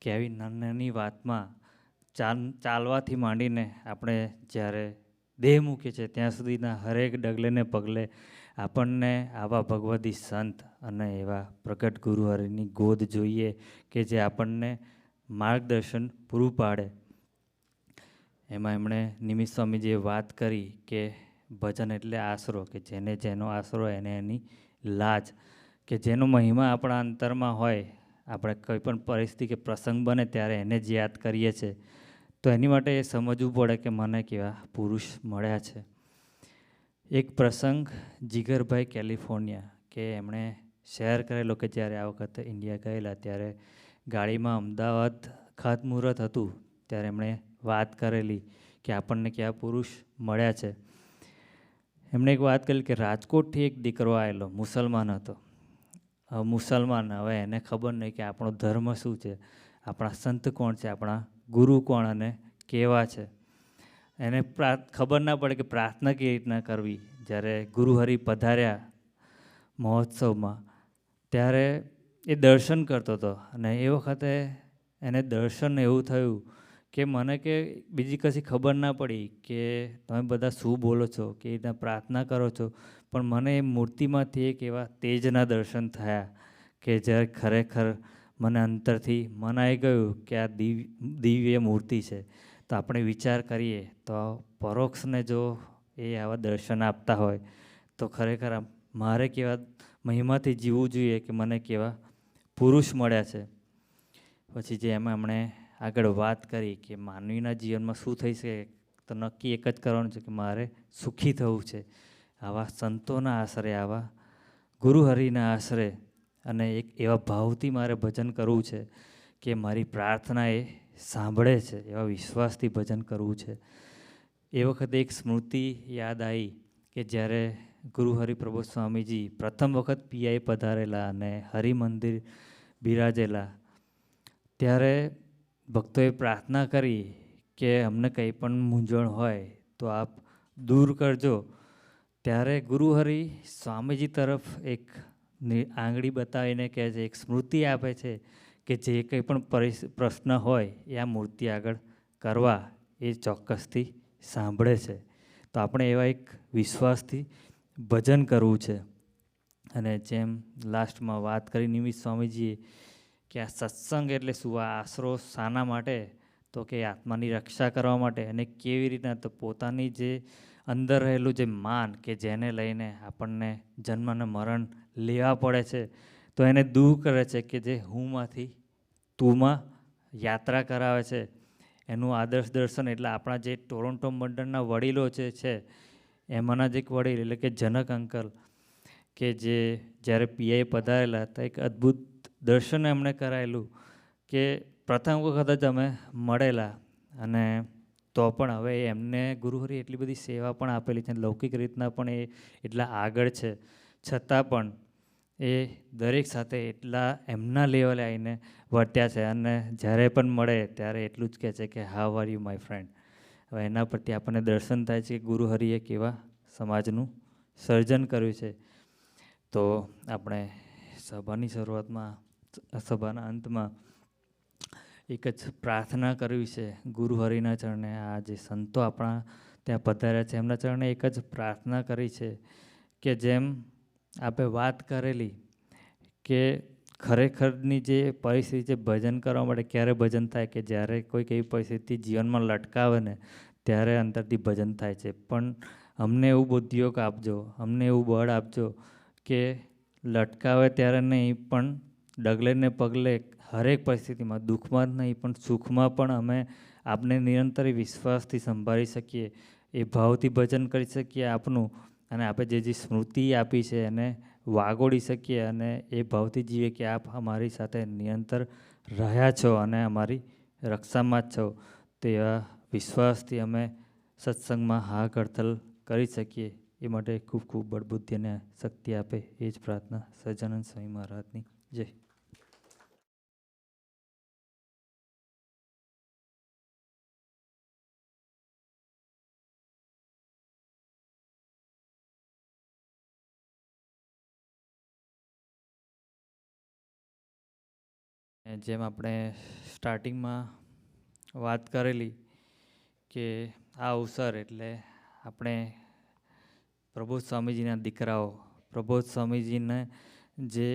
કે આવી નાની વાતમાં ચાલવાથી માંડીને આપણે જ્યારે દેહ મૂકીએ છીએ ત્યાં સુધીના હરેક ડગલે ને પગલે આપણને આવા ભગવદી સંત અને એવા પ્રગટ ગુરુહરિની ગોદ જોઈએ કે જે આપણને માર્ગદર્શન પૂરું પાડે. એમાં એમણે નિમિત્ત સ્વામીજીએ વાત કરી કે ભજન એટલે આશરો, કે જેને જેનો આશરો એને એની લાજ, કે જેનો મહિમા આપણા અંતરમાં હોય, આપણે કોઈ પણ પરિસ્થિતિ કે પ્રસંગ બને ત્યારે એને જ યાદ કરીએ છીએ. તો એની માટે એ સમજવું પડે કે મને કેવા પુરુષ મળ્યા છે. એક પ્રસંગ જીગરભાઈ કેલિફોર્નિયા, કે એમણે શેર કરેલો કે જ્યારે આ વખતે ઇન્ડિયા ગયેલા ત્યારે ગાડીમાં અમદાવાદ ખાતમુહૂર્ત હતું ત્યારે એમણે વાત કરેલી કે આપણને કેવા પુરુષ મળ્યા છે. એમણે એક વાત કરી કે રાજકોટથી એક દીકરો આવેલો, મુસલમાન હતો. મુસલમાન, હવે એને ખબર નહીં કે આપણો ધર્મ શું છે, આપણા સંત કોણ છે, આપણા ગુરુ કોણ અને કેવા છે. એને ખબર ના પડે કે પ્રાર્થના કેવી રીતના કરવી. જ્યારે ગુરુહરિ પધાર્યા મહોત્સવમાં ત્યારે એ દર્શન કરતો હતો અને એ વખતે એને દર્શન એવું થયું કે મને કે બીજી કશી ખબર ના પડી કે તમે બધા શું બોલો છો, કે રીતના પ્રાર્થના કરો છો, પણ મને એ મૂર્તિમાંથી એક એવા તેજના દર્શન થયા કે જ્યારે ખરેખર મને અંતરથી મનાઈ ગયું કે આ દિવ્ય મૂર્તિ છે. તો આપણે વિચાર કરીએ તો પરોક્ષને જો એ આવા દર્શન આપતા હોય તો ખરેખર મારે કેવા મહિમાથી જીવવું જોઈએ કે મને કેવા પુરુષ મળ્યા છે. પછી જે એમાં એમણે આગળ વાત કરી કે માનવીના જીવનમાં શું થઈ શકે, તો નક્કી એક જ કરવાનું છે કે મારે સુખી થવું છે. આવા સંતોના આશરે, આવા ગુરુહરિના આશરે અને એક એવા ભાવથી મારે ભજન કરવું છે કે મારી પ્રાર્થના એ સાંભળે છે, એવા વિશ્વાસથી ભજન કરવું છે. એ વખતે એક સ્મૃતિ યાદ આવી કે જ્યારે ગુરુહરિ પ્રબોધ સ્વામીજી પ્રથમ વખત પીઆઈ પધારેલા અને હરિમંદિર બિરાજેલા, ત્યારે ભક્તોએ પ્રાર્થના કરી કે અમને કંઈ પણ મૂંઝવણ હોય તો આપ દૂર કરજો. ત્યારે ગુરુહરિ સ્વામીજી તરફ એક આંગળી બતાવીને કહે છે, એક સ્મૃતિ આપે છે કે જે કંઈ પણ પ્રશ્ન હોય એ આ મૂર્તિ આગળ કરવા એ ચોક્કસથી સાંભળે છે. તો આપણે એવા એક વિશ્વાસથી ભજન કરવું છે. અને જેમ લાસ્ટમાં વાત કરી નિમિત્ત સ્વામીજીએ કે આ સત્સંગ એટલે શું, આ આશરો શાના માટે, તો કે આત્માની રક્ષા કરવા માટે. અને કેવી રીતના, તો પોતાની જે અંદર રહેલું જે માન કે જેને લઈને આપણને જન્મ અને મરણ લેવા પડે છે, તો એને દૂર કરે છે, કે જે હુંમાંથી તુંમાં યાત્રા કરાવે છે. એનું આદર્શ દર્શન એટલે આપણા જે ટોરોન્ટો મંડળના વડીલો જે છે એમાંના જ એક વડીલ એટલે કે જનક અંકલ, કે જે જ્યારે પીઆઈ પધારેલા તો એક અદ્ભુત દર્શન એમણે કરાયેલું કે પ્રથમ વખત જ અમે મળેલા, અને તો પણ હવે એમને ગુરુહરિ એટલી બધી સેવા પણ આપેલી છે, લૌકિક રીતના પણ એ એટલા આગળ છે, છતાં પણ એ દરેક સાથે એટલા એમના લેવલે આવીને વર્ત્યા છે. અને જ્યારે પણ મળે ત્યારે એટલું જ કહે છે કે how are you my friend. હવે એના પરથી આપણને દર્શન થાય છે કે ગુરુહરિએ કેવા સમાજનું સર્જન કર્યું છે. તો આપણે સભાની શરૂઆતમાં, સભાના અંતમાં એક જ પ્રાર્થના કરવી છે ગુરુહરિના ચરણે. આ જે સંતો આપણા ત્યાં પધાર્યા છે એમના ચરણે એક જ પ્રાર્થના કરી છે કે જેમ આપણે વાત કરેલી કે ખરેખરની જે પરિસ્થિતિ છે ભજન કરવા માટે ક્યારે ભજન થાય, કે જ્યારે કોઈક એવી પરિસ્થિતિ જીવનમાં લટકાવે ને ત્યારે અંતરથી ભજન થાય છે. પણ અમને એવું બુદ્ધિયોગ આપજો, અમને એવું બળ આપજો કે લટકાવે ત્યારે નહીં પણ ડગલે ને પગલે હરેક પરિસ્થિતિમાં, દુઃખમાં જ નહીં પણ સુખમાં પણ અમે આપને નિરંતર વિશ્વાસથી સંભાળી શકીએ, એ ભાવથી ભજન કરી શકીએ આપનું, અને આપણે જે સ્મૃતિ આપી છે એને વાગોડી શકીએ અને એ ભાવથી જીવીએ કે આપ અમારી સાથે નિરંતર રહ્યા છો અને અમારી રક્ષામાં જ છો. તો એવા વિશ્વાસથી અમે સત્સંગમાં હા કરતલ કરી શકીએ એ માટે ખૂબ ખૂબ બળબુદ્ધિ અને શક્તિ આપે એ જ પ્રાર્થના સહજાનંદ સ્વામી મહારાજની જય. જેમ આપણે સ્ટાર્ટિંગમાં વાત કરેલી કે આ અવસર એટલે આપણે પ્રબોધ સ્વામીજીના દીકરાઓ પ્રબોધ સ્વામીજીને જે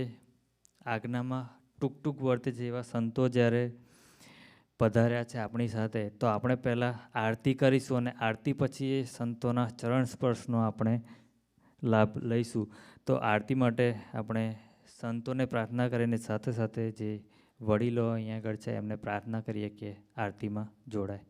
આજ્ઞામાં ટૂંક ટૂંક વર્તે છે એવા સંતો જ્યારે પધાર્યા છે આપણી સાથે, તો આપણે પહેલાં આરતી કરીશું અને આરતી પછી એ સંતોના ચરણ સ્પર્શનો આપણે લાભ લઈશું. તો આરતી માટે આપણે સંતોને પ્રાર્થના કરીને સાથે સાથે જે વડીલો અહીંયા આગળ છે એમને પ્રાર્થના કરીએ કે આરતીમાં જોડાય.